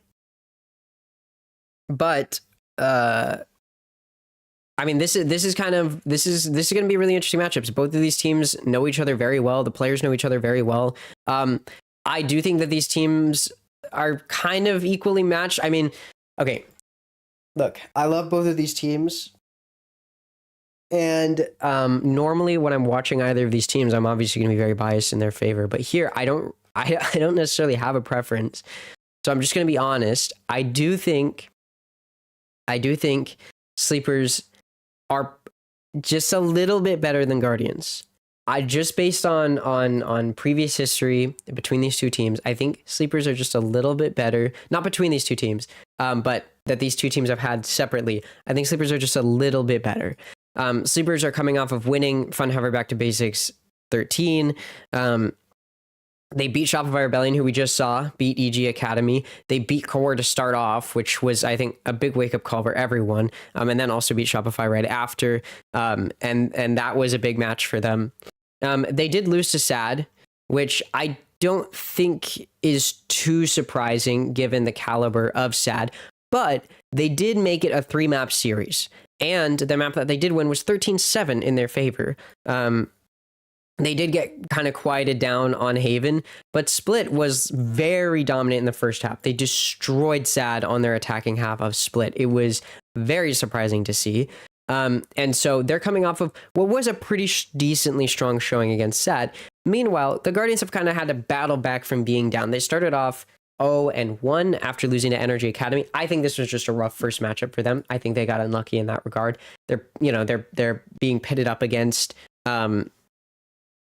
I mean, this is going to be really interesting matchups. Both of these teams know each other very well. The players know each other very well. I do think that these teams are kind of equally matched. I mean, okay, look, I love both of these teams. And normally when I'm watching either of these teams, I'm obviously going to be very biased in their favor. But here, I don't necessarily have a preference. So I'm just going to be honest. I do think Sleepers are just a little bit better than Guardians. I just based on previous history between these two teams, I think Sleepers are just a little bit better. Not between these two teams, but that these two teams have had separately. I think Sleepers are just a little bit better. Sleepers are coming off of winning Fun Hover Back to Basics 13. They beat Shopify Rebellion, who we just saw, beat EG Academy. They beat Core to start off, which was, I think, a big wake-up call for everyone, and then also beat Shopify right after, and that was a big match for them. They did lose to SAD, which I don't think is too surprising given the caliber of SAD, but they did make it a 3-map series, and the map that they did win was 13-7 in their favor. They did get kind of quieted down on Haven, but Split was very dominant in the first half. They destroyed SAD on their attacking half of Split. It was very surprising to see. And so they're coming off of what was a pretty decently strong showing against SAD. Meanwhile, the Guardians have kind of had to battle back from being down. They started off 0-1 after losing to Energy Academy. I think this was just a rough first matchup for them. I think they got unlucky in that regard. They're being pitted up against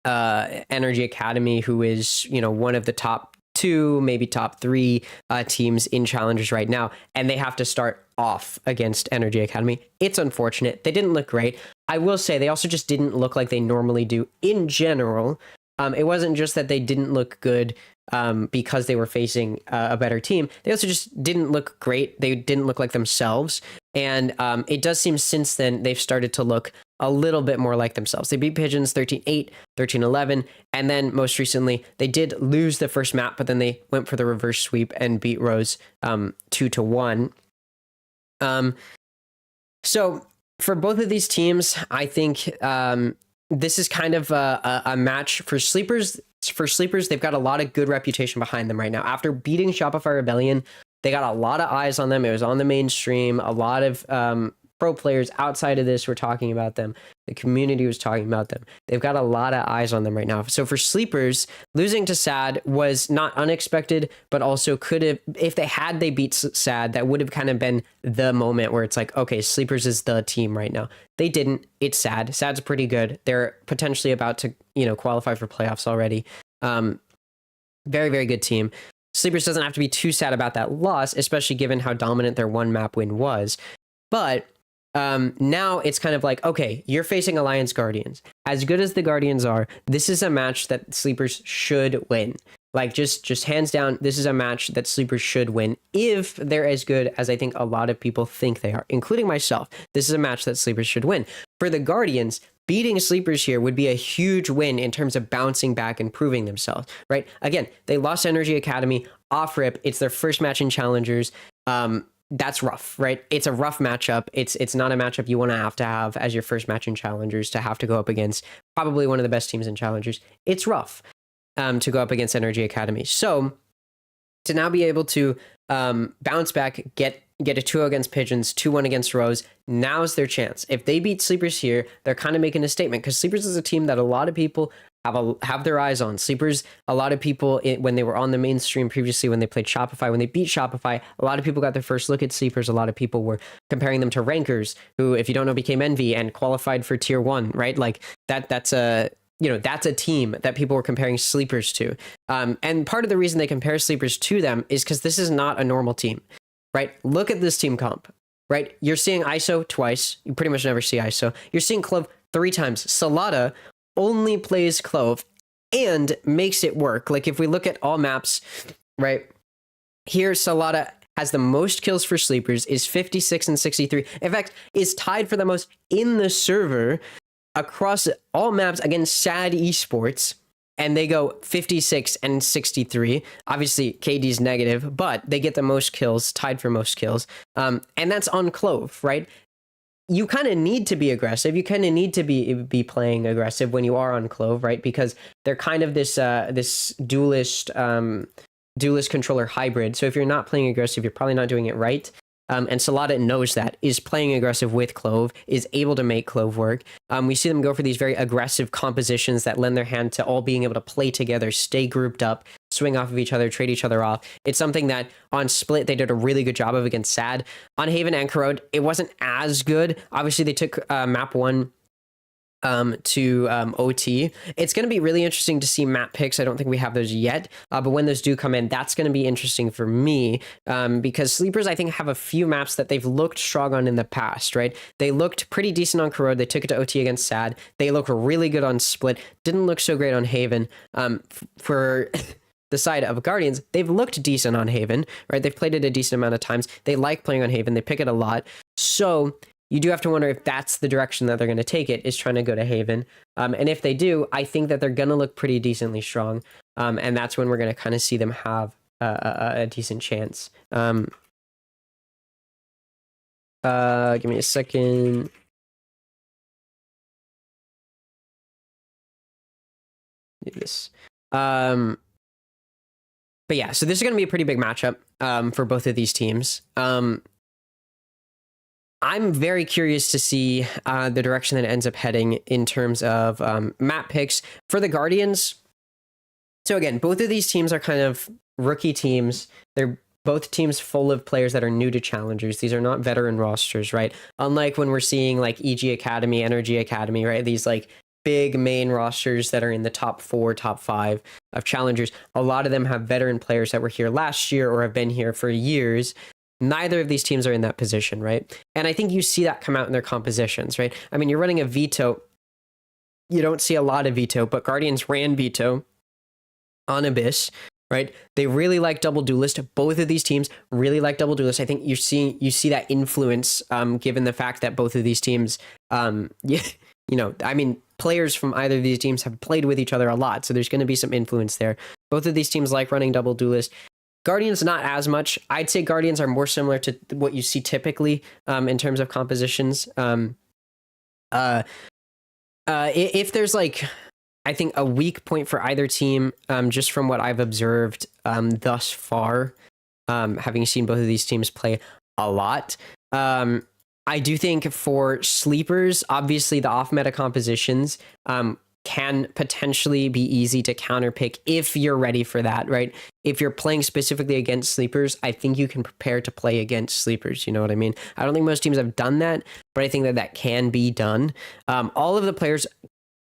Energy Academy, who is, one of the top 2, maybe top 3 teams in Challengers right now, and they have to start off against Energy Academy. It's unfortunate. They didn't look great. I will say they also just didn't look like they normally do in general. It wasn't just that they didn't look good because they were facing a better team. They also just didn't look great. They didn't look like themselves. And it does seem since then they've started to look a little bit more like themselves. They beat Pigeons 13-8, 13-11, and then most recently they did lose the first map, but then they went for the reverse sweep and beat Rose 2-1. So for both of these teams, I think this is kind of a match for Sleepers. For Sleepers, they've got a lot of good reputation behind them right now. After beating Shopify Rebellion, they got a lot of eyes on them. It was on the mainstream. A lot of pro players outside of this were talking about them. The community was talking about them. They've got a lot of eyes on them right now. So for Sleepers, losing to SAD was not unexpected, but also could have, if they beat SAD, that would have kind of been the moment where it's like, okay, Sleepers is the team right now. They didn't. It's SAD. SAD's pretty good. They're potentially about to, qualify for playoffs already. Very, very good team. Sleepers doesn't have to be too sad about that loss, especially given how dominant their 1-map win was. But now it's kind of like, okay, you're facing Alliance Guardians. As good as the Guardians are, this is a match that Sleepers should win. Like, just hands down, this is a match that Sleepers should win if they're as good as I think a lot of people think they are, including myself. This is a match that Sleepers should win. For the Guardians, beating Sleepers here would be a huge win in terms of bouncing back and proving themselves, right? Again, they lost Energy Academy off rip. It's their first match in Challengers. That's rough, right? It's a rough matchup. It's not a matchup you want to have as your first match in Challengers, to have to go up against probably one of the best teams in Challengers. It's rough to go up against Energy Academy. So to now be able to bounce back, get a 2-0 against Pigeons, 2-1 against Rose, now's their chance. If they beat Sleepers here, they're kind of making a statement, because Sleepers is a team that a lot of people have their eyes on. Sleepers, a lot of people, when they were on the mainstream previously, when they played Shopify, when they beat Shopify, a lot of people got their first look at Sleepers. A lot of people were comparing them to Rankers, who, if you don't know, became Envy and qualified for Tier 1, right? Like, that's a team that people were comparing Sleepers to. And part of the reason they compare Sleepers to them is because this is not a normal team, right? Look at this team comp, right? You're seeing ISO twice. You pretty much never see ISO. You're seeing Clove 3 times. Salada only plays Clove and makes it work. Like, if we look at all maps, right, here Salada has the most kills for Sleepers, is 56 and 63. In fact, is tied for the most in the server across all maps against SAD Esports. and they go 56 and 63. Obviously, KD's negative, but they get the most kills, tied for most kills. And that's on Clove, right? You kind of need to be aggressive. You kind of need to be playing aggressive when you are on Clove, right? Because they're kind of this this duelist controller hybrid. So if you're not playing aggressive, you're probably not doing it right. And Salada knows that, is playing aggressive with Clove, is able to make Clove work. We see them go for these very aggressive compositions that lend their hand to all being able to play together, stay grouped up, swing off of each other, trade each other off. It's something that on Split, they did a really good job of against SAD. On Haven and Corrode, it wasn't as good. Obviously, they took map 1 to OT. It's going to be really interesting to see map picks. I don't think we have those yet, but when those do come in, that's going to be interesting for me, because Sleepers, I think, have a few maps that they've looked strong on in the past, right? They looked pretty decent on Corrode. They took it to OT against SAD. They look really good on Split. Didn't look so great on Haven. For the side of Guardians, they've looked decent on Haven, right? They've played it a decent amount of times. They like playing on Haven. They pick it a lot. So you do have to wonder if that's the direction that they're going to take it, is trying to go to Haven. And if they do, I think that they're going to look pretty decently strong. And that's when we're going to kind of see them have a decent chance. Give me a second. Do this. But yeah, so this is going to be a pretty big matchup for both of these teams. I'm very curious to see the direction that it ends up heading in terms of map picks for the Guardians. So again, both of these teams are kind of rookie teams. They're both teams full of players that are new to challengers. These are not veteran rosters, right? Unlike when we're seeing like EG Academy, Energy Academy, right? These like big main rosters that are in the top 4, top 5 of challengers. A lot of them have veteran players that were here last year or have been here for years. Neither of these teams are in that position, right? And I think you see that come out in their compositions, right? I mean, you're running a Veto. You don't see a lot of Veto, but Guardians ran Veto on Abyss, right? They really like Double Duelist. Both of these teams really like Double Duelist. I think you see that influence, given the fact that both of these teams, I mean, players from either of these teams have played with each other a lot, so there's going to be some influence there. Both of these teams like running Double Duelist. Guardians, not as much. I'd say Guardians are more similar to what you see typically in terms of compositions. If there's like, I think a weak point for either team, just from what I've observed thus far, having seen both of these teams play a lot, I do think for Sleepers, obviously the off-meta compositions can potentially be easy to counterpick if you're ready for that, right? If you're playing specifically against Sleepers, I think you can prepare to play against Sleepers. You know what I mean? I don't think most teams have done that, but I think that that can be done. All of the players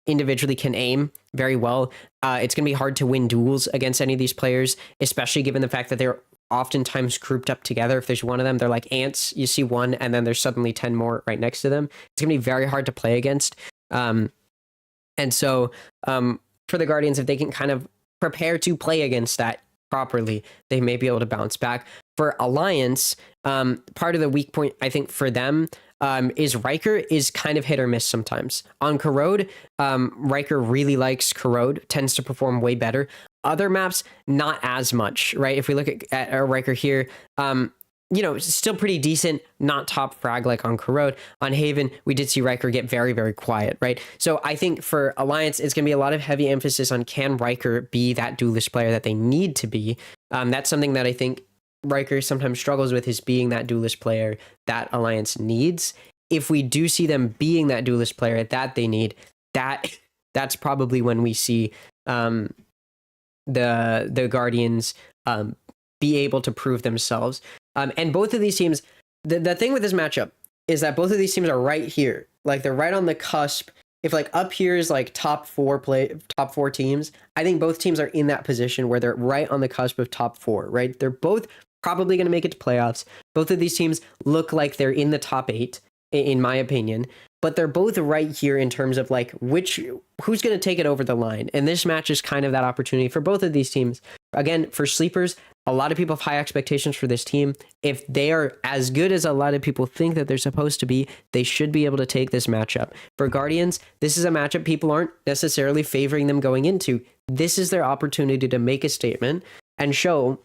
individually can aim very well. It's going to be hard to win duels against any of these players, especially given the fact that they're oftentimes grouped up together. If there's one of them, they're like ants. You see one, and then there's suddenly 10 more right next to them. It's going to be very hard to play against. And so for the Guardians, if they can kind of prepare to play against that properly, they may be able to bounce back. For Alliance, part of the weak point, I think, for them is Riker is kind of hit or miss sometimes. On Corrode, Riker really likes Corrode, tends to perform way better. Other maps, not as much, right? If we look at Riker here, still pretty decent, not top frag like on Corrode. On Haven, we did see Riker get very, very quiet, right? So I think for Alliance, it's going to be a lot of heavy emphasis on, can Riker be that duelist player that they need to be? That's something that I think Riker sometimes struggles with, is being that duelist player that Alliance needs. If we do see them being that duelist player that they need, that's probably when we see the Guardians be able to prove themselves. And both of these teams, the thing with this matchup is that both of these teams are right here. Like, they're right on the cusp. If like up here is like top four teams, I think both teams are in that position where they're right on the cusp of top 4, right? They're both probably going to make it to playoffs. Both of these teams look like they're in the top 8, in my opinion, but they're both right here in terms of like who's going to take it over the line. And this match is kind of that opportunity for both of these teams. Again, for Sleepers, a lot of people have high expectations for this team. If they are as good as a lot of people think that they're supposed to be, they should be able to take this matchup. For Guardians, this is a matchup people aren't necessarily favoring them going into. this is their opportunity to make a statement and show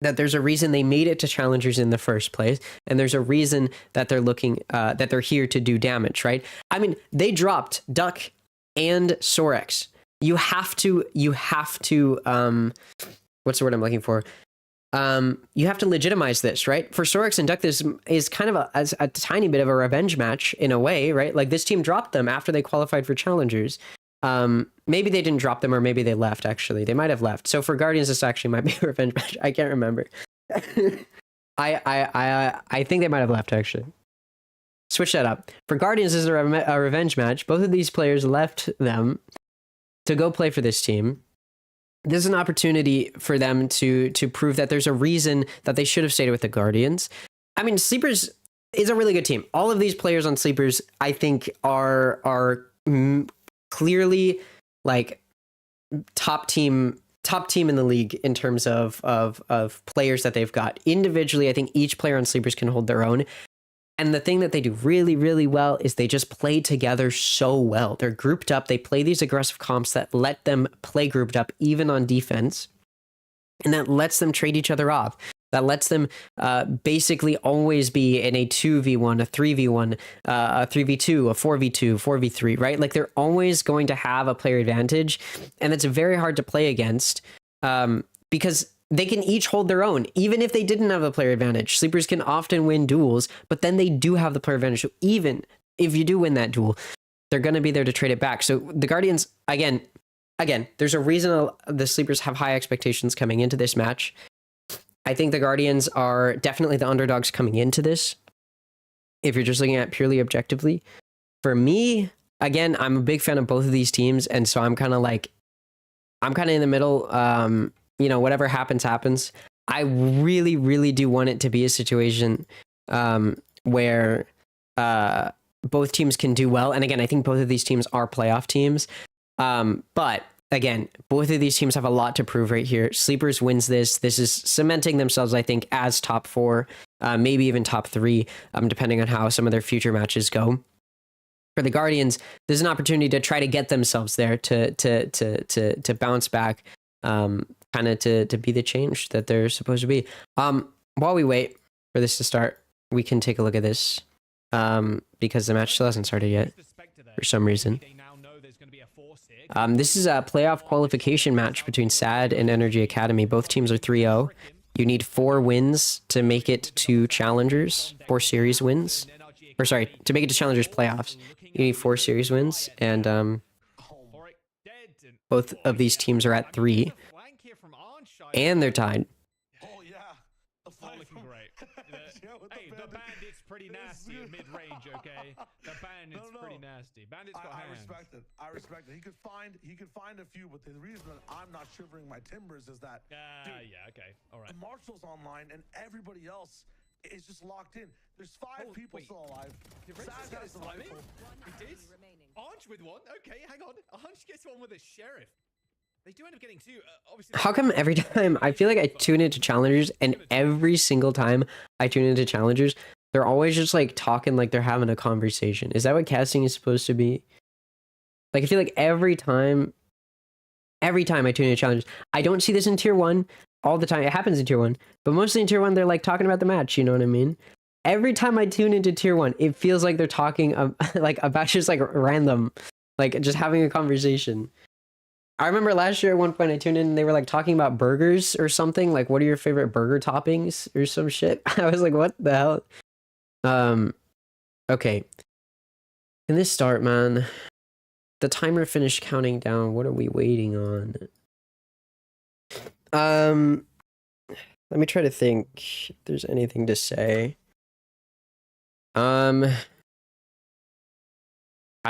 that there's a reason they made it to challengers in the first place, and there's a reason that they're looking that they're here to do damage, right? I mean, they dropped Duck and Sorex. You have to what's the word I'm looking for? You have to legitimize this, right? For Sorex and Duck, this is kind of a tiny bit of a revenge match in a way, right? Like, this team dropped them after they qualified for challengers. Maybe they didn't drop them, or maybe they left. Actually, they might have left. So for Guardians, this actually might be a revenge match. I can't remember. I think they might have left, actually. Switch that up. For Guardians, this is a revenge match. Both of these players left them to go play for this team. This is an opportunity for them to prove that there's a reason that they should have stayed with the Guardians. I mean, Sleepers is a really good team. All of these players on Sleepers, I think, are clearly like top team in the league in terms of players that they've got. Individually, I think each player on Sleepers can hold their own. And the thing that they do really, really well is they just play together so well. They're grouped up. They play these aggressive comps that let them play grouped up even on defense. And that lets them trade each other off. That lets them basically always be in a 2v1, a 3v1, a 3v2, a 4v2, 4v3, right? Like, they're always going to have a player advantage. And that's very hard to play against because they can each hold their own. Even if they didn't have a player advantage, Sleepers can often win duels, but then they do have the player advantage. So even if you do win that duel, they're going to be there to trade it back. So the Guardians, again, there's a reason the Sleepers have high expectations coming into this match. I think the Guardians are definitely the underdogs coming into this, if you're just looking at purely objectively. For me, again, I'm a big fan of both of these teams, and so I'm kind of in the middle. Whatever happens, happens. I really, really do want it to be a situation where both teams can do well. And again, I think both of these teams are playoff teams. But again, both of these teams have a lot to prove right here. Sleepers wins this. This is cementing themselves, I think, as top 4, maybe even top 3, depending on how some of their future matches go. For the Guardians, there's an opportunity to try to get themselves there to bounce back. Kind of to be the change that they're supposed to be. While we wait for this to start, we can take a look at this because the match still hasn't started yet for some reason. This is a playoff qualification match between SAD and Energy Academy. Both teams are 3-0. You need 4 wins to make it to Challengers, 4 series wins. Or sorry, to make it to Challengers playoffs. You need 4 series wins, and both of these teams are at 3. And they're tied. Oh, yeah. Looking great. Hey, the Bandit's pretty nasty at mid-range, okay? The Bandit's pretty nasty. Bandit's got hands. I respect it. He could find a few, but the reason that I'm not shivering my timbers is that yeah, okay. All right. Marshall's online and everybody else is just locked in. There's 5 people still alive. Sad guy's alive. He did? remaining. Ange with one? Okay, hang on. Ange gets one with a sheriff. They do end up getting 2. Obviously. How come every time I feel like I tune into Challengers, and every single time I tune into Challengers, they're always just like talking like they're having a conversation? Is that what casting is supposed to be? Like, I feel like every time I tune into Challengers, I don't see this in tier 1 all the time. It happens in tier 1, but mostly in tier 1, they're like talking about the match. You know what I mean? Every time I tune into tier 1, it feels like they're talking like about just like random, like just having a conversation. I remember last year at one point I tuned in and they were like talking about burgers or something. Like, what are your favorite burger toppings or some shit? I was like, what the hell? Okay. Can this start, man? The timer finished counting down. What are we waiting on? Let me try to think if there's anything to say. I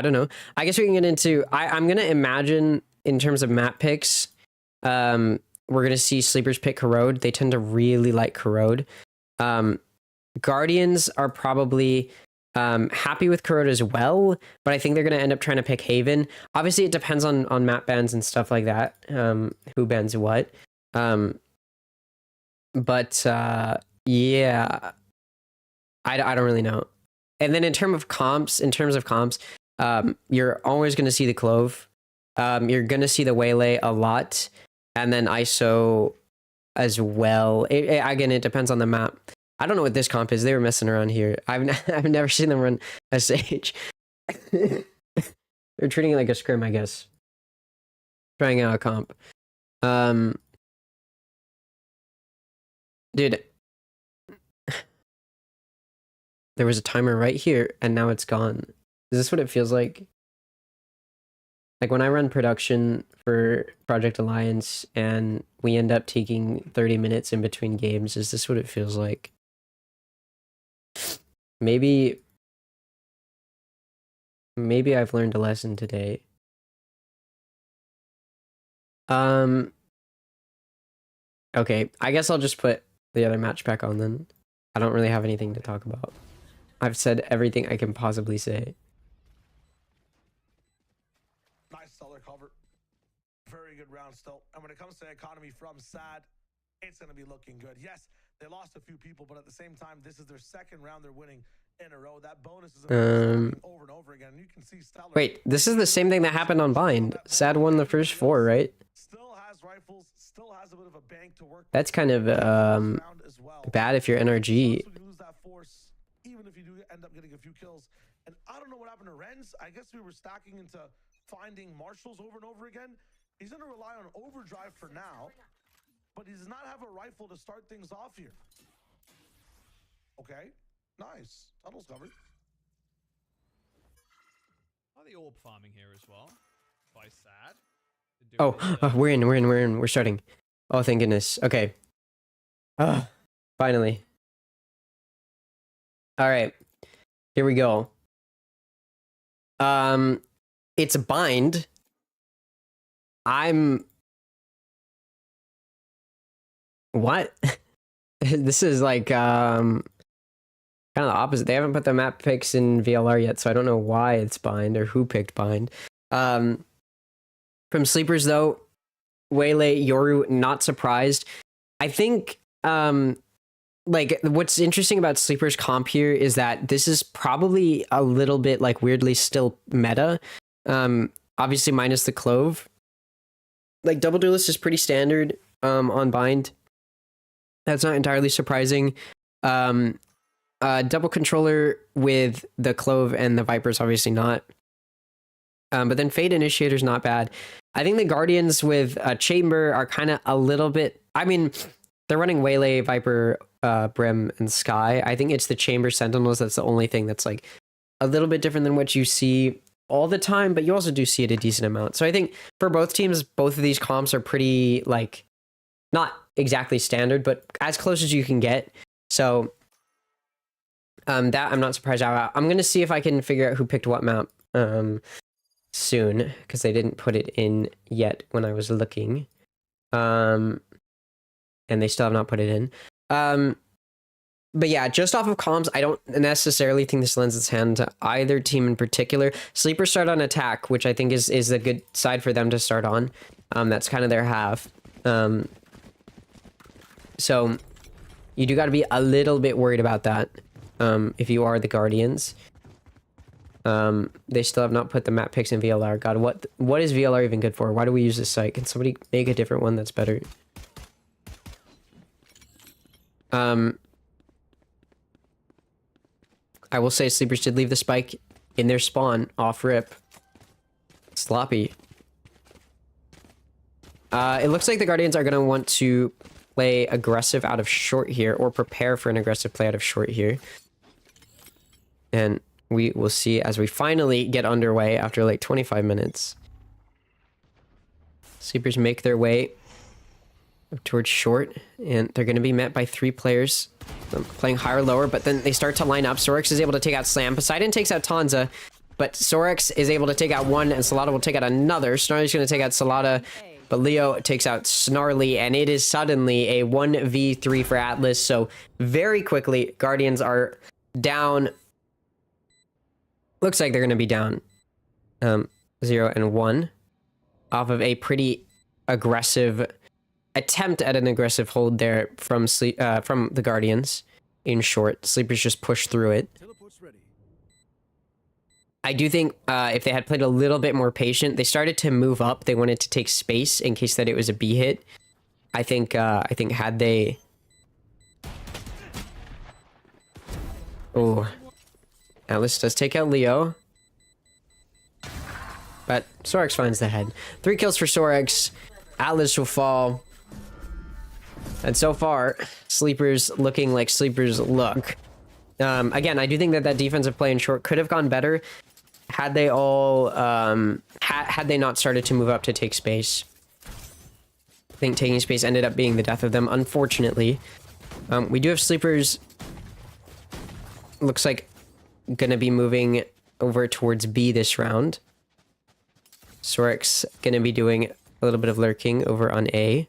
don't know. I guess we can get into, I'm going to imagine in terms of map picks, we're going to see Sleepers pick Corrode. They tend to really like Corrode. Guardians are probably happy with Corrode as well, but I think they're going to end up trying to pick Haven. Obviously, it depends on map bans and stuff like that, who bans what. Yeah, I don't really know. And then in terms of comps, you're always going to see the Clove. You're gonna see the Waylay a lot, and then ISO as well. Again, it depends on the map. I don't know what this comp is. They were messing around here. I've never seen them run SH. They're treating it like a scrim, I guess. Trying out a comp. Dude. There was a timer right here, and now it's gone. Is this what it feels like? Like when I run production for Project Alliance and we end up taking 30 minutes in between games, is this what it feels like? Maybe I've learned a lesson today. Okay, I guess I'll just put the other match back on then. I don't really have anything to talk about. I've said everything I can possibly say. Nice solid cover. Very good round still. And when it comes to economy from SAD, it's going to be looking good. Yes, they lost a few people, but at the same time, this is their second round they're winning in a row. That bonus is over and over again. You can see Stellar. Wait, this is the same thing that happened on Bind. SAD won the first 4, right? Still has rifles, still has a bit of a bank to work. That's kind of bad if you're NRG. Even if you do end up getting a few kills. And I don't know what happened to Renz. I guess we were stacking into finding marshals over and over again. He's going to rely on overdrive for now, but he does not have a rifle to start things off here. Okay, nice. Tunnel's covered. Are the orb farming here as well? By SAD. Oh, we're in. We're starting. Oh, thank goodness. Okay. Finally. All right. Here we go. It's a bind. What? This is like kind of the opposite. They haven't put the map picks in VLR yet, so I don't know why it's bind or who picked bind. From sleepers though, Waylay, Yoru, not surprised. I think like what's interesting about sleepers comp here is that this is probably a little bit like weirdly still meta. Obviously minus the clove. Like double duelist is pretty standard on bind. That's not entirely surprising. Double controller with the clove and the vipers obviously not. But then Fade Initiator's not bad. I think the Guardians with a Chamber are kind of a little bit... I mean, they're running Waylay, Viper, Brim, and Sky. I think it's the Chamber Sentinels that's the only thing that's like a little bit different than what you see all the time, but you also do see it a decent amount. So I think for both teams, both of these comps are pretty, like, not exactly standard, but as close as you can get. So that I'm not surprised about. I'm going to see if I can figure out who picked what map soon, because they didn't put it in yet when I was looking. And they still have not put it in. But yeah, just off of comms, I don't necessarily think this lends its hand to either team in particular. Sleepers start on attack, which I think is a good side for them to start on. That's kind of their half. So you do got to be a little bit worried about that if you are the Guardians. They still have not put the map picks in VLR. God, what is VLR even good for? Why do we use this site? Can somebody make a different one that's better? I will say sleepers did leave the spike in their spawn off rip. Sloppy. It looks like the Guardians are going to want to play aggressive out of short here, or prepare for an aggressive play out of short here. And we will see as we finally get underway after like 25 minutes. Sleepers make their way towards short, and they're going to be met by 3 players playing higher lower, but then they start to line up. Sorex is able to take out Slam. Poseidon takes out Tanza, but Sorex is able to take out one, and Salada will take out another. Snarly's going to take out Salada, but Leo takes out Snarly, and it is suddenly a 1v3 for Atlas. So very quickly, Guardians are down. Looks like they're going to be down 0 and 1 off of a pretty aggressive attempt at an aggressive hold there from the Guardians in short. Sleepers just push through it. I do think if they had played a little bit more patient, they started to move up. They wanted to take space in case that it was a B hit. I think had they... Oh, Atlas does take out Leo. But Sorex finds the head. 3 kills for Sorex. Atlas will fall. And so far, Sleepers looking like Sleepers look. Again, I do think that that defensive play in short could have gone better had they all had they not started to move up to take space. I think taking space ended up being the death of them, unfortunately. We do have Sleepers. Looks like gonna be moving over towards B this round. Sorex gonna be doing a little bit of lurking over on A.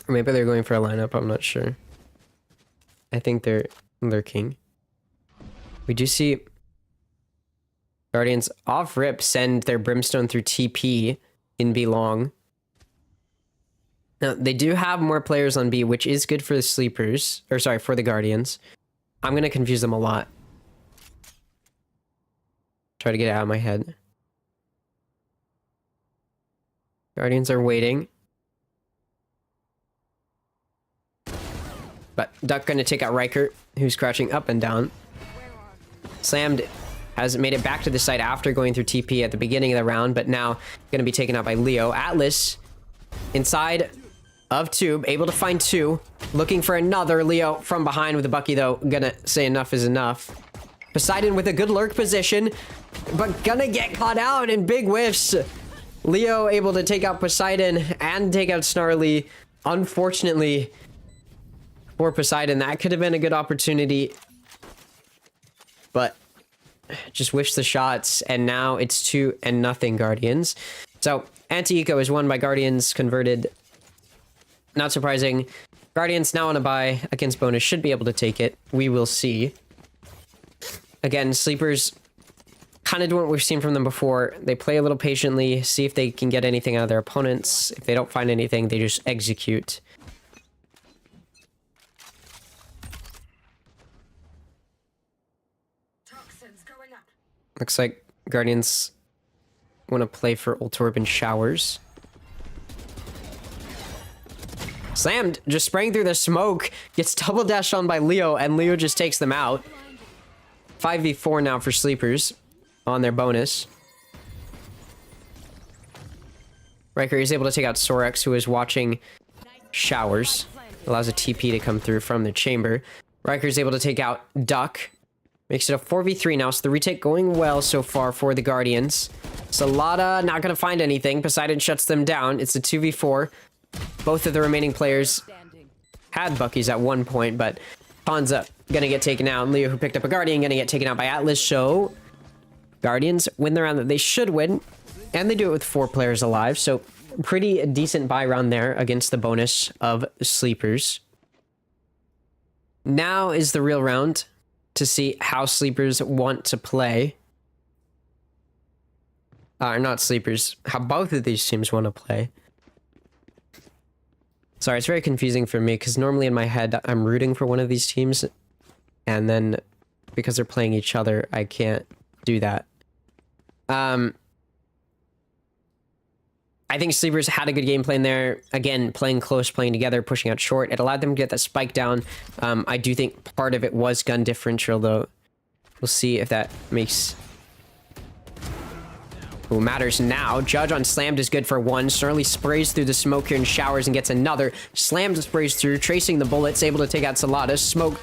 Or maybe they're going for a lineup, I'm not sure. I think they're lurking. We do see Guardians off rip send their Brimstone through TP in B long. Now, they do have more players on B, which is good for the Sleepers. Or sorry, for the Guardians. I'm going to confuse them a lot. Try to get it out of my head. Guardians are waiting. But Duck going to take out Riker, who's crouching up and down. Slammed has made it back to the site after going through TP at the beginning of the round, but now going to be taken out by Leo. Atlas inside of Tube, able to find 2. Looking for another. Leo from behind with a Bucky, though. Gonna say enough is enough. Poseidon with a good lurk position, but gonna get caught out in big whiffs. Leo able to take out Poseidon and take out Snarly. Unfortunately for Poseidon, that could have been a good opportunity, but just whiffs the shots, and now it's 2-0 Guardians. So anti-eco is won by Guardians, converted. Not surprising. Guardians now on a bye against bonus, should be able to take it. We will see. Again, Sleepers kind of doing what we've seen from them before. They play a little patiently, see if they can get anything out of their opponents. If they don't find anything, they just execute. Looks like Guardians want to play for Ultorb and Showers. Slammed, just spraying through the smoke. Gets double dashed on by Leo, and Leo just takes them out. 5v4 now for Sleepers on their bonus. Riker is able to take out Sorex, who is watching Showers. Allows a TP to come through from the chamber. Riker is able to take out Duck. Makes it a 4v3 now, so the retake going well so far for the Guardians. Salada not going to find anything. Poseidon shuts them down. It's a 2v4. Both of the remaining players had Buckies at one point, but Hansa going to get taken out. Leo, who picked up a Guardian, going to get taken out by Atlas. So Guardians win the round that they should win, and they do it with 4 players alive. So pretty decent buy round there against the bonus of Sleepers. Now is the real round to see how Sleepers want to play. Not Sleepers, how both of these teams want to play. Sorry, it's very confusing for me, because normally in my head, I'm rooting for one of these teams, and then, because they're playing each other, I can't do that. I think Sleepers had a good game plan there. Again, playing close, playing together, pushing out short. It allowed them to get that spike down. I do think part of it was gun differential, though. We'll see if that makes... Who matters now. Judge on Slammed is good for 1. Snarly sprays through the smoke here and Showers and gets another. Slammed sprays through, tracing the bullets, able to take out Salada. Smoke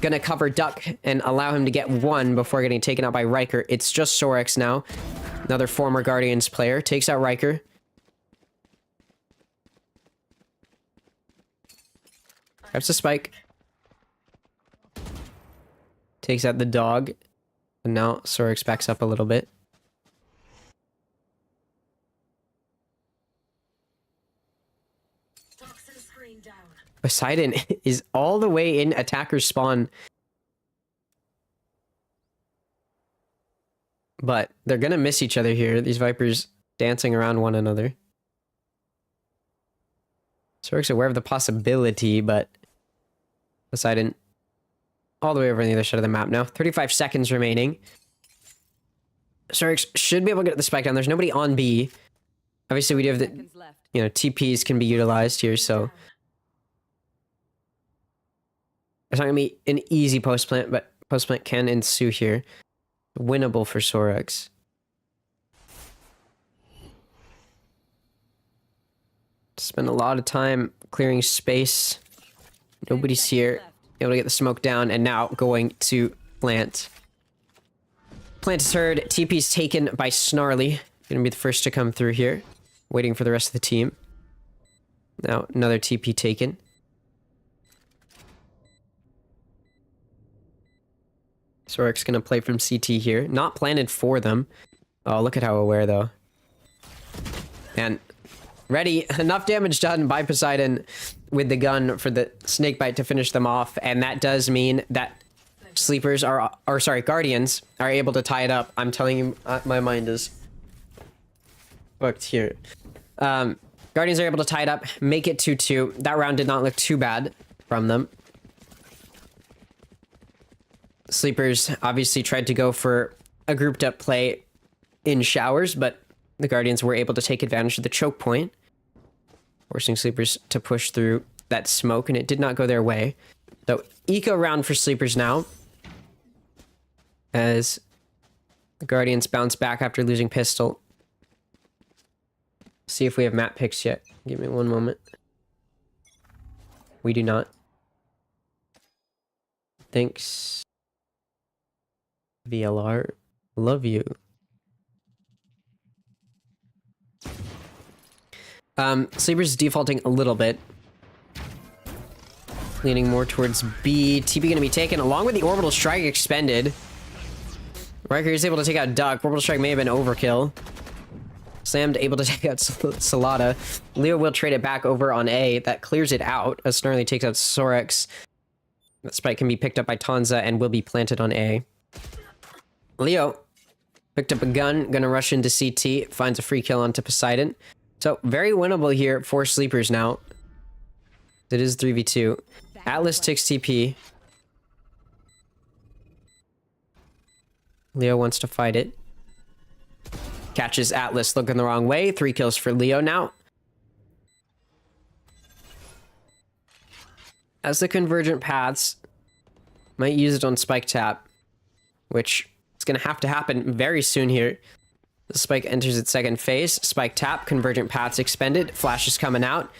gonna cover Duck and allow him to get 1 before getting taken out by Riker. It's just Sorex now. Another former Guardians player takes out Riker. Grabs a spike. Takes out the dog. And now Sorex backs up a little bit. Poseidon is all the way in attacker spawn. But they're gonna miss each other here. These Vipers dancing around one another. Sorex aware of the possibility, but Poseidon all the way over on the other side of the map now. 35 seconds remaining. Sorix should be able to get the spike down. There's nobody on B. Obviously, we do have the, Seconds left. you know, TPs can be utilized here, so it's not gonna be an easy post plant, but post plant can ensue here. Winnable for Sorix. Spend a lot of time clearing space. Nobody's here. Able to get the smoke down, and now going to plant. Plant is heard. TP's taken by Snarly. Gonna be the first to come through here. Waiting for the rest of the team. Now, another TP taken. Sorik's gonna play from CT here. Not planted for them. Oh, look at how aware, though. And ready. Enough damage done by Poseidon with the gun for the snakebite to finish them off. And that does mean that sleepers are, or sorry, Guardians are able to tie it up. I'm telling you, my mind is booked here. Guardians are able to tie it up, make it 2-2. That round did not look too bad from them. Sleepers obviously tried to go for a grouped up play in showers, but the Guardians were able to take advantage of the choke point, forcing Sleepers to push through that smoke, and it did not go their way. So, eco round for Sleepers now, as the Guardians bounce back after losing pistol. See if we have map picks yet. Give me one moment. We do not. Thanks, VLR. Love you. Sleepers is defaulting a little bit. Leaning more towards B. TP gonna be taken along with the orbital strike expended. Riker is able to take out Duck. Orbital strike may have been overkill. Slammed able to take out Salada. Leo will trade it back over on A. That clears it out as Snarly takes out Sorix. That spike can be picked up by Tanza and will be planted on A. Leo picked up a gun, gonna rush into CT, finds a free kill onto Poseidon. So, very winnable here for Sleepers now. It is 3v2. Atlas takes TP. Leo wants to fight it. Catches Atlas looking the wrong way. 3 kills for Leo now. As the convergent paths might use it on Spike Tap, which is going to happen very soon here. The Spike enters its second phase. Spike Tap, convergent paths expended. Flash is coming out.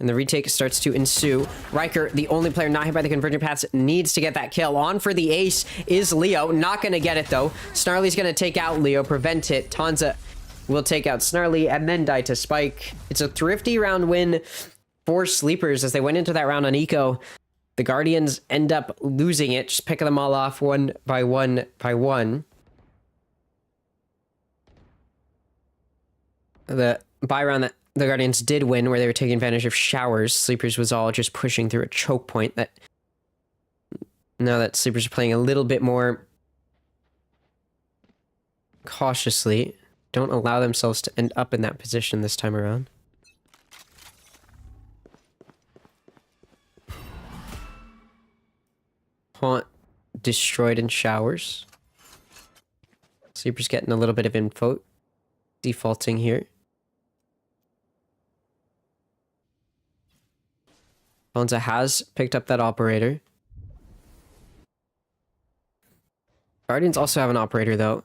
And the retake starts to ensue. Riker, the only player not hit by the convergent paths, needs to get that kill. On for the ace is Leo. Not going to get it, though. Snarly's going to take out Leo, prevent it. Tanza will take out Snarly and then die to Spike. It's a thrifty round win for Sleepers as they went into that round on Eco. The Guardians end up losing it, just picking them all off one by one by one. The buy round that the Guardians did win, where they were taking advantage of showers. Sleepers was all just pushing through a choke point. That now that Sleepers are playing a little bit more cautiously, don't allow themselves to end up in that position this time around. Haunt destroyed in showers. Sleepers getting a little bit of info. Defaulting here. Bonza has picked up that operator. Guardians also have an operator, though,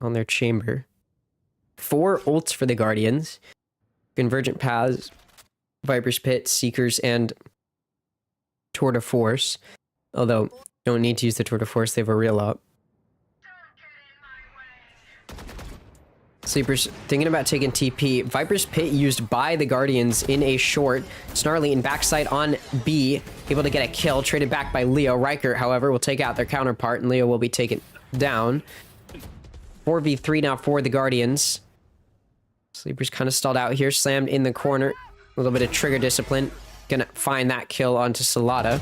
on their chamber. 4 ults for the Guardians. Convergent Paths, Viper's Pit, Seekers, and Tour de Force. Although, don't need to use the Tour de Force, they have a real up. Sleepers thinking about taking TP. Viper's Pit used by the Guardians in a short. Snarly in backside on B. Able to get a kill. Traded back by Leo. Riker, however, will take out their counterpart, and Leo will be taken down. 4v3 now for the Guardians. Sleepers kind of stalled out here. Slammed in the corner. A little bit of trigger discipline. Gonna find that kill onto Salada.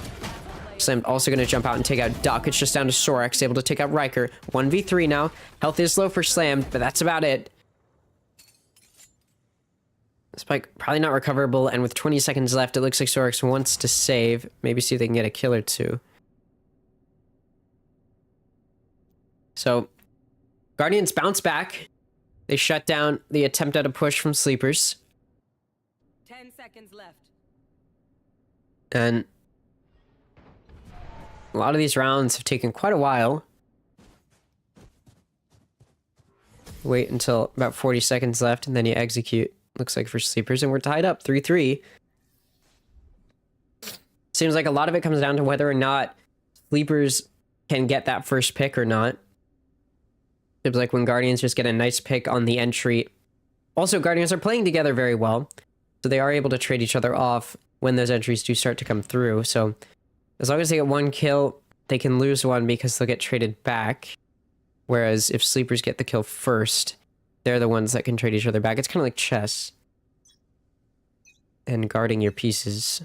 Slammed also going to jump out and take out Duck. It's just down to Sorix, able to take out Riker. 1v3 now. Health is low for Slammed, but that's about it. Spike probably not recoverable, and with 20 seconds left, it looks like Sorix wants to save. Maybe see if they can get a kill or two. So, Guardians bounce back. They shut down the attempt at a push from Sleepers. 10 seconds left. And a lot of these rounds have taken quite a while. Wait until about 40 seconds left, and then you execute. Looks like for Sleepers, and we're tied up 3-3. Seems like a lot of it comes down to whether or not Sleepers can get that first pick or not. Seems like when Guardians just get a nice pick on the entry. Also, Guardians are playing together very well, so they are able to trade each other off when those entries do start to come through. So as long as they get one kill, they can lose one because they'll get traded back. Whereas if Sleepers get the kill first, they're the ones that can trade each other back. It's kind of like chess and guarding your pieces.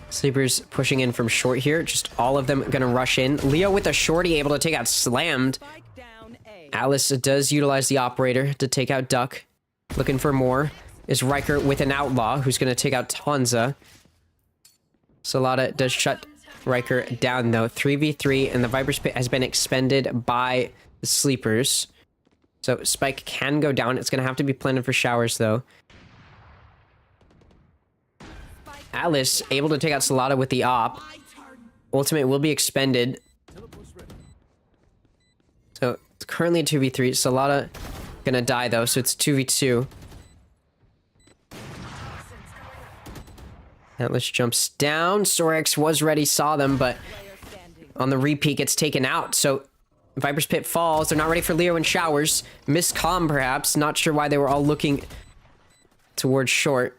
Sleepers pushing in from short here. Just all of them gonna rush in. Leo with a shorty able to take out Slammed. Spike down A. Alice does utilize the operator to take out Duck. Looking for more is Riker with an outlaw who's gonna take out Tanza. Salada does shut Riker down though. 3v3 and the Viper's Pit has been expended by the Sleepers. So Spike can go down. It's gonna have to be planted for showers though. Alice able to take out Salada with the op. Ultimate will be expended. So it's currently a 2v3. Salada gonna die though, so it's 2v2. Atlas jumps down. Sorex was ready, saw them, but on the repeat gets taken out. So Viper's Pit falls. They're not ready for Leo and showers. Missed comm perhaps. Not sure why they were all looking towards short.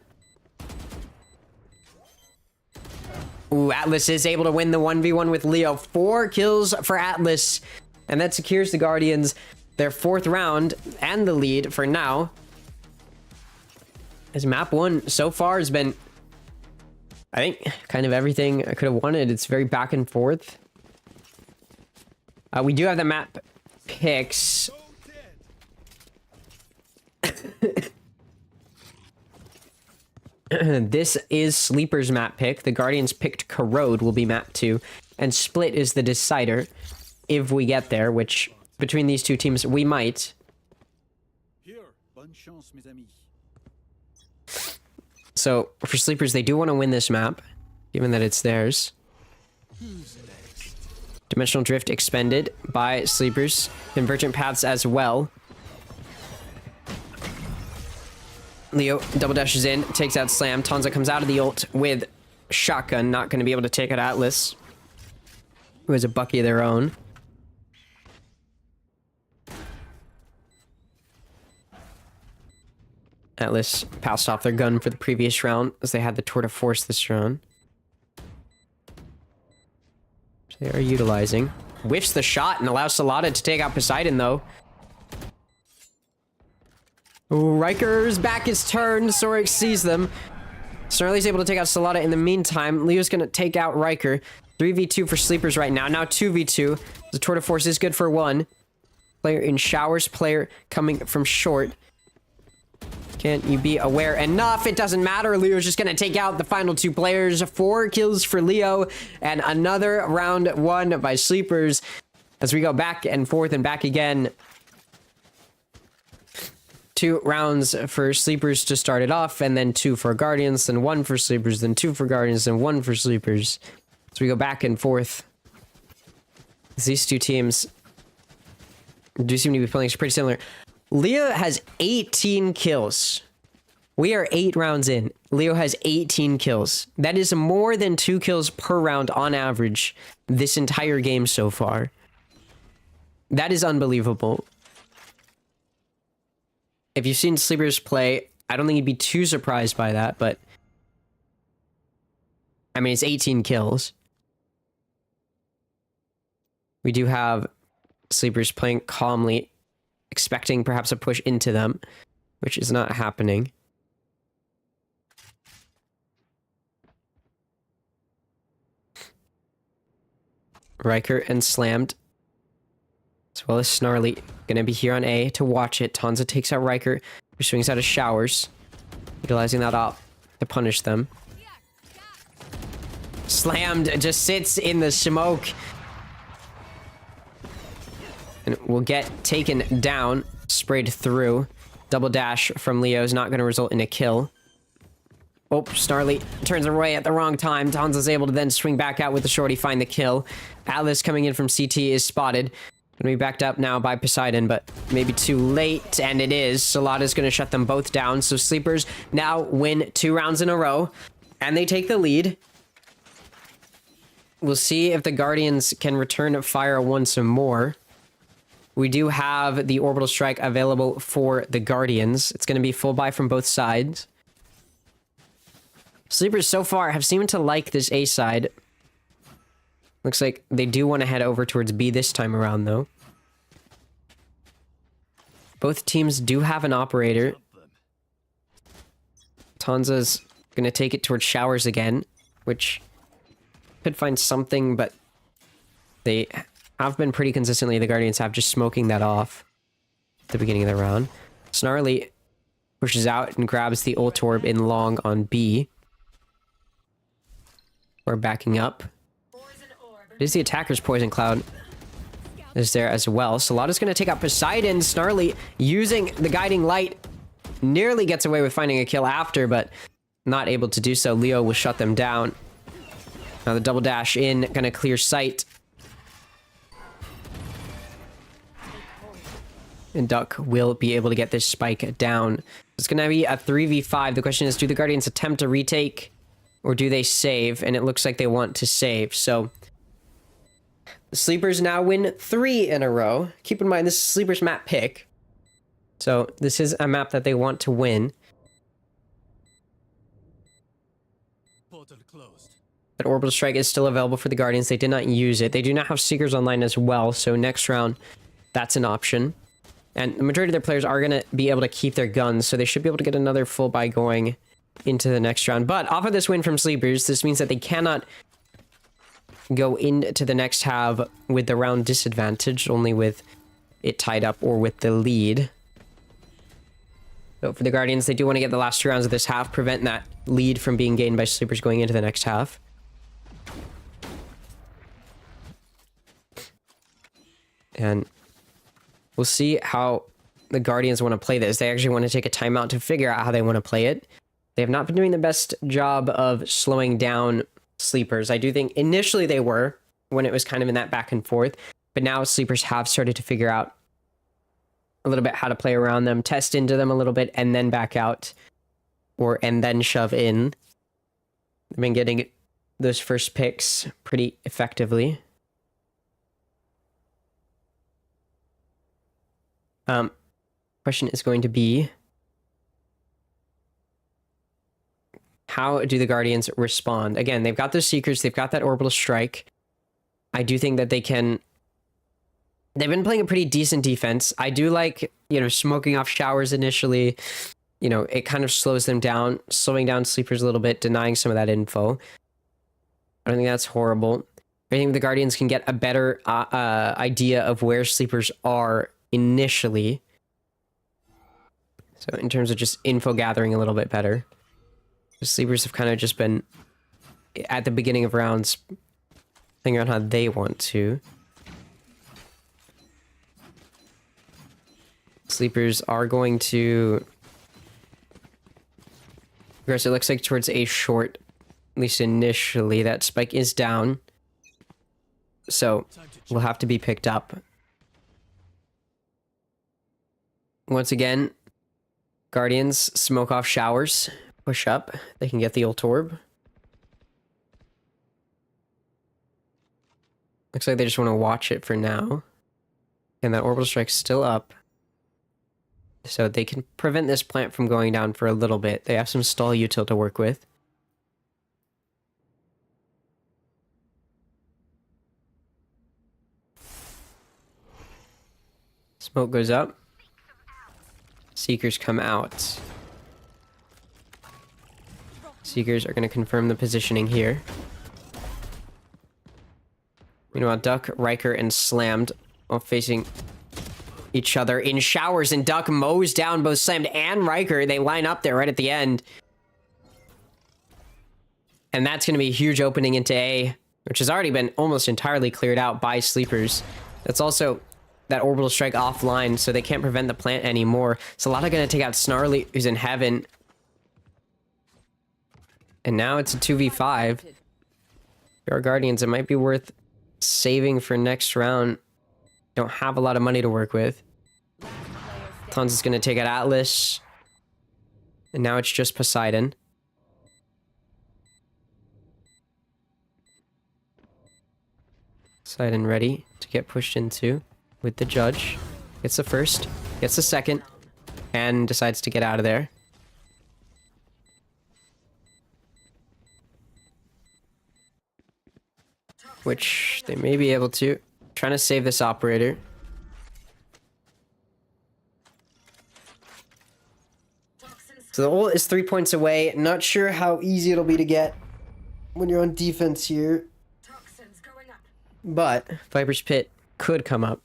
Ooh, Atlas is able to win the 1v1 with Leo. 4 kills for Atlas. And that secures the Guardians their 4th round and the lead for now. As map 1 so far has been, I think, kind of everything I could have wanted. It's very back and forth. We do have the map picks. This is Sleeper's map pick. The Guardians picked Corrode will be map 2. And Split is the decider if we get there, which between these two teams we might. Here, bonne chance, mes amis. So for Sleepers, they do want to win this map, given that it's theirs. Dimensional Drift expended by Sleepers. Convergent Paths as well. Leo double dashes in, takes out Slam. Tanza comes out of the ult with shotgun, not going to be able to take out Atlas, who has a Bucky of their own. Atlas passed off their gun for the previous round, as they had the Tour de Force this round. They are utilizing. Whiffs the shot and allows Salada to take out Poseidon, though. Ooh, Riker's back is turned. Sorex sees them. Snarly's able to take out Salada in the meantime. Leo's going to take out Riker. 3v2 for Sleepers right now. Now 2v2. The Tour de Force is good for 1. Player in showers. Player coming from short. Can't you be aware enough? It doesn't matter. Leo's just going to take out the final 2 players. 4 kills for Leo. And another round 1 by Sleepers. As we go back and forth and back again. 2 rounds for Sleepers to start it off, and then 2 for Guardians, then 1 for Sleepers, then 2 for Guardians, then 1 for Sleepers. So we go back and forth. These 2 teams do seem to be playing pretty similar. Leo has 18 kills. We are 8 rounds in. Leo has 18 kills. That is more than 2 kills per round on average this entire game so far. That is unbelievable. If you've seen Sleepers play, I don't think you'd be too surprised by that, but I mean, it's 18 kills. We do have Sleepers playing calmly, expecting perhaps a push into them, which is not happening. Riker and Slammed, as well as Snarly, gonna be here on A to watch it. Tanza takes out Riker, who swings out of showers, utilizing that op. to punish them. Slammed, just sits in the smoke. And will get taken down, sprayed through. Double dash from Leo is not going to result in a kill. Oh, Snarly turns away at the wrong time. Tanza's able to then swing back out with the shorty, find the kill. Atlas coming in from CT is spotted. Gonna be backed up now by Poseidon, but maybe too late, and it is. Solada's gonna shut them both down, so Sleepers now win 2 rounds in a row, and they take the lead. We'll see if the Guardians can return fire once more. We do have the Orbital Strike available for the Guardians. It's gonna be full buy from both sides. Sleepers so far have seemed to like this A side. Looks like they do want to head over towards B this time around, though. Both teams do have an operator. Tanza's going to take it towards showers again, which could find something, but they have been pretty consistently, the Guardians have, just smoking that off at the beginning of the round. Snarly pushes out and grabs the ult orb in long on B. We're backing up. It is the attacker's poison cloud is there as well. Solada's going to take out Poseidon. Snarly using the guiding light. Nearly gets away with finding a kill after, but not able to do so. Leo will shut them down. Now the double dash in, going to clear sight. And Duck will be able to get this spike down. It's going to be a 3v5. The question is, do the Guardians attempt to retake or do they save? And it looks like they want to save. So the Sleepers now win 3 in a row. Keep in mind, this is Sleepers map pick. So this is a map that they want to win. Portal closed. But Orbital Strike is still available for the Guardians. They did not use it. They do not have Seekers online as well. So next round, that's an option. And the majority of their players are going to be able to keep their guns. So they should be able to get another full buy going into the next round. But off of this win from Sleepers, this means that they cannot go into the next half with the round disadvantage, only with it tied up or with the lead. So for the Guardians, they do want to get the last 2 rounds of this half, prevent that lead from being gained by Sleepers going into the next half. And we'll see how the Guardians want to play this. They actually want to take a timeout to figure out how they want to play it. They have not been doing the best job of slowing down Sleepers. I do think initially they were, when it was kind of in that back and forth, but now Sleepers have started to figure out a little bit how to play around them, test into them a little bit, and then back out, and then shove in. They've been getting those first picks pretty effectively. Question is going to be, how do the Guardians respond? Again, they've got those Seekers, they've got that Orbital Strike. I do think that they can... They've been playing a pretty decent defense. I do like, smoking off showers initially. It kind of slows them down, slowing down Sleepers a little bit, denying some of that info. I don't think that's horrible. I think the Guardians can get a better idea of where Sleepers are initially. So in terms of just info gathering a little bit better. The Sleepers have kind of just been, at the beginning of rounds, figuring out how they want to. Sleepers are going to progress, it looks like, towards a short, at least initially. That spike is down. So will have to be picked up. Once again, Guardians smoke off showers. Push up. They can get the ult orb. Looks like they just want to watch it for now. And that Orbital Strike's still up. So they can prevent this plant from going down for a little bit. They have some stall util to work with. Smoke goes up. Seekers come out. Seekers are going to confirm the positioning here. Meanwhile, Duck, Riker, and Slammed all facing each other in showers, and Duck mows down both Slammed and Riker. They line up there right at the end. And that's going to be a huge opening into A, which has already been almost entirely cleared out by Sleepers. That's also that orbital strike offline, so they can't prevent the plant anymore. Solana going to take out Snarly, who's in heaven. And now it's a 2v5. Our Guardians, it might be worth saving for next round. Don't have a lot of money to work with. Tons is going to take out Atlas. And now it's just Poseidon. Poseidon ready to get pushed into with the judge. Gets the first, gets the second, and decides to get out of there. Which they may be able to. Trying to save this operator. So the ult is 3 points away. Not sure how easy it'll be to get when you're on defense here. But Viper's Pit could come up.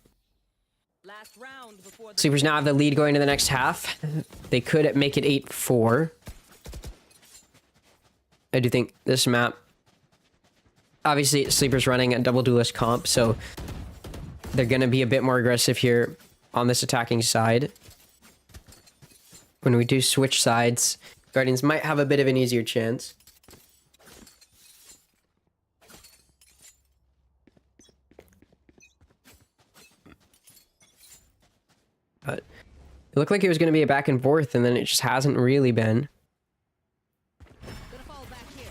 Last round before the Sleepers now have the lead going to the next half. They could make it 8-4. I do think this map... Obviously, Sleepers running a double duelist comp, so they're going to be a bit more aggressive here on this attacking side. When we do switch sides, Guardians might have a bit of an easier chance. But it looked like it was going to be a back and forth, and then it just hasn't really been. gonna fall back here.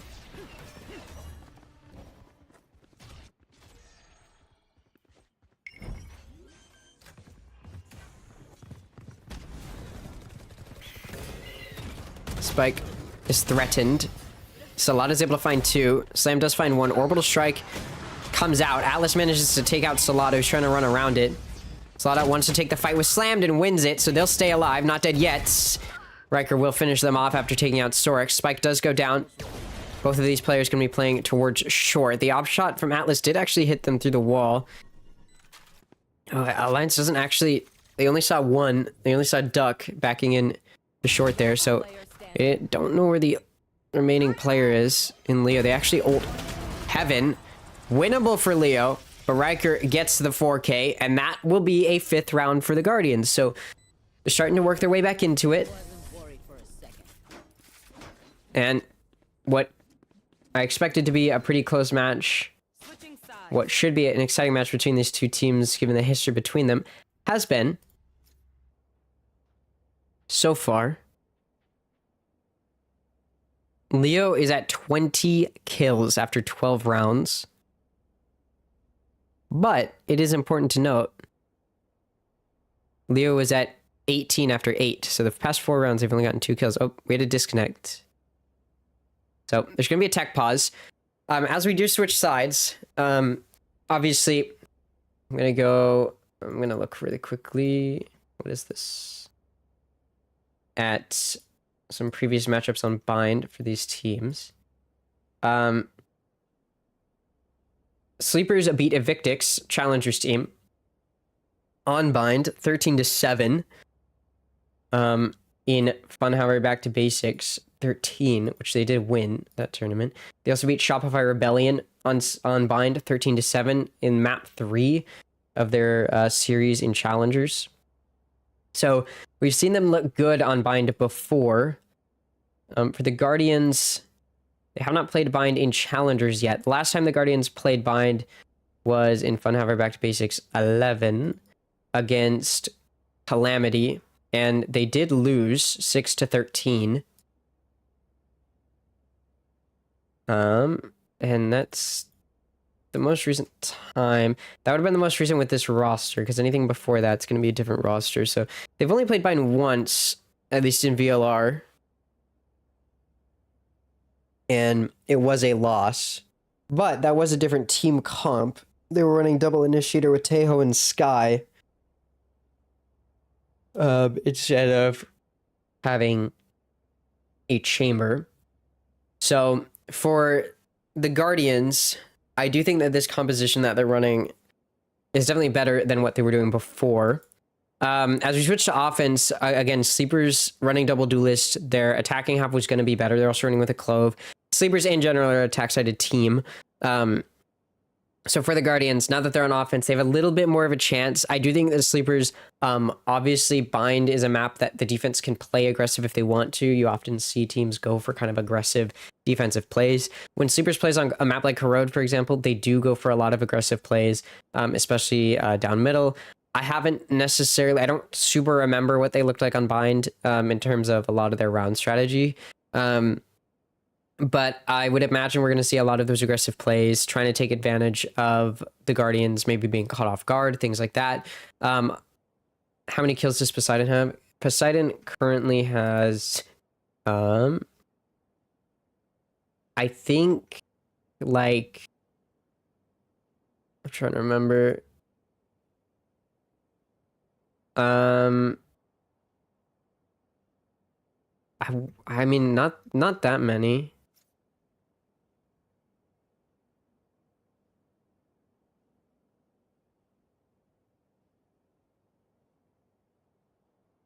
Spike is threatened. Salada's able to find two. Slam does find one. Orbital Strike comes out. Atlas manages to take out Salada, who's trying to run around it. Salada wants to take the fight with Slammed and wins it, so they'll stay alive. Not dead yet. Riker will finish them off after taking out Storix. Spike does go down. Both of these players going to be playing towards short. The op shot from Atlas did actually hit them through the wall. Alliance doesn't actually... They only saw one. They only saw Duck backing in the short there, so... I don't know where the remaining player is in Leo. They actually ult Heaven. Winnable for Leo, but Riker gets the 4K, and that will be a 5th round for the Guardians. So they're starting to work their way back into it. And what I expected to be a pretty close match, what should be an exciting match between these two teams, given the history between them, has been so far. Leo is at 20 kills after 12 rounds. But it is important to note, Leo is at 18 after 8. So the past 4 rounds, they've only gotten 2 kills. Oh, we had to disconnect. So there's going to be a tech pause. As we do switch sides, obviously, I'm going to look really quickly. What is this? At some previous matchups on Bind for these teams. Sleepers beat Evictix, Challengers team, on Bind, 13-7. In Funhour Back to Basics, 13, which they did win that tournament. They also beat Shopify Rebellion on Bind, 13-7 in map 3 of their series in Challengers. So we've seen them look good on Bind before. For the Guardians, they have not played Bind in Challengers yet. The last time the Guardians played Bind was in Funhour Back to Basics 11 against Calamity, and they did lose 6-13. And that's the most recent time. That would have been the most recent with this roster, because anything before that's going to be a different roster. So they've only played Bind once, at least in VLR. And it was a loss. But that was a different team comp. They were running double initiator with Tejo and Sky. Instead of having a chamber. So for the Guardians, I do think that this composition that they're running is definitely better than what they were doing before. As we switch to offense, again, Sleepers running double duelist, their attacking half was going to be better. They're also running with a Clove. Sleepers in general are an attack-sided team. So for the Guardians, now that they're on offense, they have a little bit more of a chance. I do think that the Sleepers, obviously Bind is a map that the defense can play aggressive if they want to. You often see teams go for kind of aggressive defensive plays. When Sleepers plays on a map like Corrode, for example, they do go for a lot of aggressive plays, especially down middle. I don't super remember what they looked like on Bind in terms of a lot of their round strategy. But I would imagine we're going to see a lot of those aggressive plays, trying to take advantage of the Guardians maybe being caught off guard, things like that. How many kills does Poseidon have? Poseidon currently has, I think, like, I'm trying to remember. I mean, not that many.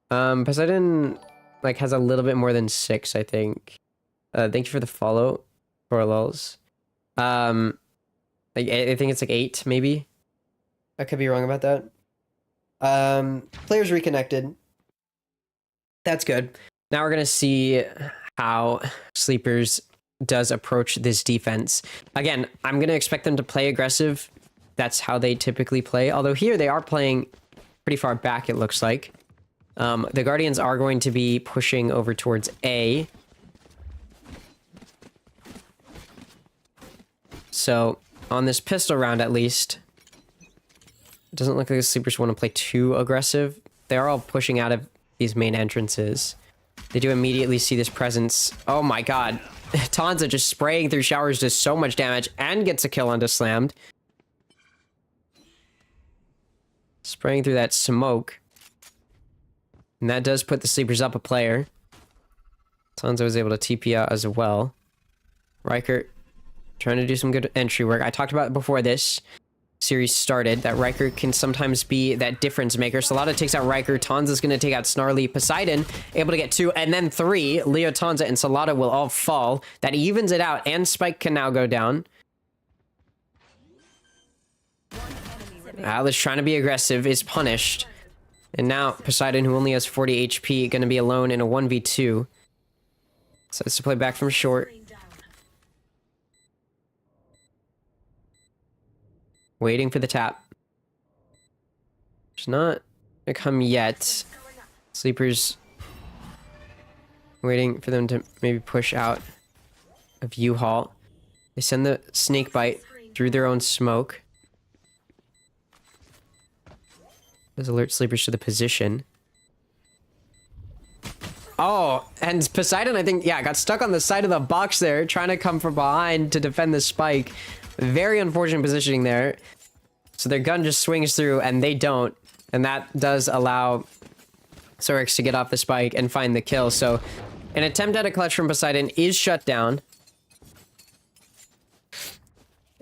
Poseidon like has a little bit more than 6, I think. Thank you for the follow, for lulz. Like I think it's like 8, maybe. I could be wrong about that. Players reconnected. That's good. Now we're gonna see how Sleepers does approach this defense. Again, I'm gonna expect them to play aggressive. That's how they typically play. Although here they are playing pretty far back, it looks like. The Guardians are going to be pushing over towards A. So, on this pistol round at least, it doesn't look like the Sleepers want to play too aggressive. They're all pushing out of these main entrances. They do immediately see this presence. Oh my god. Tanza just spraying through showers does so much damage and gets a kill onto Slammed. Spraying through that smoke. And that does put the Sleepers up a player. Tanza was able to TP out as well. Riker trying to do some good entry work. I talked about it before this series started, that Riker can sometimes be that difference maker. Salada takes out Riker. Tanza's going to take out Snarly. Poseidon able to get 2 and then 3. Leo, Tanza, and Salada will all fall. That evens it out, and Spike can now go down. Atlas trying to be aggressive is punished. And now Poseidon, who only has 40 HP, going to be alone in a 1v2. So it's to play back from short. Waiting for the tap. It's not gonna come yet. Sleepers waiting for them to maybe push out of U-Haul. They send the snake bite through their own smoke. Does alert Sleepers to the position. Oh, and Poseidon, I think, yeah, got stuck on the side of the box there, trying to come from behind to defend the spike. Very unfortunate positioning there. So their gun just swings through, and they don't. And that does allow Sorix to get off the spike and find the kill. So an attempt at a clutch from Poseidon is shut down.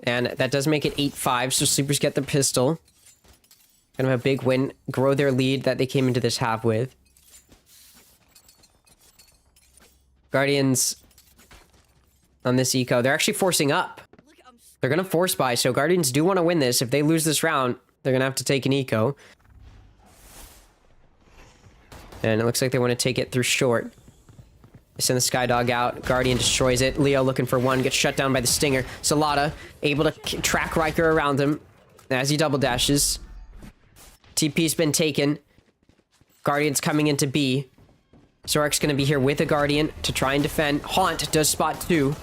And that does make it 8-5, so Sleepers get the pistol. Kind of a big win, grow their lead that they came into this half with. Guardians on this eco, they're actually forcing up. They're going to force buy, so Guardians do want to win this. If they lose this round, they're going to have to take an eco. And it looks like they want to take it through short. They send the Skydog out. Guardian destroys it. Leo looking for one, gets shut down by the Stinger. Salada able to track Riker around him as he double dashes. TP's been taken. Guardian's coming into B. Zorak's going to be here with a Guardian to try and defend. Haunt does spot 2.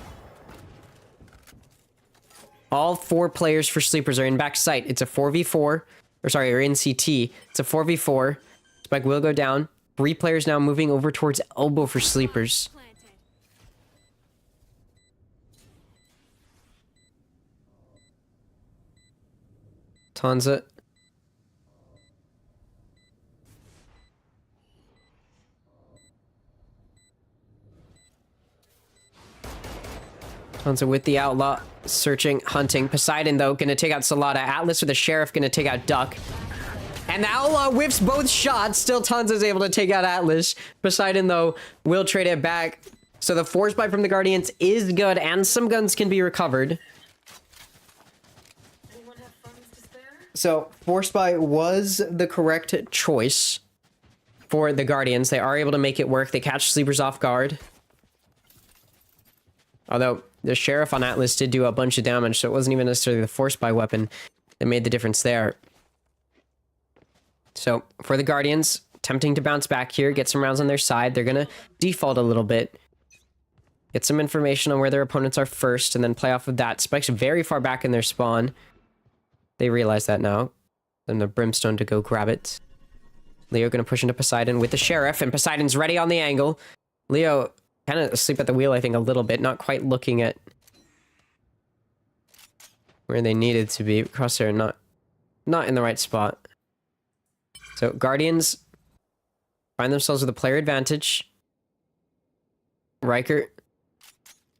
All 4 players for Sleepers are in back sight. It's a 4v4. Or in CT. It's a 4v4. Spike will go down. 3 players now moving over towards elbow for Sleepers. Tanza. Tanza with the outlaw. Searching, hunting. Poseidon, though, gonna take out Salada. Atlas with the Sheriff gonna take out Duck. And the outlaw whiffs both shots. Still Tanza's able to take out Atlas. Poseidon, though, will trade it back. So the force buy from the Guardians is good, and some guns can be recovered. Anyone have funds to spare? So force buy was the correct choice for the Guardians. They are able to make it work. They catch sleepers off guard. Although the Sheriff on Atlas did do a bunch of damage, so it wasn't even necessarily the force buy weapon that made the difference there. So for the Guardians, attempting to bounce back here, get some rounds on their side. They're going to default a little bit. Get some information on where their opponents are first, and then play off of that. Spike's very far back in their spawn. They realize that now. Then the Brimstone to go grab it. Leo going to push into Poseidon with the Sheriff, and Poseidon's ready on the angle. Leo kind of asleep at the wheel, I think, a little bit. Not quite looking at where they needed to be. Crosshair not in the right spot. So Guardians find themselves with a player advantage. Riker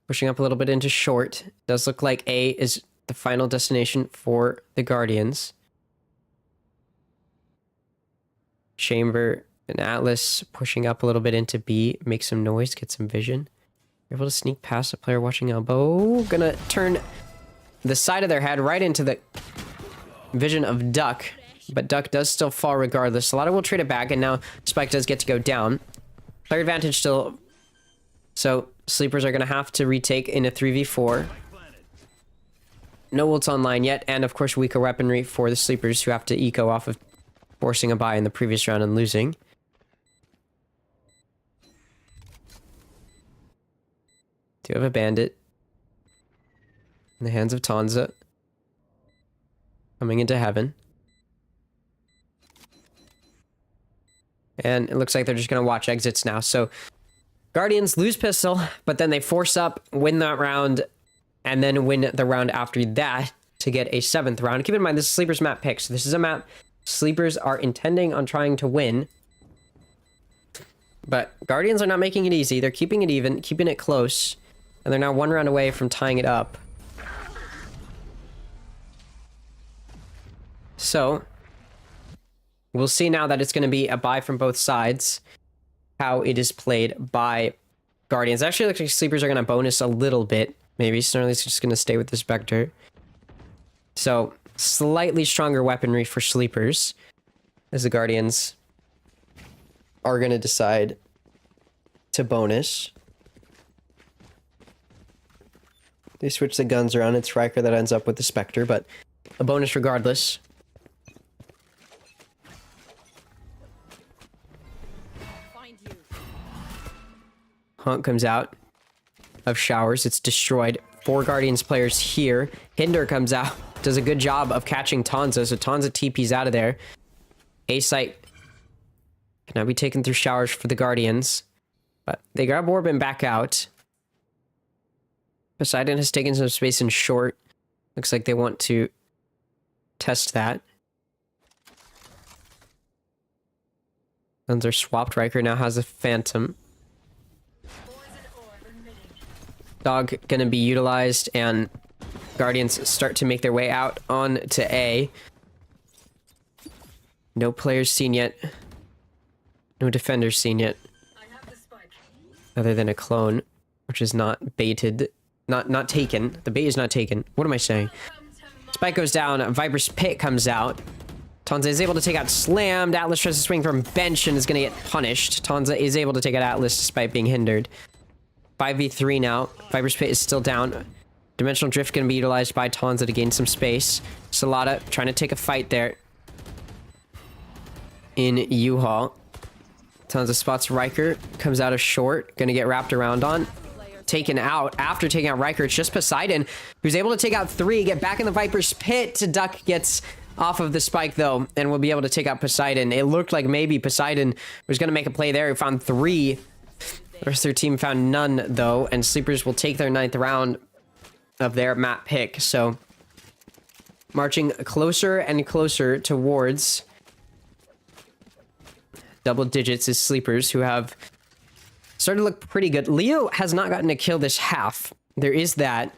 pushing up a little bit into short. Does look like A is the final destination for the Guardians. Chamber and Atlas pushing up a little bit into B. Make some noise, get some vision. Able to sneak past a player watching elbow. Gonna turn the side of their head right into the vision of Duck. But Duck does still fall regardless. A lot of will trade it back, and now Spike does get to go down. Player advantage still. So Sleepers are going to have to retake in a 3v4. No ults online yet, and of course weaker weaponry for the Sleepers, who have to eco off of forcing a buy in the previous round and losing. Do have a bandit in the hands of Tanza. Coming into heaven. And it looks like they're just going to watch exits now. So Guardians lose pistol, but then they force up, win that round, and then win the round after that to get a 7th round. Keep in mind, this is Sleepers map pick, so this is a map Sleepers are intending on trying to win. But Guardians are not making it easy. They're keeping it even, keeping it close, and they're now 1 round away from tying it up. So we'll see now that it's going to be a buy from both sides, how it is played by Guardians. Actually, it looks like Sleepers are going to bonus a little bit. Maybe Snarly's just going to stay with the Spectre. So, slightly stronger weaponry for Sleepers, as the Guardians are going to decide to bonus. They switch the guns around. It's Riker that ends up with the Spectre, but a bonus regardless. Hunt comes out of showers. It's destroyed. 4 Guardians players here. Hinder comes out. Does a good job of catching Tanza. So Tanza TP's out of there. A-Site can now be taken through showers for the Guardians. But they grab Orb and back out. Poseidon has taken some space in short. Looks like they want to test that. Guns are swapped. Riker now has a Phantom. Dog gonna be utilized, and Guardians start to make their way out on to A. No players seen yet. No defenders seen yet. Other than a clone, which is not baited. Not taken. The bait is not taken. What am I saying? Spike goes down. Viper's Pit comes out. Tanza is able to take out Slammed. Atlas tries to swing from bench and is gonna get punished. Tanza is able to take out Atlas despite being hindered. 5v3 now. Viper's Pit is still down. Dimensional Drift going to be utilized by Tanza to gain some space. Salada trying to take a fight there in U-Haul. Tanza spots Riker. Comes out of short. Going to get wrapped around on. Taken out. After taking out Riker, it's just Poseidon, who's able to take out 3. Get back in the Viper's Pit. Duck gets off of the spike, though, and will be able to take out Poseidon. It looked like maybe Poseidon was going to make a play there. He found 3. The rest of their team found none, though, and Sleepers will take their 9th round of their map pick. So, marching closer and closer towards double digits is Sleepers, who have started to look pretty good. Leo has not gotten a kill this half. There is that.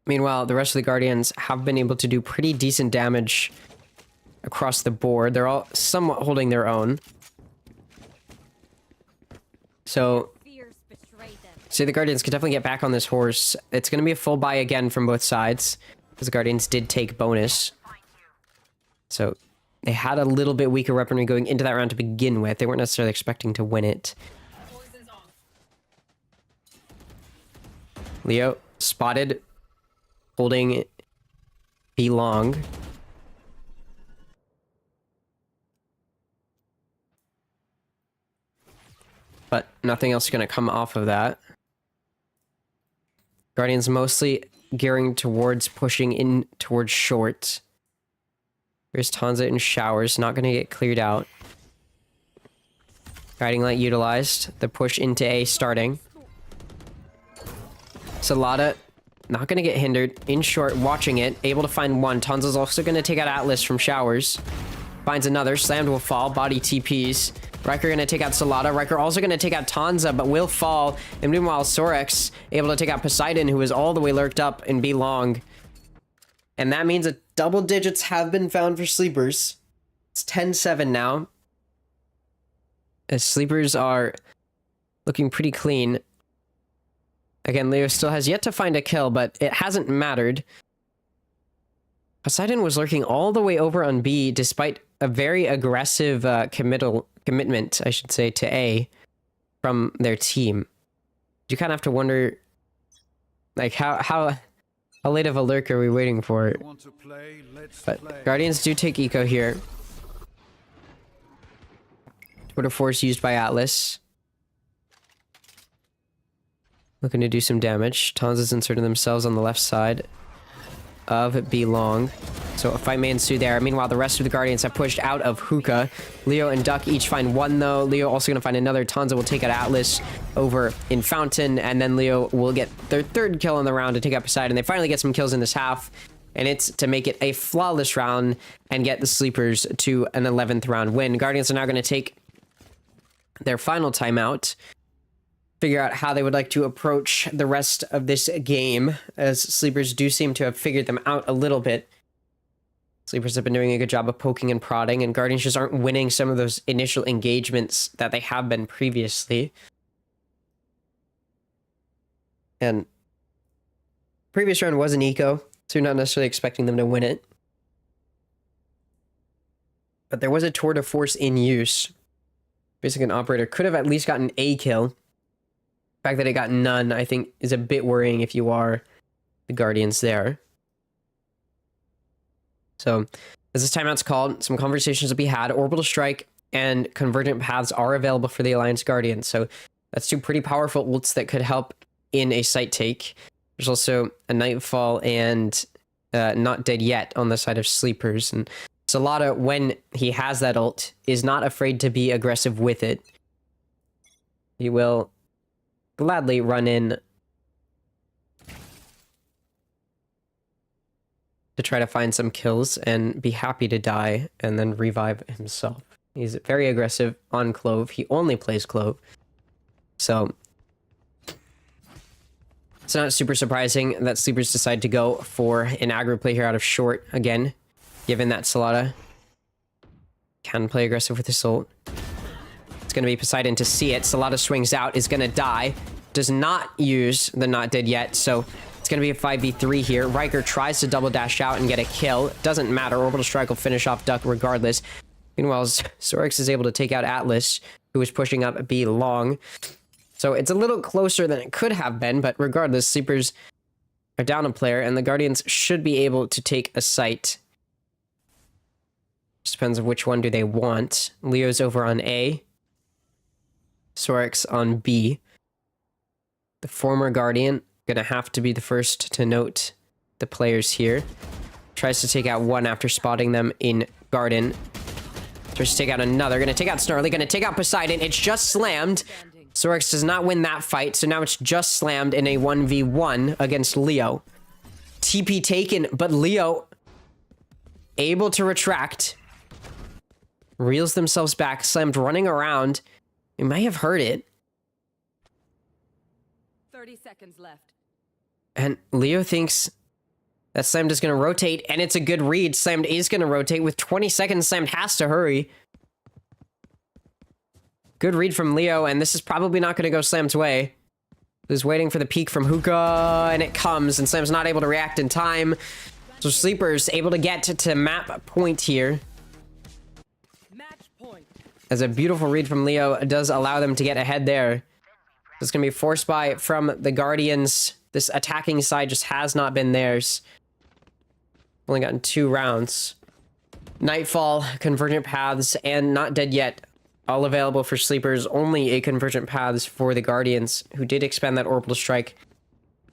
Meanwhile, the rest of the Guardians have been able to do pretty decent damage across the board. They're all somewhat holding their own. So, So the Guardians could definitely get back on this horse. It's going to be a full buy again from both sides, because the Guardians did take bonus. So they had a little bit weaker weaponry going into that round to begin with. They weren't necessarily expecting to win it. Leo spotted, holding B long. But nothing else is going to come off of that. Guardians mostly gearing towards pushing in towards short. There's Tanza in showers, not going to get cleared out. Guiding light utilized. The push into A starting. Salada not going to get hindered. In short, watching it. Able to find one. Tanza's also going to take out Atlas from showers. Finds another. Slammed will fall. Body TPs. Riker going to take out Salada. Riker also going to take out Tanza, but will fall. And meanwhile, Sorex able to take out Poseidon, who is all the way lurked up in B long. And that means that double digits have been found for Sleepers. It's 10-7 now. As Sleepers are looking pretty clean. Again, Leo still has yet to find a kill, but it hasn't mattered. Poseidon was lurking all the way over on B, despite a very aggressive commitment, I should say, to A from their team. You kind of have to wonder, like, how late of a lurk are we waiting for? But Guardians do take eco here. Twitter Force used by Atlas. Looking to do some damage. Tanza's inserting themselves on the left side of B long. So a fight may ensue there. Meanwhile, the rest of the Guardians have pushed out of Hookah. Leo and Duck each find one, though. Leo also going to find another. Tanza will take out Atlas over in Fountain, and then Leo will get their third kill in the round to take out Poseidon. They finally get some kills in this half, and it's to make it a flawless round and get the Sleepers to an 11th round win. Guardians are now going to take their final timeout, figure out how they would like to approach the rest of this game, as Sleepers do seem to have figured them out a little bit. Sleepers have been doing a good job of poking and prodding, and Guardians just aren't winning some of those initial engagements that they have been previously. And previous round was an eco, so you're not necessarily expecting them to win it. But there was a tour de force in use. Basically, an operator could have at least gotten a kill. The fact that it got none, I think, is a bit worrying if you are the Guardians there. So, as this timeout's called, some conversations will be had. Orbital Strike and Convergent Paths are available for the Alliance Guardians. So, that's two pretty powerful ults that could help in a site take. There's also a Nightfall and Not Dead Yet on the side of Sleepers. And Salada, when he has that ult, is not afraid to be aggressive with it. He will gladly run in to try to find some kills and be happy to die and then revive himself. He's very aggressive on Clove. He only plays Clove. So it's not super surprising that Sleepers decide to go for an aggro play here out of short again, given that Salada can play aggressive with his ult. It's going to be Poseidon to see it. Salada swings out, is going to die. Does not use the Not Dead Yet, so it's going to be a 5v3 here. Riker tries to double dash out and get a kill. Doesn't matter. Orbital Strike will finish off Duck regardless. Meanwhile, Sorex is able to take out Atlas, who is pushing up B long. So it's a little closer than it could have been, but regardless, Sleepers are down a player, and the Guardians should be able to take a site. Just depends on which one do they want. Leo's over on A. Sorex on B. The former Guardian gonna have to be the first to note the players here. Tries to take out one after spotting them in Garden. Tries to take out another. Gonna take out Snarly. Gonna take out Poseidon. It's just slammed. Sorex does not win that fight, so now it's just slammed in a 1v1 against Leo. TP taken, but Leo able to retract. Reels themselves back. Slammed running around. You may have heard it. 30 seconds left. And Leo thinks that Slammed is going to rotate, and it's a good read. Slammed is going to rotate. With 20 seconds, Slammed has to hurry. Good read from Leo, and this is probably not going to go Slammed's way. is waiting for the peek from Hookah, and it comes, and Slam's not able to react in time. So Sleeper's able to get to map point here. Match point. As a beautiful read from Leo does allow them to get ahead there. It's going to be forced by from the Guardians. This attacking side just has not been theirs. Only gotten 2 rounds. Nightfall, Convergent Paths, and Not Dead Yet. All available for Sleepers. Only a Convergent Paths for the Guardians, who did expend that Orbital Strike.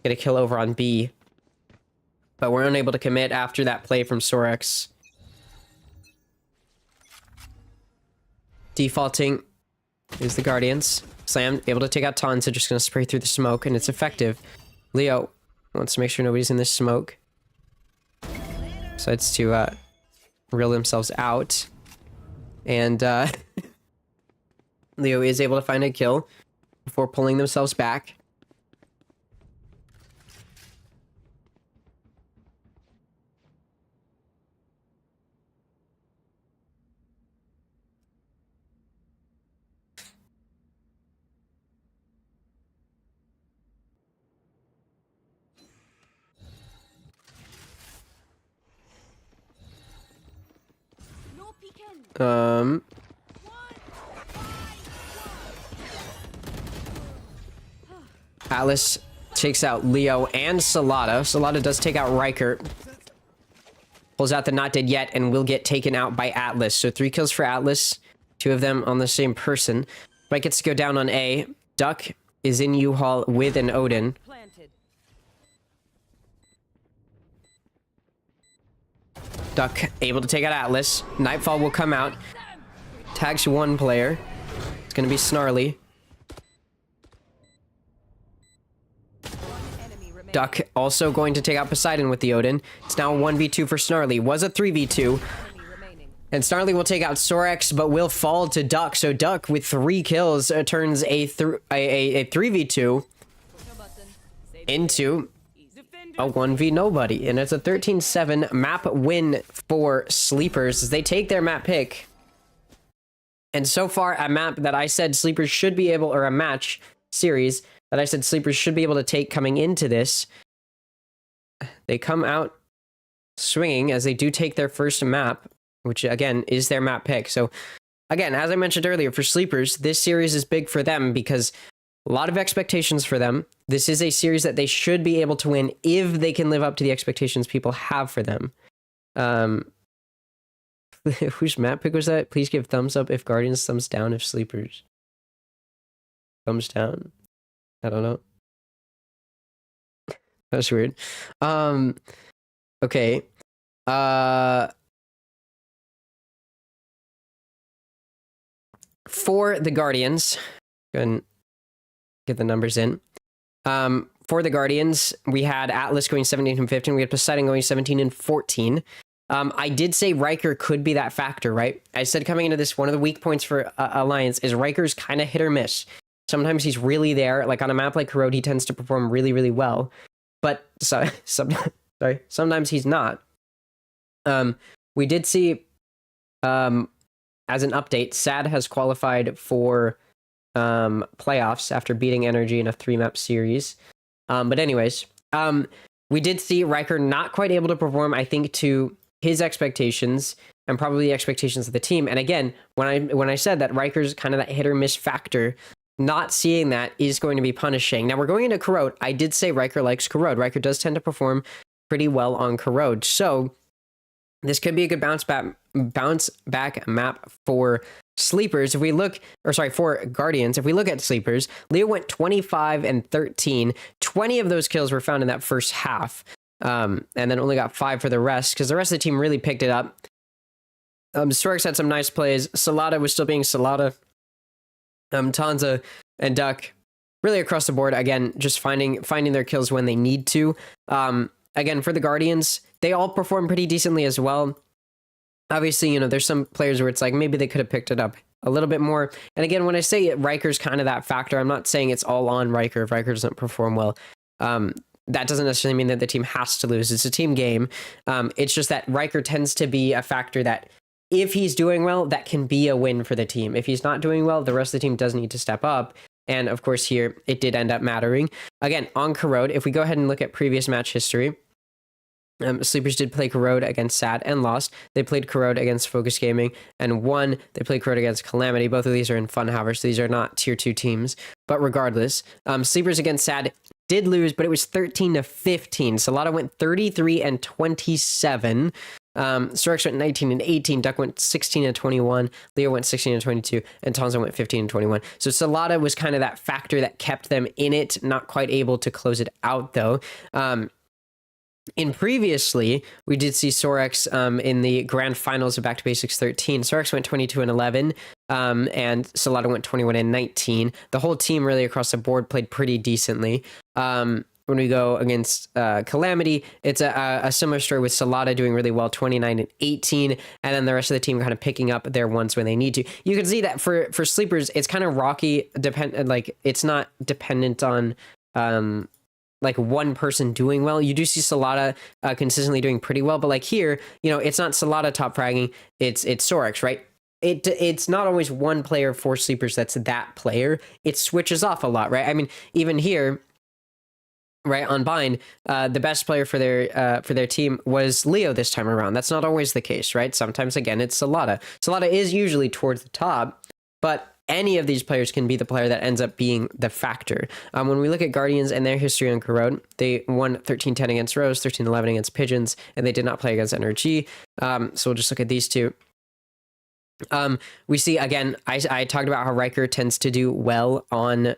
Get a kill over on B. But we're unable to commit after that play from Sorex. Defaulting is the Guardians. Slam able to take out Tons, so just going to spray through the smoke, and it's effective. Leo wants to make sure nobody's in this smoke. Decides to reel themselves out. And Leo is able to find a kill before pulling themselves back. No peeking. Atlas takes out Leo and Salada. Salada does take out Riker. Pulls out the Not Dead Yet and will get taken out by Atlas. So 3 kills for Atlas. 2 of them on the same person. Spike gets to go down on A. Duck is in U-Haul with an Odin. Planted. Duck able to take out Atlas. Nightfall will come out. Tags 1 player. It's going to be Snarly. Enemy remaining. Duck also going to take out Poseidon with the Odin. It's now a 1v2 for Snarly. Was a 3v2. Enemy remaining. And Snarly will take out Sorex, but will fall to Duck. So Duck, with 3 kills, turns a 3v2 No button. Save into Defender. a 1v nobody. And it's a 13-7 map win for Sleepers as they take their map pick. And so far, a map that I said Sleepers should be able, or a match series that I said Sleepers should be able to take coming into this. They come out swinging as they do take their first map, which again is their map pick. So again, as I mentioned earlier, for Sleepers, this series is big for them because a lot of expectations for them. This is a series that they should be able to win if they can live up to the expectations people have for them. Whose map pick was that? Please give thumbs up if Guardians, thumbs down if Sleepers. Thumbs down. I don't know. That's weird. Okay. For the Guardians, go ahead and get the numbers in. For the Guardians, we had Atlas going 17 and 15. We had Poseidon going 17 and 14. I did say Riker could be that factor, right? I said coming into this, one of the weak points for Alliance is Riker's kind of hit or miss. Sometimes he's really there. Like on a map like Corrode, he tends to perform really, really well. But sometimes he's not. We did see, as an update, SAD has qualified for playoffs after beating Energy in a 3-map series. But anyways, we did see Riker not quite able to perform, I think, to his expectations and probably the expectations of the team. And again, when I said that Riker's kind of that hit or miss factor, not seeing that is going to be punishing. Now we're going into Corrode. I did say Riker likes Corrode. Riker does tend to perform pretty well on Corrode. So this could be a good bounce back map for Sleepers. If we look, or sorry, for Guardians, if we look at Sleepers, Leo went 25 and 13. 20 of those kills were found in that first half. And then only got 5 for the rest, because the rest of the team really picked it up. Storks had some nice plays. Salada was still being Salada. Tanza and Duck, really across the board, again, just finding their kills when they need to. Again, for the Guardians, they all perform pretty decently as well. Obviously, you know, there's some players where it's like maybe they could have picked it up a little bit more. And again, when I say Riker's kind of that factor, I'm not saying it's all on Riker if Riker doesn't perform well. That doesn't necessarily mean that the team has to lose. It's a team game. It's just that Riker tends to be a factor that if he's doing well, that can be a win for the team. If he's not doing well, the rest of the team does need to step up. And of course here, it did end up mattering. Again, on Corrode, if we go ahead and look at previous match history, Sleepers did play Corrode against Sad and lost. They played Corrode against Focus Gaming and won. They played Corrode against Calamity. Both of these are in Funhaver, so these are not tier 2 teams. But regardless, Sleepers against Sad did lose, but it was 13-15. Solana went 33-27. Storex went 19-18. Duck went 16-21. Leo went 16-22, and Tonzo went 15-21. So Solana was kind of that factor that kept them in it. Not quite able to close it out though. In previously, we did see Sorex in the grand finals of Back to Basics 13. Sorex went 22-11, and Solana went 21-19. The whole team really across the board played pretty decently. When we go against Calamity, it's a similar story with Solana doing really well, 29-18, and then the rest of the team kind of picking up their ones when they need to. You can see that for Sleepers, it's kind of rocky, like it's not dependent on like one person doing well. You do see Solana consistently doing pretty well, but like here, you know, it's not Solana top fragging, it's Sorex, right? It's not always one player for Sleepers that's that player. It switches off a lot, right? I mean, even here, right, on Bind, the best player for their team was Leo this time around. That's not always the case, right? Sometimes, again, it's Solana. Solana is usually towards the top, but any of these players can be the player that ends up being the factor. When we look at Guardians and their history on Corrode, they won 13-10 against Rose, 13-11 against Pigeons, and they did not play against NRG. So we'll just look at these two. We see, again, I talked about how Riker tends to do well on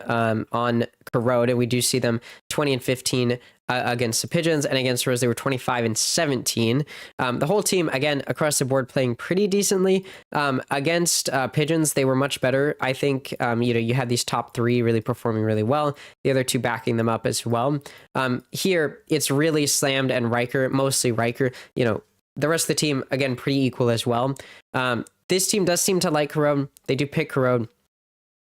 Corrode, and we do see them 20-15 against the Pigeons, and against Rose they were 25-17. The whole team, again, across the board playing pretty decently. Against Pigeons, they were much better. I think, you had these top three really performing really well, the other two backing them up as well. Here, it's really Slammed and Riker, mostly Riker. You know, the rest of the team, again, pretty equal as well. This team does seem to like Corrode. They do pick Corrode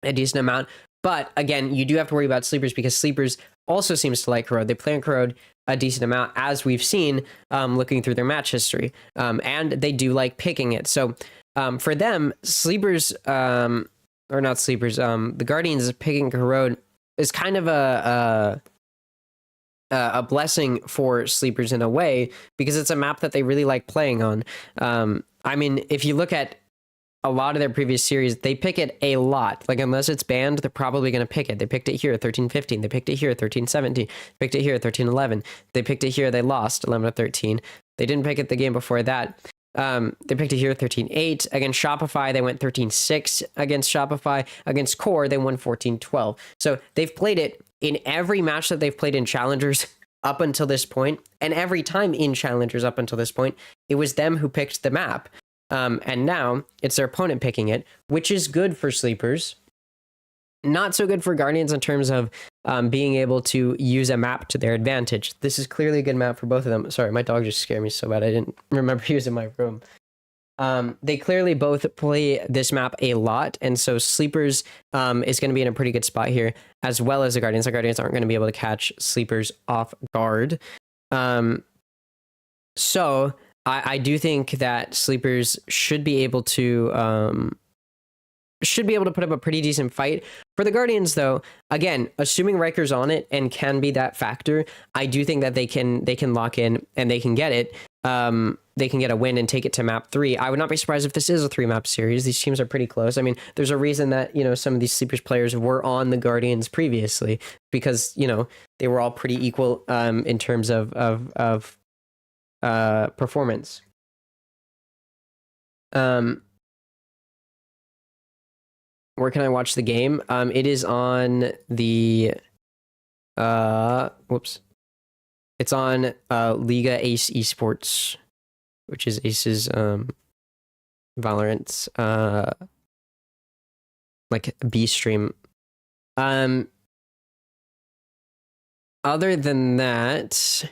a decent amount. But again, you do have to worry about Sleepers because Sleepers also seems to like Corrode. They play on Corrode a decent amount, as we've seen looking through their match history. And they do like picking it. So for them, Sleepers, or not Sleepers, the Guardians picking Corrode is kind of a blessing for Sleepers in a way, because it's a map that they really like playing on. I mean, if you look at a lot of their previous series, they pick it a lot. Like, unless it's banned, they're probably going to pick it. They picked it here, 13-15. They picked it here, 13-17. Picked it here, 13-11. They picked it here, they lost, 11-13. They didn't pick it the game before that. They picked it here, 13-8. Against Shopify, they went 13-6 against Shopify. Against Core, they won 14-12. So they've played it in every match that they've played in Challengers up until this point, and every time in Challengers up until this point, it was them who picked the map. And now it's their opponent picking it, which is good for Sleepers. Not so good for Guardians in terms of being able to use a map to their advantage. This is clearly a good map for both of them. Sorry, my dog just scared me so bad I didn't remember he was in my room. They clearly both play this map a lot, and so Sleepers is going to be in a pretty good spot here, as well as the Guardians. The Guardians aren't going to be able to catch Sleepers off guard. So I do think that Sleepers should be able to put up a pretty decent fight. For the Guardians, though, again, assuming Riker's on it and can be that factor, I do think that they can lock in and they can get it. They can get a win and take it to map 3. I would not be surprised if this is a 3-map series. These teams are pretty close. I mean, there's a reason that, some of these Sleepers players were on the Guardians previously, because, they were all pretty equal in terms of performance. Where can I watch the game? It is on the it's on Liga Ace Esports, which is Ace's Valorant's like B stream. Other than that,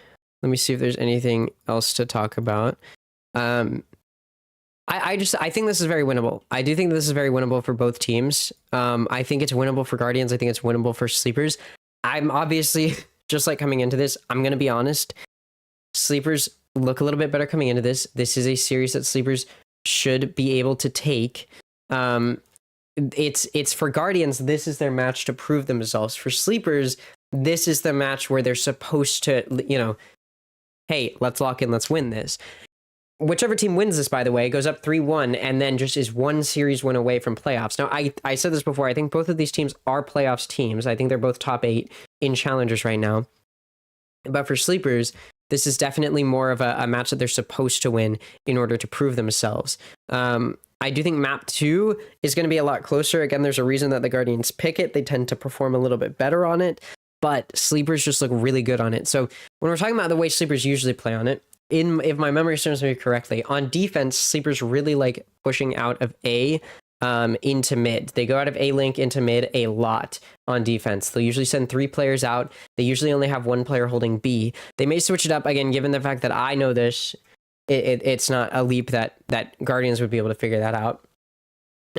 let me see if there's anything else to talk about. I think this is very winnable. I do think this is very winnable for both teams. I think it's winnable for Guardians. I think it's winnable for Sleepers. I'm obviously, just like coming into this, I'm going to be honest. Sleepers look a little bit better coming into this. This is a series that Sleepers should be able to take. it's for Guardians, this is their match to prove themselves. For Sleepers, this is the match where they're supposed to, hey, let's lock in, let's win this. Whichever team wins this, by the way, goes up 3-1 and then just is one series win away from playoffs. Now, I said this before, I think both of these teams are playoffs teams. I think they're both top 8 in Challengers right now. But for Sleepers, this is definitely more of a match that they're supposed to win in order to prove themselves. I do think map 2 is going to be a lot closer. Again, there's a reason that the Guardians pick it. They tend to perform a little bit better on it, but Sleepers just look really good on it. So when we're talking about the way Sleepers usually play on it, if my memory serves me correctly, on defense, Sleepers really like pushing out of A into mid. They go out of A link into mid a lot on defense. They'll usually send 3 players out. They usually only have 1 player holding B. They may switch it up again, given the fact that I know this. It's not a leap that Guardians would be able to figure that out.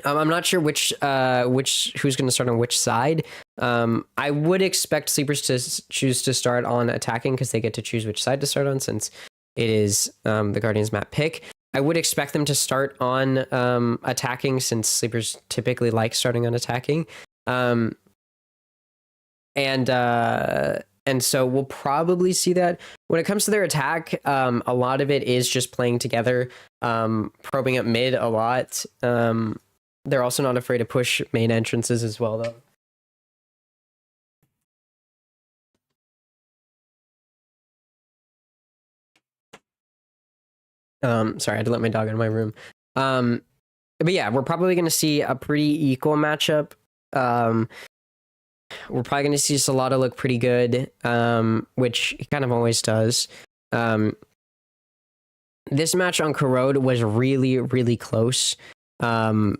I'm not sure who's going to start on which side. I would expect Sleepers to choose to start on attacking because they get to choose which side to start on since it is the Guardians map pick. I would expect them to start on attacking since Sleepers typically like starting on attacking. And so we'll probably see that. When it comes to their attack, a lot of it is just playing together, probing up mid a lot. They're also not afraid to push main entrances as well, though. Sorry, I had to let my dog out of my room. But yeah, we're probably going to see a pretty equal matchup. We're probably going to see Salada look pretty good, which he kind of always does. This match on Corrode was really, really close. And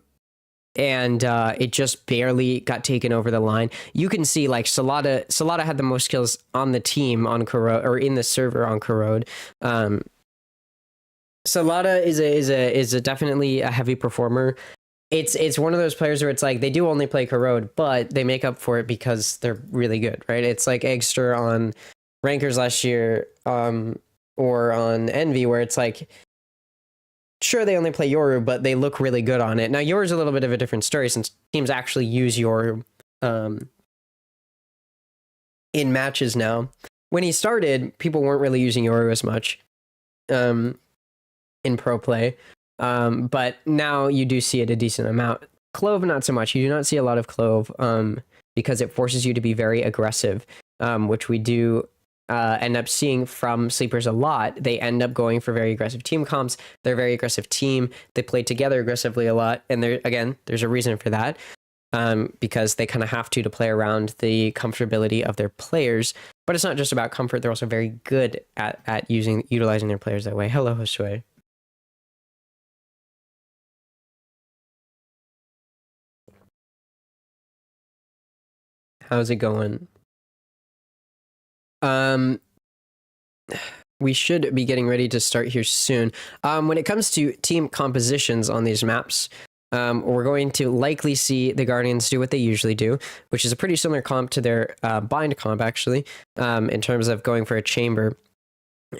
it just barely got taken over the line. You can see like Salada had the most kills on the team on Corrode, or in the server on Corrode. Salada is a definitely a heavy performer. It's one of those players where it's like they do only play Corrode, but they make up for it because they're really good, right? It's like Eggster on Rankers last year, or on Envy, where it's like, sure, they only play Yoru, but they look really good on it. Now, Yoru's a little bit of a different story since teams actually use Yoru in matches now. When he started, people weren't really using Yoru as much in pro play. But now you do see it a decent amount. Clove, not so much. You do not see a lot of Clove because it forces you to be very aggressive, which we do end up seeing from Sleepers a lot. They end up going for very aggressive team comps. They're a very aggressive team. They play together aggressively a lot. And there's a reason for that because they kind of have to play around the comfortability of their players. But it's not just about comfort. They're also very good at utilizing their players that way. Hello, Josue. How's it going? We should be getting ready to start here soon. When it comes to team compositions on these maps, we're going to likely see the Guardians do what they usually do, which is a pretty similar comp to their bind comp, actually, in terms of going for a chamber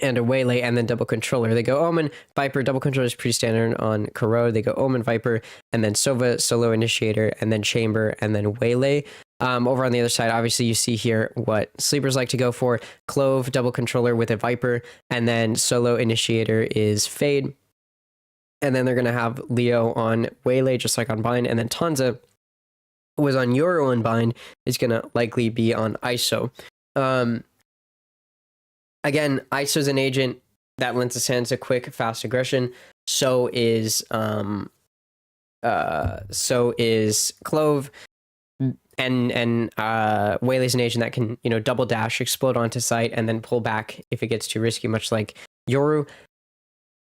and a waylay and then double controller. They go Omen, Viper. Double controller is pretty standard on Corrode. They go Omen, Viper, and then Sova, solo initiator, and then chamber, and then waylay. Over on the other side, obviously you see here what Sleepers like to go for. Clove, double controller with a Viper, and then solo initiator is Fade. And then they're going to have Leo on waylay, just like on bind, and then Tanza, who was on Yoru on bind, is going to likely be on ISO. Again, ISO's an agent that lends its hands to quick, fast aggression. So is Clove, and Waylay's an agent that can, double dash, explode onto site, and then pull back if it gets too risky, much like Yoru.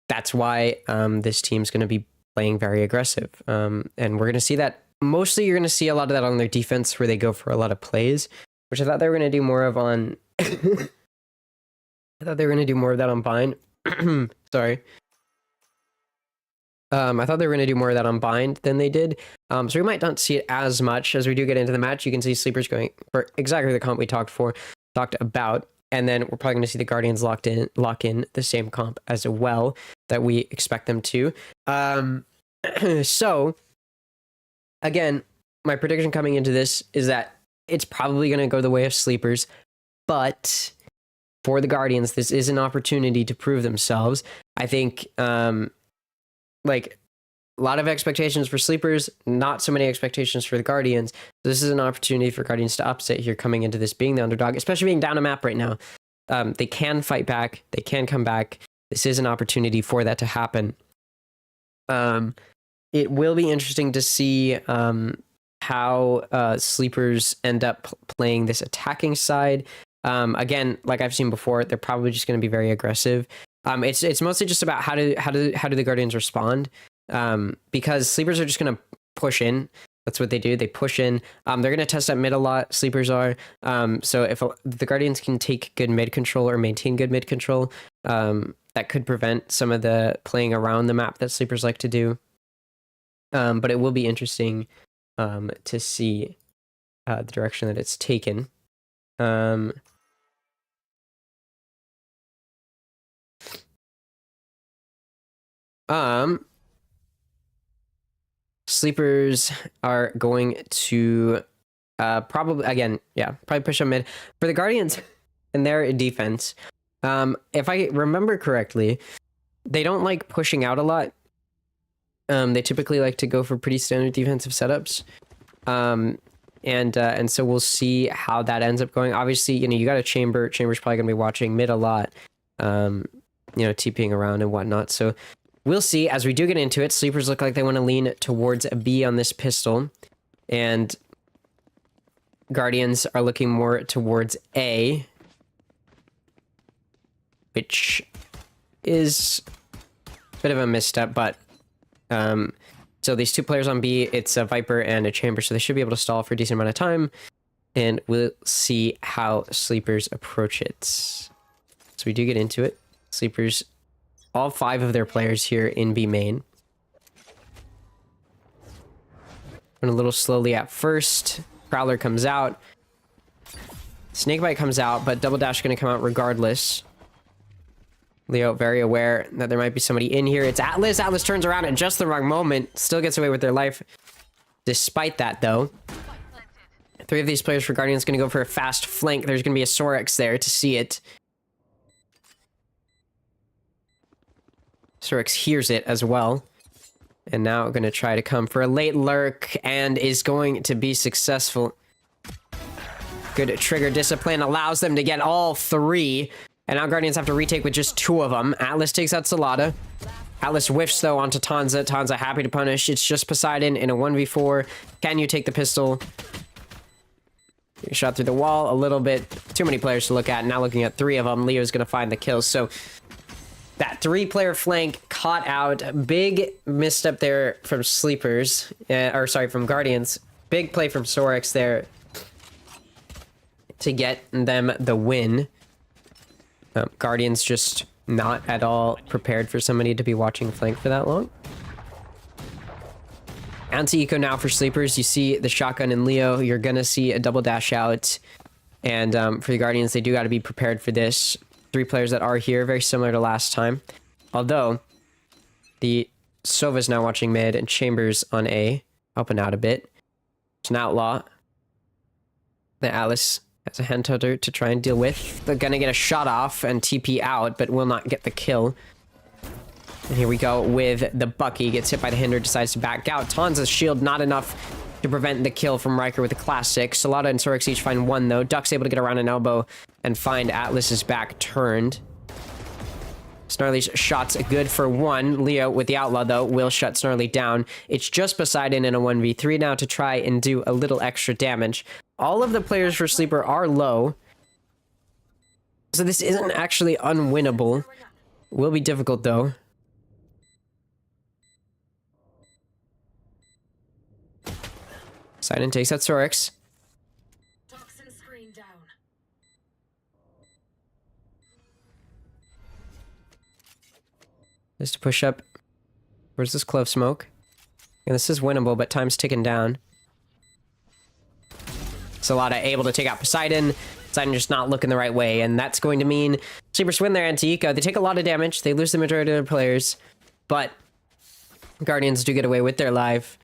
That's why this team's going to be playing very aggressive. And we're going to see that. Mostly you're going to see a lot of that on their defense where they go for a lot of plays, which I thought they were going to do more of on... I thought they were going to do more of that on bind. Sorry. I thought they were going to do more of that on bind than they did. So we might not see it as much as we do get into the match. You can see Sleepers going for exactly the comp we talked about. And then we're probably going to see the Guardians lock in the same comp as well that we expect them to. So again, my prediction coming into this is that it's probably going to go the way of sleepers, but for the Guardians, this is an opportunity to prove themselves. I think, like, a lot of expectations for sleepers, not so many expectations for the Guardians. So this is an opportunity for Guardians to upset here coming into this being the underdog, especially being down a map right now. They can fight back. They can come back. This is an opportunity for that to happen. It will be interesting to see how sleepers end up playing this attacking side. Again, like I've seen before, they're probably just going to be very aggressive. It's mostly just about how do the Guardians respond. Because sleepers are just going to push in. That's what they do. They push in. They're going to test out mid a lot. Sleepers are. So if the Guardians can take good mid control or maintain good mid control, that could prevent some of the playing around the map that sleepers like to do. But it will be interesting to see the direction that it's taken. Sleepers are going to probably push on mid. For the Guardians and their defense, if I remember correctly, they don't like pushing out a lot. They typically like to go for pretty standard defensive setups. And so we'll see how that ends up going. Obviously, you got a chamber. Chamber's probably going to be watching mid a lot, TPing around and whatnot. So we'll see as we do get into it. Sleepers look like they want to lean towards a B on this pistol, and Guardians are looking more towards A, which is a bit of a misstep, but so these two players on B, it's a Viper and a Chamber, so they should be able to stall for a decent amount of time, and we'll see how Sleepers approach it. So we do get into it. Sleepers, all 5 of their players here in B main. Going a little slowly at first. Prowler comes out. Snakebite comes out, but Double Dash going to come out regardless. Leo very aware that there might be somebody in here. It's Atlas. Atlas turns around at just the wrong moment. Still gets away with their life. Despite that, though, 3 of these players for Guardians going to go for a fast flank. There's going to be a Sorex there to see it. Sorex hears it as well. And now going to try to come for a late lurk and is going to be successful. Good trigger discipline allows them to get all 3. And now Guardians have to retake with just 2 of them. Atlas takes out Salada. Atlas whiffs, though, onto Tanza. Tanza happy to punish. It's just Poseidon in a 1v4. Can you take the pistol? Shot through the wall a little bit. Too many players to look at. Now looking at 3 of them. Leo's going to find the kills. So that 3-player flank caught out. Big misstep there from Sleepers. From Guardians. Big play from Sorex there to get them the win. Guardians just not at all prepared for somebody to be watching flank for that long. Anti-eco now for Sleepers. You see the shotgun in Leo. You're going to see a double dash out. And for the Guardians, they do got to be prepared for this. 3 players that are here, very similar to last time. Although, the Sova's now watching mid and Chambers on A, helping out a bit. It's an outlaw. The Atlas as a hand hunter to try and deal with. They're gonna get a shot off and TP out, but will not get the kill. And here we go with the Bucky. Gets hit by the Hinder, decides to back out. Tanza's shield not enough to prevent the kill from Riker with a classic. Salada and Sorex each find 1, though. Duck's able to get around an elbow and find Atlas's back turned. Snarly's shots good for 1. Leo with the Outlaw, though, will shut Snarly down. It's just Poseidon in a 1v3 now to try and do a little extra damage. All of the players for Sleeper are low, so this isn't actually unwinnable. Will be difficult, though. Poseidon takes out Sorex. Toxin screen down. Just to push up. Where's this Clove Smoke? And this is winnable, but time's ticking down. Salada able to take out Poseidon. Poseidon just not looking the right way, and that's going to mean Sleepers win their anti-eco. They take a lot of damage. They lose the majority of their players, but Guardians do get away with their life.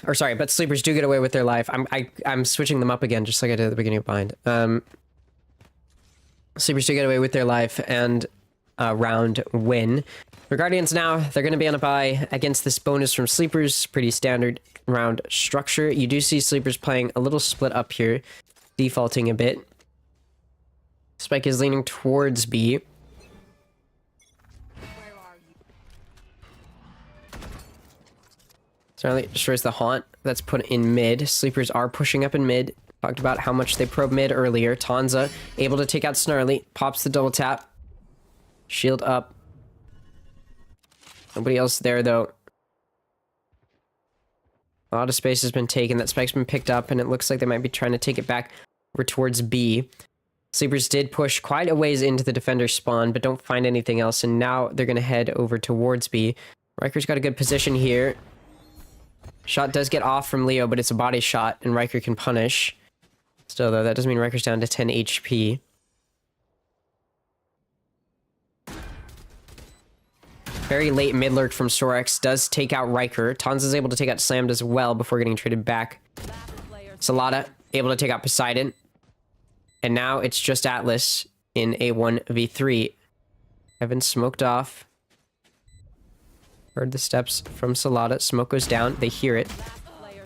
Or sorry, but Sleepers do get away with their life. I'm switching them up again, just like I did at the beginning of Bind. Sleepers do get away with their life and round win. For Guardians now, they're going to be on a bye against this bonus from Sleepers. Pretty standard round structure. You do see Sleepers playing a little split up here, defaulting a bit. Spike is leaning towards B. Snarly destroys the Haunt that's put in mid. Sleepers are pushing up in mid. Talked about how much they probe mid earlier. Tanza able to take out Snarly. Pops the double tap. Shield up. Nobody else there, though. A lot of space has been taken. That Spike's been picked up, and it looks like they might be trying to take it back over towards B. Sleepers did push quite a ways into the defender spawn, but don't find anything else, and now they're going to head over towards B. Riker's got a good position here. Shot does get off from Leo, but it's a body shot, and Riker can punish. Still, though, that doesn't mean Riker's down to 10 HP. Very late mid lurk from Sorex does take out Riker. Tons is able to take out Slammed as well before getting traded back. Salada able to take out Poseidon. And now it's just Atlas in a 1v3. Evan smoked off. Heard the steps from Salada. Smoke goes down. They hear it.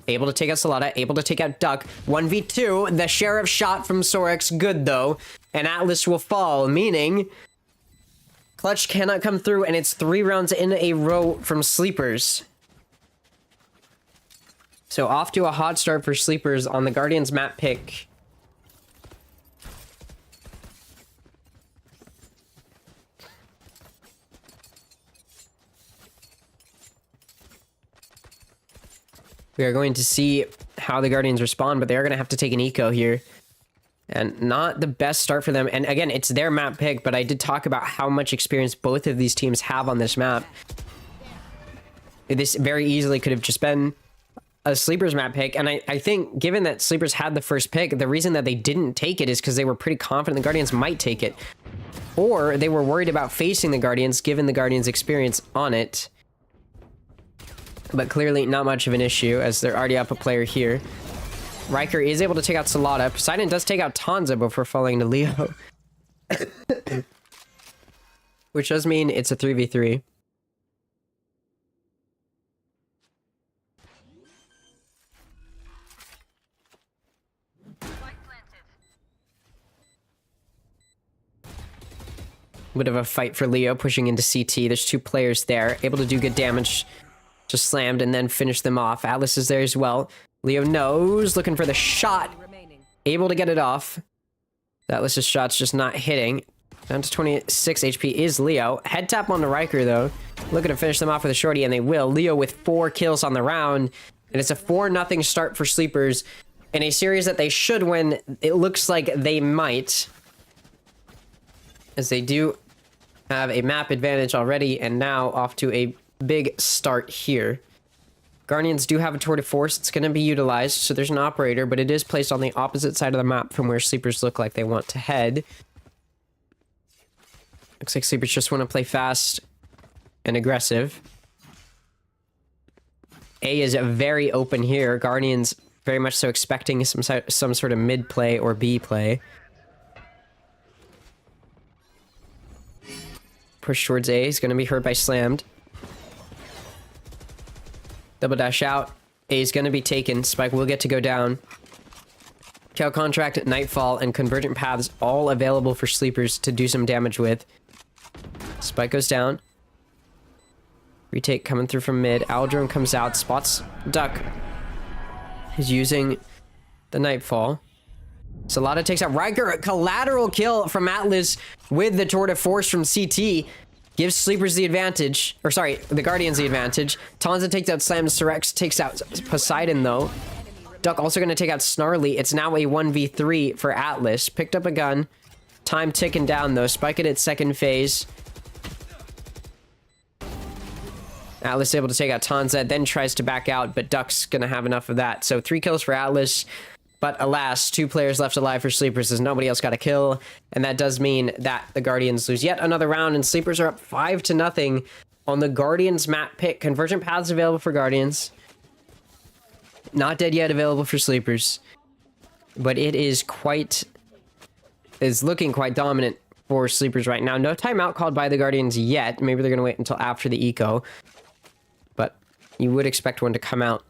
Able to take out Salada. Able to take out Duck. 1v2. The Sheriff shot from Sorex. Good, though. And Atlas will fall, meaning Clutch cannot come through, and it's 3 rounds in a row from Sleepers. So off to a hot start for Sleepers on the Guardians map pick. We are going to see how the Guardians respond, but they are going to have to take an eco here. And not the best start for them. And again, it's their map pick, but I did talk about how much experience both of these teams have on this map. This very easily could have just been a Sleepers map pick. And I think, given that Sleepers had the first pick, the reason that they didn't take it is because they were pretty confident the Guardians might take it. Or they were worried about facing the Guardians, given the Guardians' experience on it. But clearly not much of an issue, as they're already up a player here. Riker is able to take out Salada. Poseidon does take out Tanza before falling to Leo. Which does mean it's a 3v3. Bit of a fight for Leo, pushing into CT. There's 2 players there, able to do good damage. Just Slammed and then finish them off. Atlas is there as well. Leo knows, looking for the shot. Able to get it off. Atlas's shot's just not hitting. Down to 26 HP is Leo. Head tap on the Riker, though. Looking to finish them off with a shorty, and they will. Leo with 4 kills on the round. And it's a 4-0 start for Sleepers in a series that they should win. It looks like they might, as they do have a map advantage already, and now off to a big start here. Guardians do have a tour de force. It's going to be utilized, so there's an operator, but it is placed on the opposite side of the map from where Sleepers look like they want to head. Looks like Sleepers just want to play fast and aggressive. A is very open here. Guardians very much so expecting some sort of mid play or B play. Push towards A. He's going to be hurt by Slammed. Double dash out. A is going to be taken. Spike will get to go down. Kill contract, Nightfall, and Convergent Paths all available for Sleepers to do some damage with. Spike goes down. Retake coming through from mid. Aldrone comes out, spots Duck. He's using the Nightfall. Salada takes out Riker. A collateral kill from Atlas with the Tour de Force from CT. Gives Sleepers the advantage. Or sorry, the Guardians the advantage. Tanza takes out Slam. Sorex takes out Poseidon, though. Duck also going to take out Snarly. It's now a 1v3 for Atlas. Picked up a gun. Time ticking down, though. Spike it at second phase. Atlas able to take out Tanza, then tries to back out, but Duck's going to have enough of that. So 3 kills for Atlas. But alas, 2 players left alive for Sleepers as nobody else got a kill. And that does mean that the Guardians lose yet another round, and Sleepers are up 5-0 on the Guardians map pick. Convergent Paths available for Guardians. Not dead yet, available for sleepers. But it is looking quite dominant for sleepers right now. No timeout called by the Guardians yet. Maybe they're going to wait until after the eco. But you would expect one to come out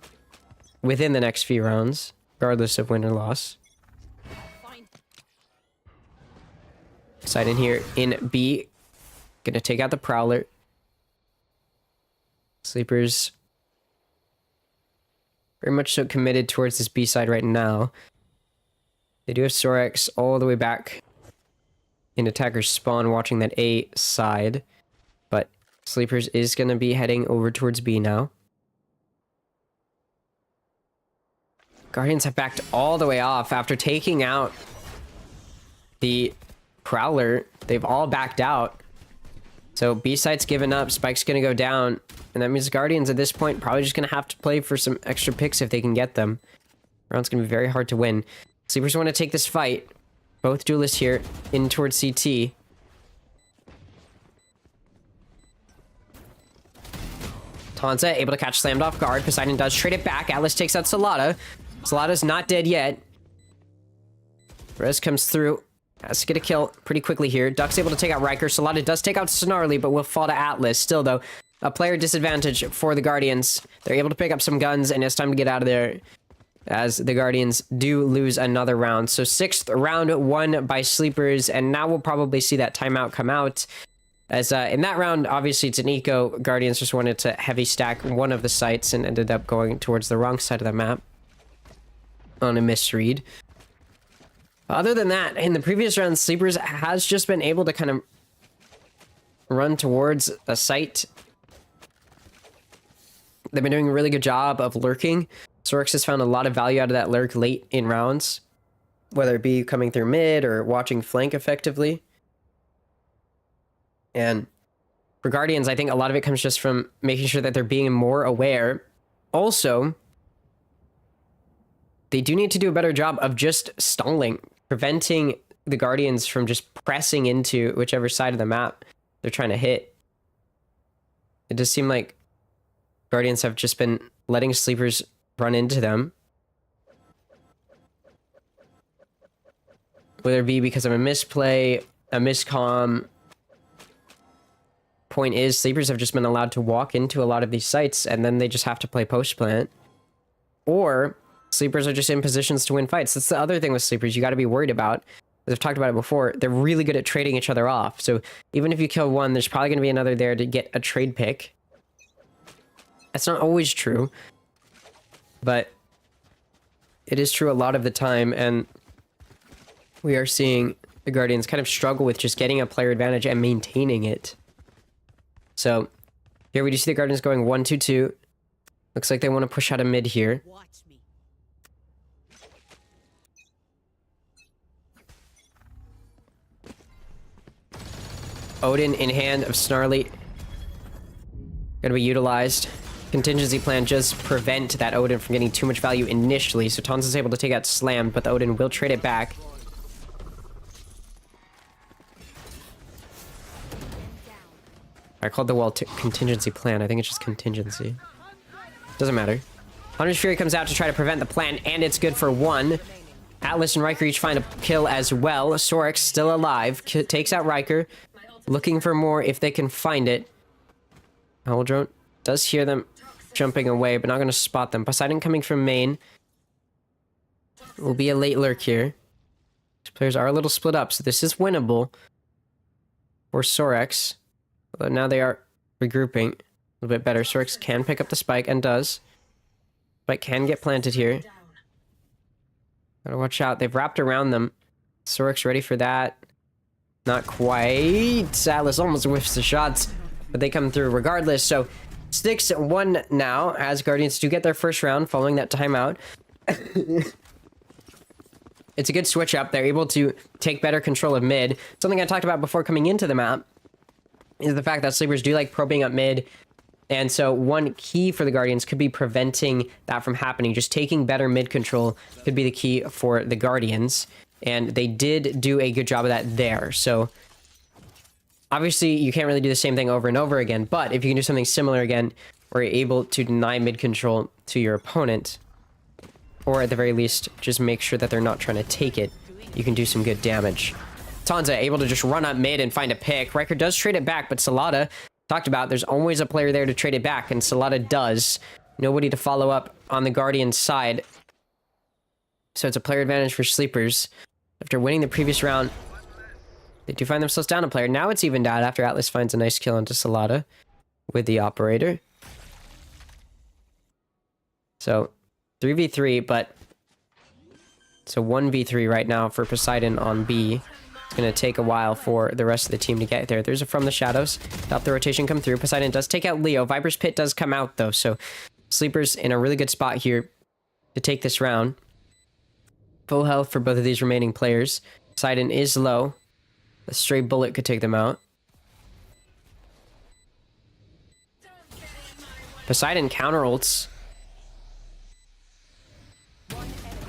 within the next few rounds, regardless of win or loss. Side in here in B. Gonna take out the Prowler. Sleepers very much so committed towards this B side right now. They do have Sorex all the way back in attacker's spawn watching that A side. But Sleepers is going to be heading over towards B now. Guardians have backed all the way off after taking out the Prowler. They've all backed out. So B side's given up. Spike's going to go down. And that means Guardians at this point probably just going to have to play for some extra picks if they can get them. Round's going to be very hard to win. Sleepers want to take this fight. Both duelists here in towards CT. Tanza able to catch slammed off guard. Poseidon does trade it back. Atlas takes out Salada. Salada's not dead yet. Rez comes through. Has to get a kill pretty quickly here. Duck's able to take out Riker. Salada does take out Snarly, but will fall to Atlas. Still, though, a player disadvantage for the Guardians. They're able to pick up some guns, and it's time to get out of there as the Guardians do lose another round. So 6th round won by Sleepers, and now we'll probably see that timeout come out. As in that round, obviously it's an eco. Guardians just wanted to heavy stack one of the sites and ended up going towards the wrong side of the map on a misread. Other than that, in the previous round, Sleepers has just been able to kind of run towards a site. They've been doing a really good job of lurking. Sorex has found a lot of value out of that lurk late in rounds, whether it be coming through mid or watching flank effectively. And for Guardians, I think a lot of it comes just from making sure that they're being more aware. Also, they do need to do a better job of just stalling, preventing the Guardians from just pressing into whichever side of the map they're trying to hit. It does seem like Guardians have just been letting Sleepers run into them. Whether it be because of a misplay, a miscomm. Point is, Sleepers have just been allowed to walk into a lot of these sites, and then they just have to play post-plant. Or Sleepers are just in positions to win fights. That's the other thing with Sleepers you got to be worried about. As I've talked about it before, they're really good at trading each other off. So even if you kill one, there's probably going to be another there to get a trade pick. That's not always true, but it is true a lot of the time, and we are seeing the Guardians kind of struggle with just getting a player advantage and maintaining it. So here we do see the Guardians going 1-2-2. Looks like they want to push out a mid here. Watch me. Odin in hand of Snarly. Gonna be utilized. Contingency plan just prevent that Odin from getting too much value initially, so Tons is able to take out Slammed, but the Odin will trade it back. I called the wall contingency plan. I think it's just contingency. Doesn't matter. Hunter's Fury comes out to try to prevent the plan, and it's good for one. Atlas and Riker each find a kill as well. Sorex still alive. Takes out Riker. Looking for more if they can find it. Owl Drone does hear them jumping away, but not going to spot them. Poseidon coming from main. Will be a late lurk here. These players are a little split up, so this is winnable for Sorex. Although now they are regrouping a little bit better. Sorex can pick up the spike and does. Spike can get planted here. Gotta watch out. They've wrapped around them. Sorex ready for that. Not quite. Atlas almost whiffs the shots, but they come through regardless. So 6-1 now as Guardians do get their first round following that timeout. It's a good switch up. They're able to take better control of mid. Something I talked about before coming into the map is the fact that Sleepers do like probing up mid. And so one key for the Guardians could be preventing that from happening. Just taking better mid control could be the key for the Guardians. And they did do a good job of that there. So obviously you can't really do the same thing over and over again. But if you can do something similar again, where you're able to deny mid control to your opponent, or at the very least, just make sure that they're not trying to take it. You can do some good damage. Tanza able to just run up mid and find a pick. Riker does trade it back, but Salada talked about there's always a player there to trade it back, and Salada does. Nobody to follow up on the Guardian's side. So it's a player advantage for Sleepers. After winning the previous round, they do find themselves down a player. Now it's evened out after Atlas finds a nice kill into Salada with the operator. So 3v3, but it's a 1v3 right now for Poseidon on B. It's going to take a while for the rest of the team to get there. There's a From the Shadows. Stop the rotation come through. Poseidon does take out Leo. Viper's Pit does come out, though, so Sleepers in a really good spot here to take this round. Full health for both of these remaining players. Poseidon is low. A stray bullet could take them out. Poseidon counter ults.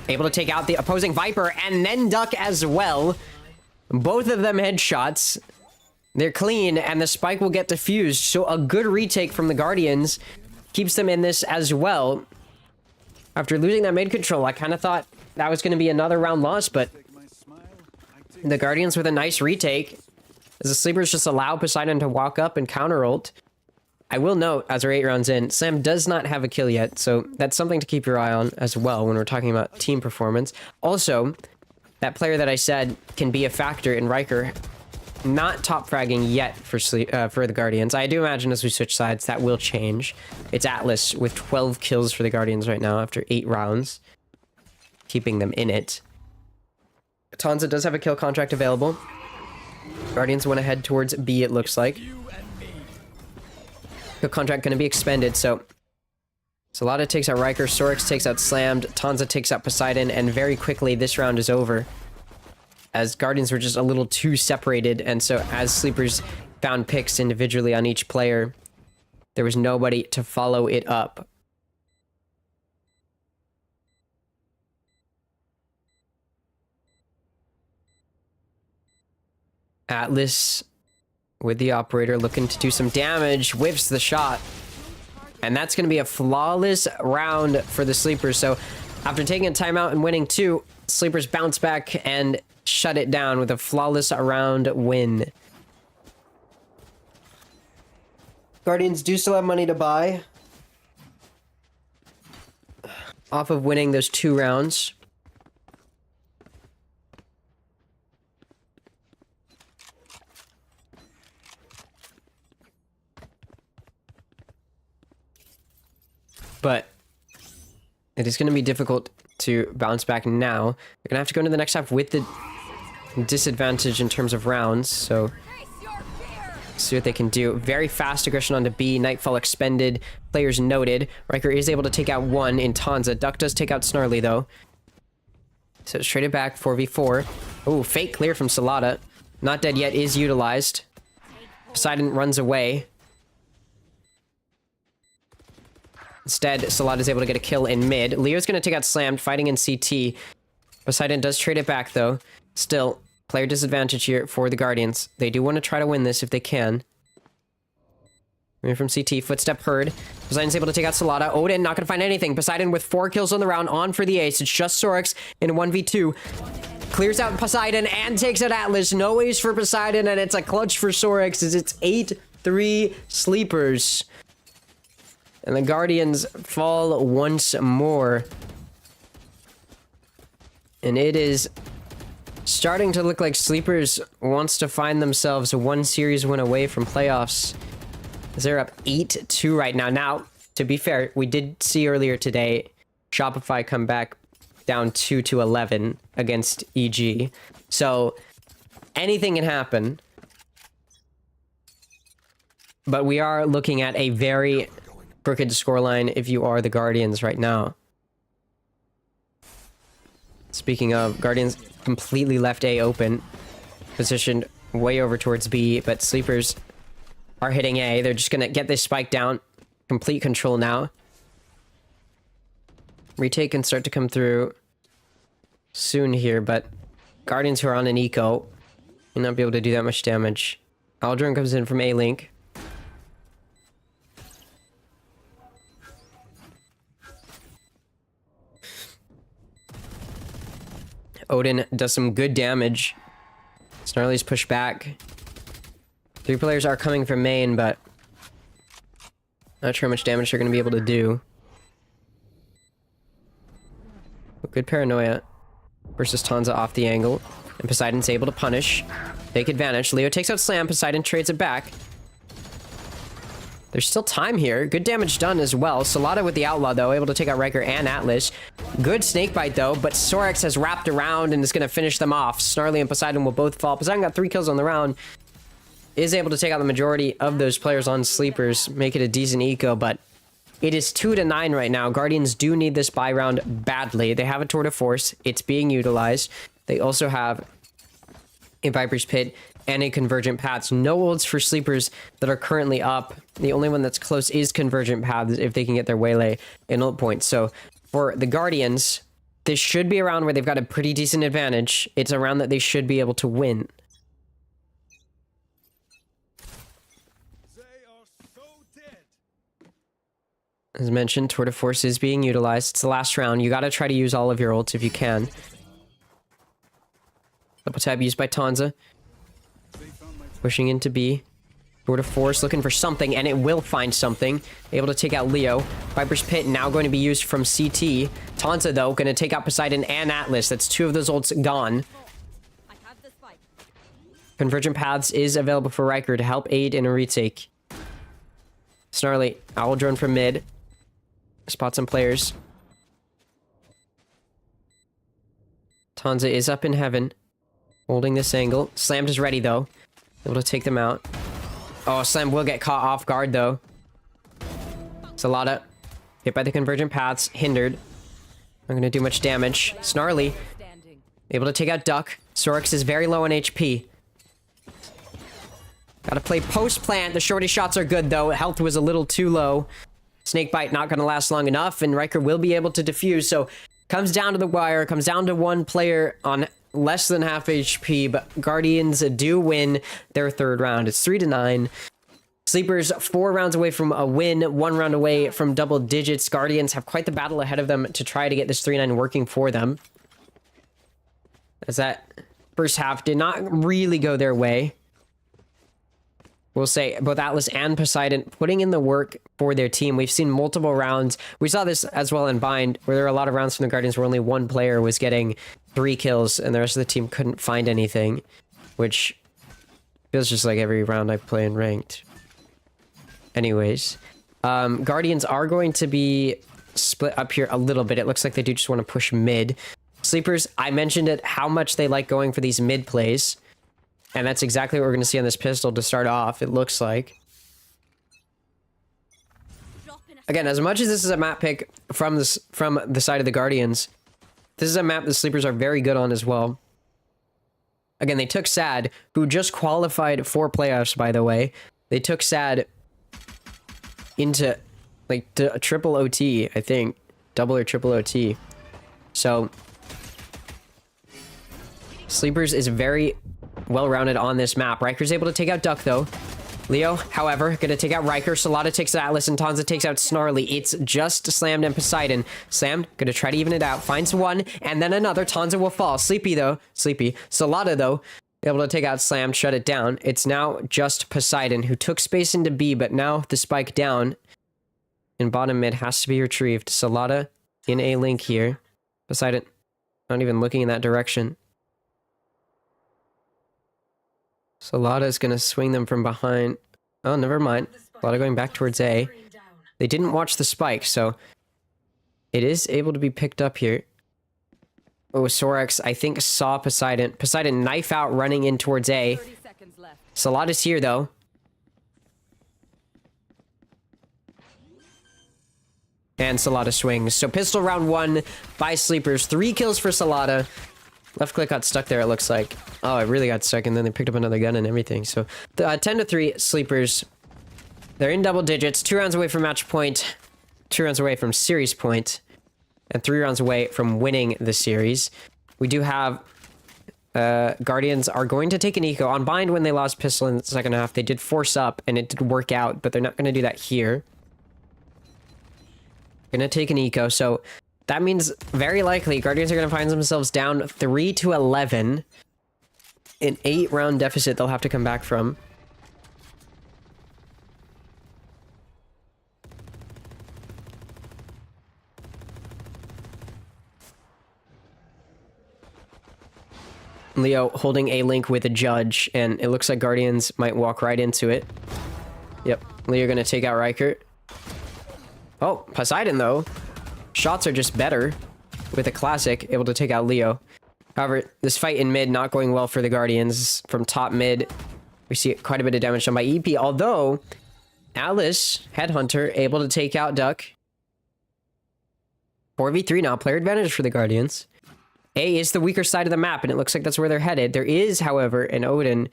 Able to take out the opposing Viper and then duck as well. Both of them headshots. They're clean and the spike will get defused. So a good retake from the Guardians keeps them in this as well. After losing that mid control, I kind of thought that was going to be another round loss, but the Guardians with a nice retake. As the Sleepers just allow Poseidon to walk up and counter ult. I will note, as we're 8 rounds in, Sam does not have a kill yet, so that's something to keep your eye on as well when we're talking about team performance. Also, that player that I said can be a factor in Riker, not top fragging yet for the Guardians. I do imagine as we switch sides, that will change. It's Atlas with 12 kills for the Guardians right now after 8 rounds, keeping them in it. Tanza does have a kill contract available. Guardians went ahead towards B, it looks like. Kill contract going to be expended, so Salada takes out Riker, Sorix takes out Slammed, Tanza takes out Poseidon, and very quickly this round is over. As Guardians were just a little too separated, and so as Sleepers found picks individually on each player, there was nobody to follow it up. Atlas with the operator looking to do some damage, whiffs the shot. And that's going to be a flawless round for the Sleepers. So after taking a timeout and winning 2, Sleepers bounce back and shut it down with a flawless round win. Guardians do still have money to buy off of winning those 2 rounds. But it is going to be difficult to bounce back now. They're going to have to go into the next half with the disadvantage in terms of rounds. So see what they can do. Very fast aggression onto B. Nightfall expended. Players noted. Riker is able to take out 1 in Tanza. Duck does take out Snarly, though. So it's traded back, 4v4. Oh, fake clear from Salada. Not dead yet is utilized. Poseidon runs away. Instead, Salada is able to get a kill in mid. Leo's going to take out Slammed, fighting in CT. Poseidon does trade it back, though. Still, player disadvantage here for the Guardians. They do want to try to win this if they can. Moving from CT, footstep heard. Poseidon's able to take out Salada. Odin not going to find anything. Poseidon with 4 kills on the round, on for the ace. It's just Sorix in a 1v2. Clears out Poseidon and takes out Atlas. No ace for Poseidon, and it's a clutch for Sorix as it's 8-3 Sleepers. And the Guardians fall once more. And it is starting to look like Sleepers wants to find themselves 1 series win away from playoffs. They're up 8-2 right now. Now, to be fair, we did see earlier today Shopify come back down 2-11 against EG. So anything can happen. But we are looking at a very crooked scoreline if you are the Guardians right now. Speaking of, Guardians completely left A open, positioned way over towards B, but Sleepers are hitting A. They're just gonna get this spike down. Complete control now. Retake can start to come through soon here, but Guardians who are on an eco may not be able to do that much damage. Aldrin comes in from A-Link. Odin does some good damage. Snarly's pushed back. 3 players are coming from main, but not sure how much damage they're going to be able to do. But good paranoia versus Tanza off the angle. And Poseidon's able to punish. Take advantage. Leo takes out Slam. Poseidon trades it back. There's still time here. Good damage done as well. Solada with the Outlaw, though, able to take out Riker and Atlas. Good snakebite, though, but Sorax has wrapped around and is going to finish them off. Snarly and Poseidon will both fall. Poseidon got 3 kills on the round. Is able to take out the majority of those players on sleepers. Make it a decent eco, but it is 2-9 right now. Guardians do need this buy round badly. They have a Tour de Force. It's being utilized. They also have a Viper's Pit and a Convergent Paths. No ults for sleepers that are currently up. The only one that's close is Convergent Paths if they can get their waylay and ult points. So for the Guardians, this should be a round where they've got a pretty decent advantage. It's a round that they should be able to win. They are so dead. As mentioned, Tour de Force is being utilized. It's the last round. You gotta try to use all of your ults if you can. Double tab used by Tanza. Pushing into B. Tour de Force looking for something, and it will find something. Able to take out Leo. Viper's Pit now going to be used from CT. Tanza, though, going to take out Poseidon and Atlas. That's 2 of those ults gone. I have the spike. Convergent Paths is available for Riker to help aid in a retake. Snarly, Owl Drone from mid. Spot some players. Tanza is up in heaven. Holding this angle. Slammed is ready, though. Able to take them out. Oh, Slam will get caught off guard, though. Solada, hit by the Convergent Paths, hindered. Not going to do much damage. Snarly, Standing. able to take out Duck. Sorax is very low on HP. Gotta play post-plant. The shorty shots are good, though. Health was a little too low. Snakebite not going to last long enough, and Riker will be able to defuse. So, comes down to the wire. Comes down to one player on less than half HP, but Guardians do win their 3rd round. It's 3-9. Sleepers 4 rounds away from a win, 1 round away from double digits. Guardians have quite the battle ahead of them to try to get this 3-9 working for them. As that first half did not really go their way. We'll say both Atlas and Poseidon putting in the work for their team. We've seen multiple rounds. We saw this as well in Bind, where there were a lot of rounds from the Guardians where only one player was getting 3 kills and the rest of the team couldn't find anything, which feels just like every round I play in ranked. Anyways, Guardians are going to be split up here a little bit. It looks like they do just want to push mid. Sleepers, I mentioned it, how much they like going for these mid plays. And that's exactly what we're going to see on this pistol to start off, it looks like. Again, as much as this is a map pick from the side of the Guardians, this is a map the Sleepers are very good on as well. Again, they took Sad, who just qualified for playoffs, by the way. They took Sad into, like, to a triple OT, I think. Double or triple OT. So, Sleepers is very well-rounded on this map. Riker's able to take out Duck, though. Leo, however, gonna take out Riker. Solada takes out Atlas, and Tanza takes out Snarly. It's just Slammed and Poseidon. Slammed, gonna try to even it out. Finds one, and then another. Tanza will fall. Sleepy, though. Sleepy. Solada, though, able to take out Slammed, shut it down. It's now just Poseidon, who took space into B, but now the spike down in bottom mid has to be retrieved. Solada in a link here. Poseidon not even looking in that direction. Solada is going to swing them from behind. Oh, never mind. Solada going back towards A. They didn't watch the spike, so it is able to be picked up here. Oh, Sorax, I think, saw Poseidon. Poseidon knife out, running in towards A. 30 seconds left. Solada's here, though. And Solada swings. So pistol round 1 by Sleepers. 3 kills for Solada. Left click got stuck there, it looks like. Oh, it really got stuck, and then they picked up another gun and everything. So, 10-3 Sleepers. They're in double digits. 2 rounds away from match point. 2 rounds away from series point. And 3 rounds away from winning the series. We do have... Guardians are going to take an eco. On Bind, when they lost pistol in the second half, they did force up, and it did work out, but they're not going to do that here. Gonna take an eco, so... that means very likely Guardians are going to find themselves down 3-11. An 8-round deficit they'll have to come back from. Leo holding a link with a judge, and it looks like Guardians might walk right into it. Yep, Leo gonna take out Riker. Oh, Poseidon though. Shots are just better with a classic, able to take out Leo. However, this fight in mid not going well for the Guardians. From top mid, we see quite a bit of damage done by EP, although Alice, Headhunter, able to take out Duck. 4v3 now, player advantage for the Guardians. A is the weaker side of the map, and it looks like that's where they're headed. There is, however, an Odin.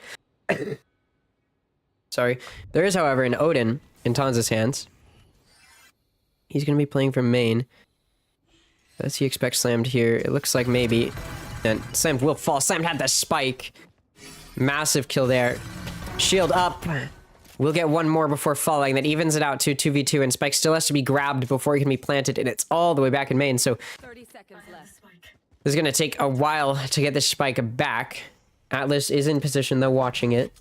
Sorry. There is, however, an Odin in Tanza's hands. He's going to be playing from main. Does he expect Slammed here? It looks like maybe. And Slammed will fall. Slammed had the spike. Massive kill there. Shield up. We'll get one more before falling. That evens it out to 2v2, and Spike still has to be grabbed before he can be planted, and it's all the way back in main, so 30 seconds left. this is going to take a while to get this spike back. Atlas is in position, though, watching it.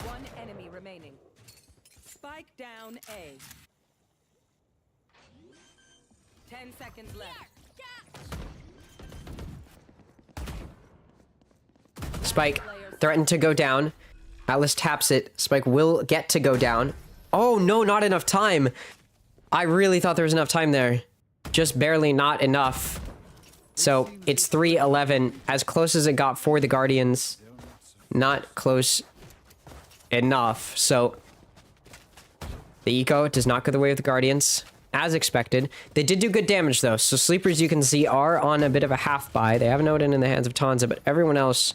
One enemy remaining. Spike down A. 10 seconds left. Spike threatened to go down. Atlas taps it. Spike will get to go down. Oh, no, not enough time. I really thought there was enough time there. Just barely not enough. So it's 3-11, as close as it got for the Guardians. Not close enough. So the eco does not go the way of the Guardians, as expected. They did do good damage, though. So Sleepers, you can see, are on a bit of a half buy. They have an Odin in the hands of Tanza, but everyone else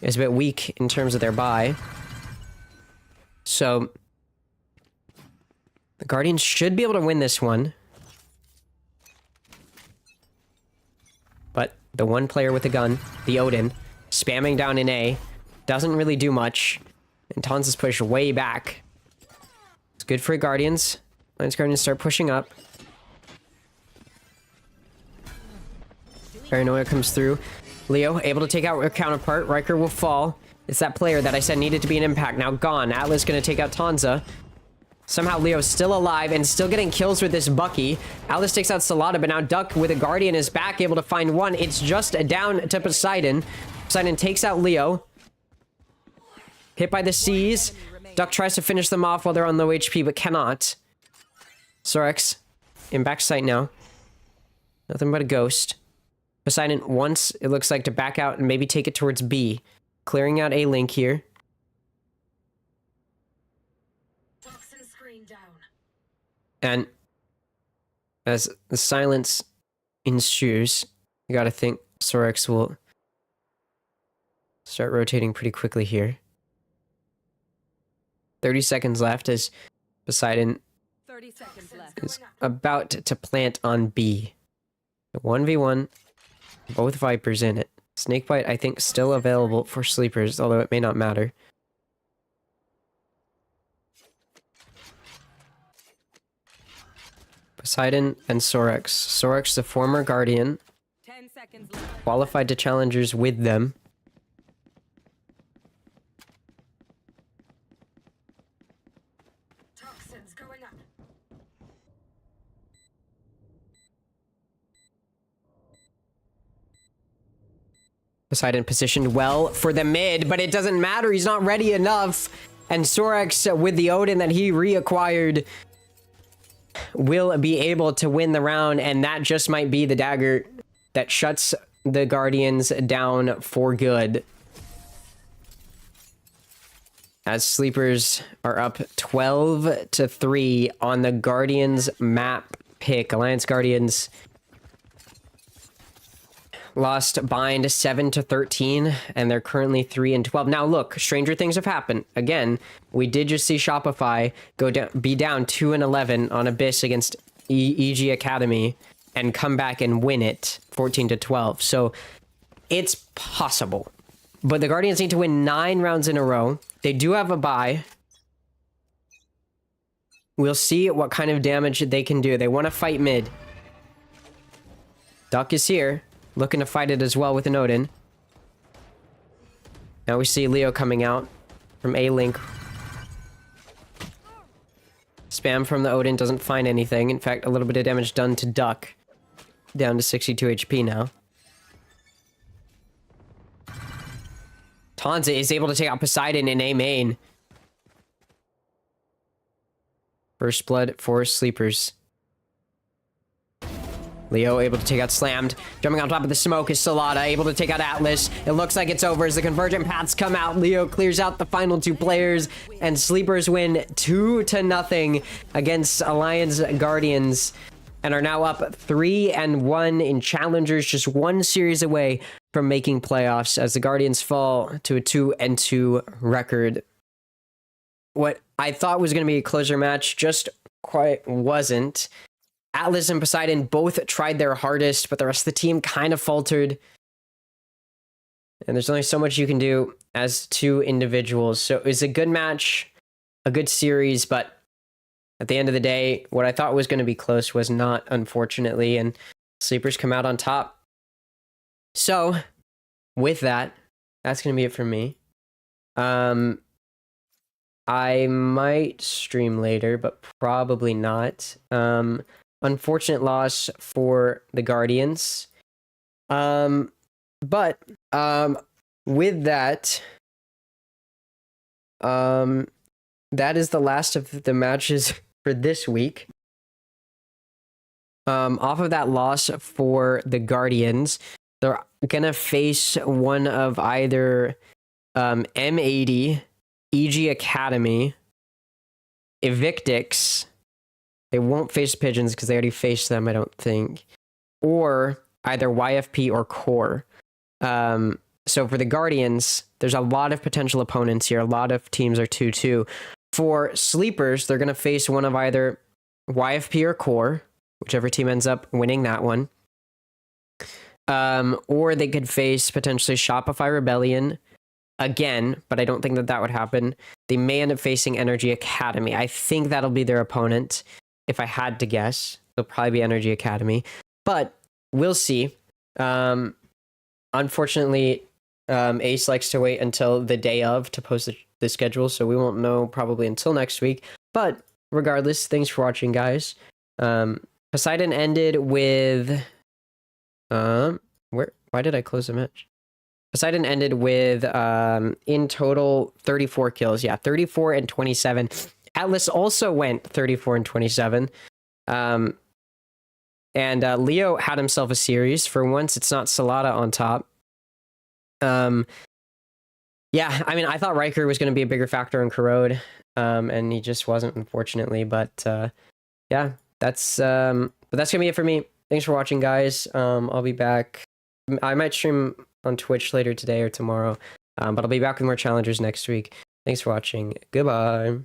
is a bit weak in terms of their buy. So the Guardians should be able to win this one. But the one player with a gun, the Odin, spamming down in A, doesn't really do much. And Tanza's pushed way back. It's good for Guardians. Lions Guardians start pushing up. Paranoia comes through. Leo able to take out her counterpart. Riker will fall. It's that player that I said needed to be an impact. Now gone. Atlas gonna take out Tanza. Somehow Leo's still alive and still getting kills with this Bucky. Atlas takes out Salada, but now Duck with a Guardian is back, able to find one. It's just down to Poseidon. Poseidon takes out Leo. Hit by the C's. Duck tries to finish them off while they're on low HP, but cannot. Sorex in backside now. Nothing but a ghost. Poseidon wants, it looks like, to back out and maybe take it towards B. Clearing out a link here. Toxin screen down. And as the silence ensues, you gotta think Sorex will start rotating pretty quickly here. 30 seconds left as Poseidon 30 seconds left. is about to plant on B. 1v1, both Vipers in it. Snakebite, I think, still available for Sleepers, although it may not matter. Poseidon and Sorex. Sorex, the former Guardian, 10 seconds left. qualified to challengers with them. Toxins going up. Poseidon positioned well for the mid, but it doesn't matter. He's not ready enough. And Sorex, with the Odin that he reacquired, will be able to win the round. And that just might be the dagger that shuts the Guardians down for good. As Sleepers are up 12-3 on the Guardians map pick. Alliance Guardians lost Bind 7-13, and they're currently 3-12. Now, look, stranger things have happened. Again, we did just see Shopify be down 2-11 on Abyss against EG Academy and come back and win it 14-12. So it's possible. But the Guardians need to win 9 rounds in a row. They do have a bye. We'll see what kind of damage they can do. They want to fight mid. Duck is here, looking to fight it as well with an Odin. Now we see Leo coming out from A-Link. Spam from the Odin doesn't find anything. In fact, a little bit of damage done to Duck. Down to 62 HP now. Tanza is able to take out Poseidon in A main. First blood for Sleepers. Leo able to take out Slammed. Jumping on top of the smoke is Salada, able to take out Atlas. It looks like it's over as the Convergent Paths come out. Leo clears out the final two players, and Sleepers win 2-0 against Alliance Guardians, and are now up 3-1 in Challengers, just one series away from making playoffs as the Guardians fall to a 2-2 record. What I thought was going to be a closer match just quite wasn't. Atlas and Poseidon both tried their hardest, but the rest of the team kind of faltered. And there's only so much you can do as two individuals. So it was a good match, a good series, but at the end of the day, what I thought was going to be close was not, unfortunately, and Sleepers come out on top. So, with that, that's going to be it from me. I might stream later, but probably not. Unfortunate loss for the Guardians. But with that, that is the last of the matches for this week. Off of that loss for the Guardians, they're gonna face one of either M80, EG Academy, Evictix. They won't face Pigeons because they already faced them, I don't think. Or either YFP or Core. So for the Guardians, there's a lot of potential opponents here. A lot of teams are 2-2. For Sleepers, they're going to face one of either YFP or Core, whichever team ends up winning that one. Or they could face potentially Shopify Rebellion again, but I don't think that that would happen. They may end up facing Energy Academy. I think that'll be their opponent. If I had to guess, it'll probably be Energy Academy, but we'll see. Unfortunately, Ace likes to wait until the day of to post the schedule, so we won't know probably until next week. But regardless, thanks for watching, guys. Poseidon ended with why did I close the match? Poseidon ended with in total 34 kills. Yeah, 34 and 27. Atlas also went 34 and 27. And Leo had himself a series. For once, it's not Salada on top. Yeah, I mean, I thought Riker was going to be a bigger factor in Corrode, and he just wasn't, unfortunately. But yeah, that's gonna be it for me. Thanks for watching, guys. I'll be back. I might stream on Twitch later today or tomorrow, but I'll be back with more challengers next week. Thanks for watching. Goodbye.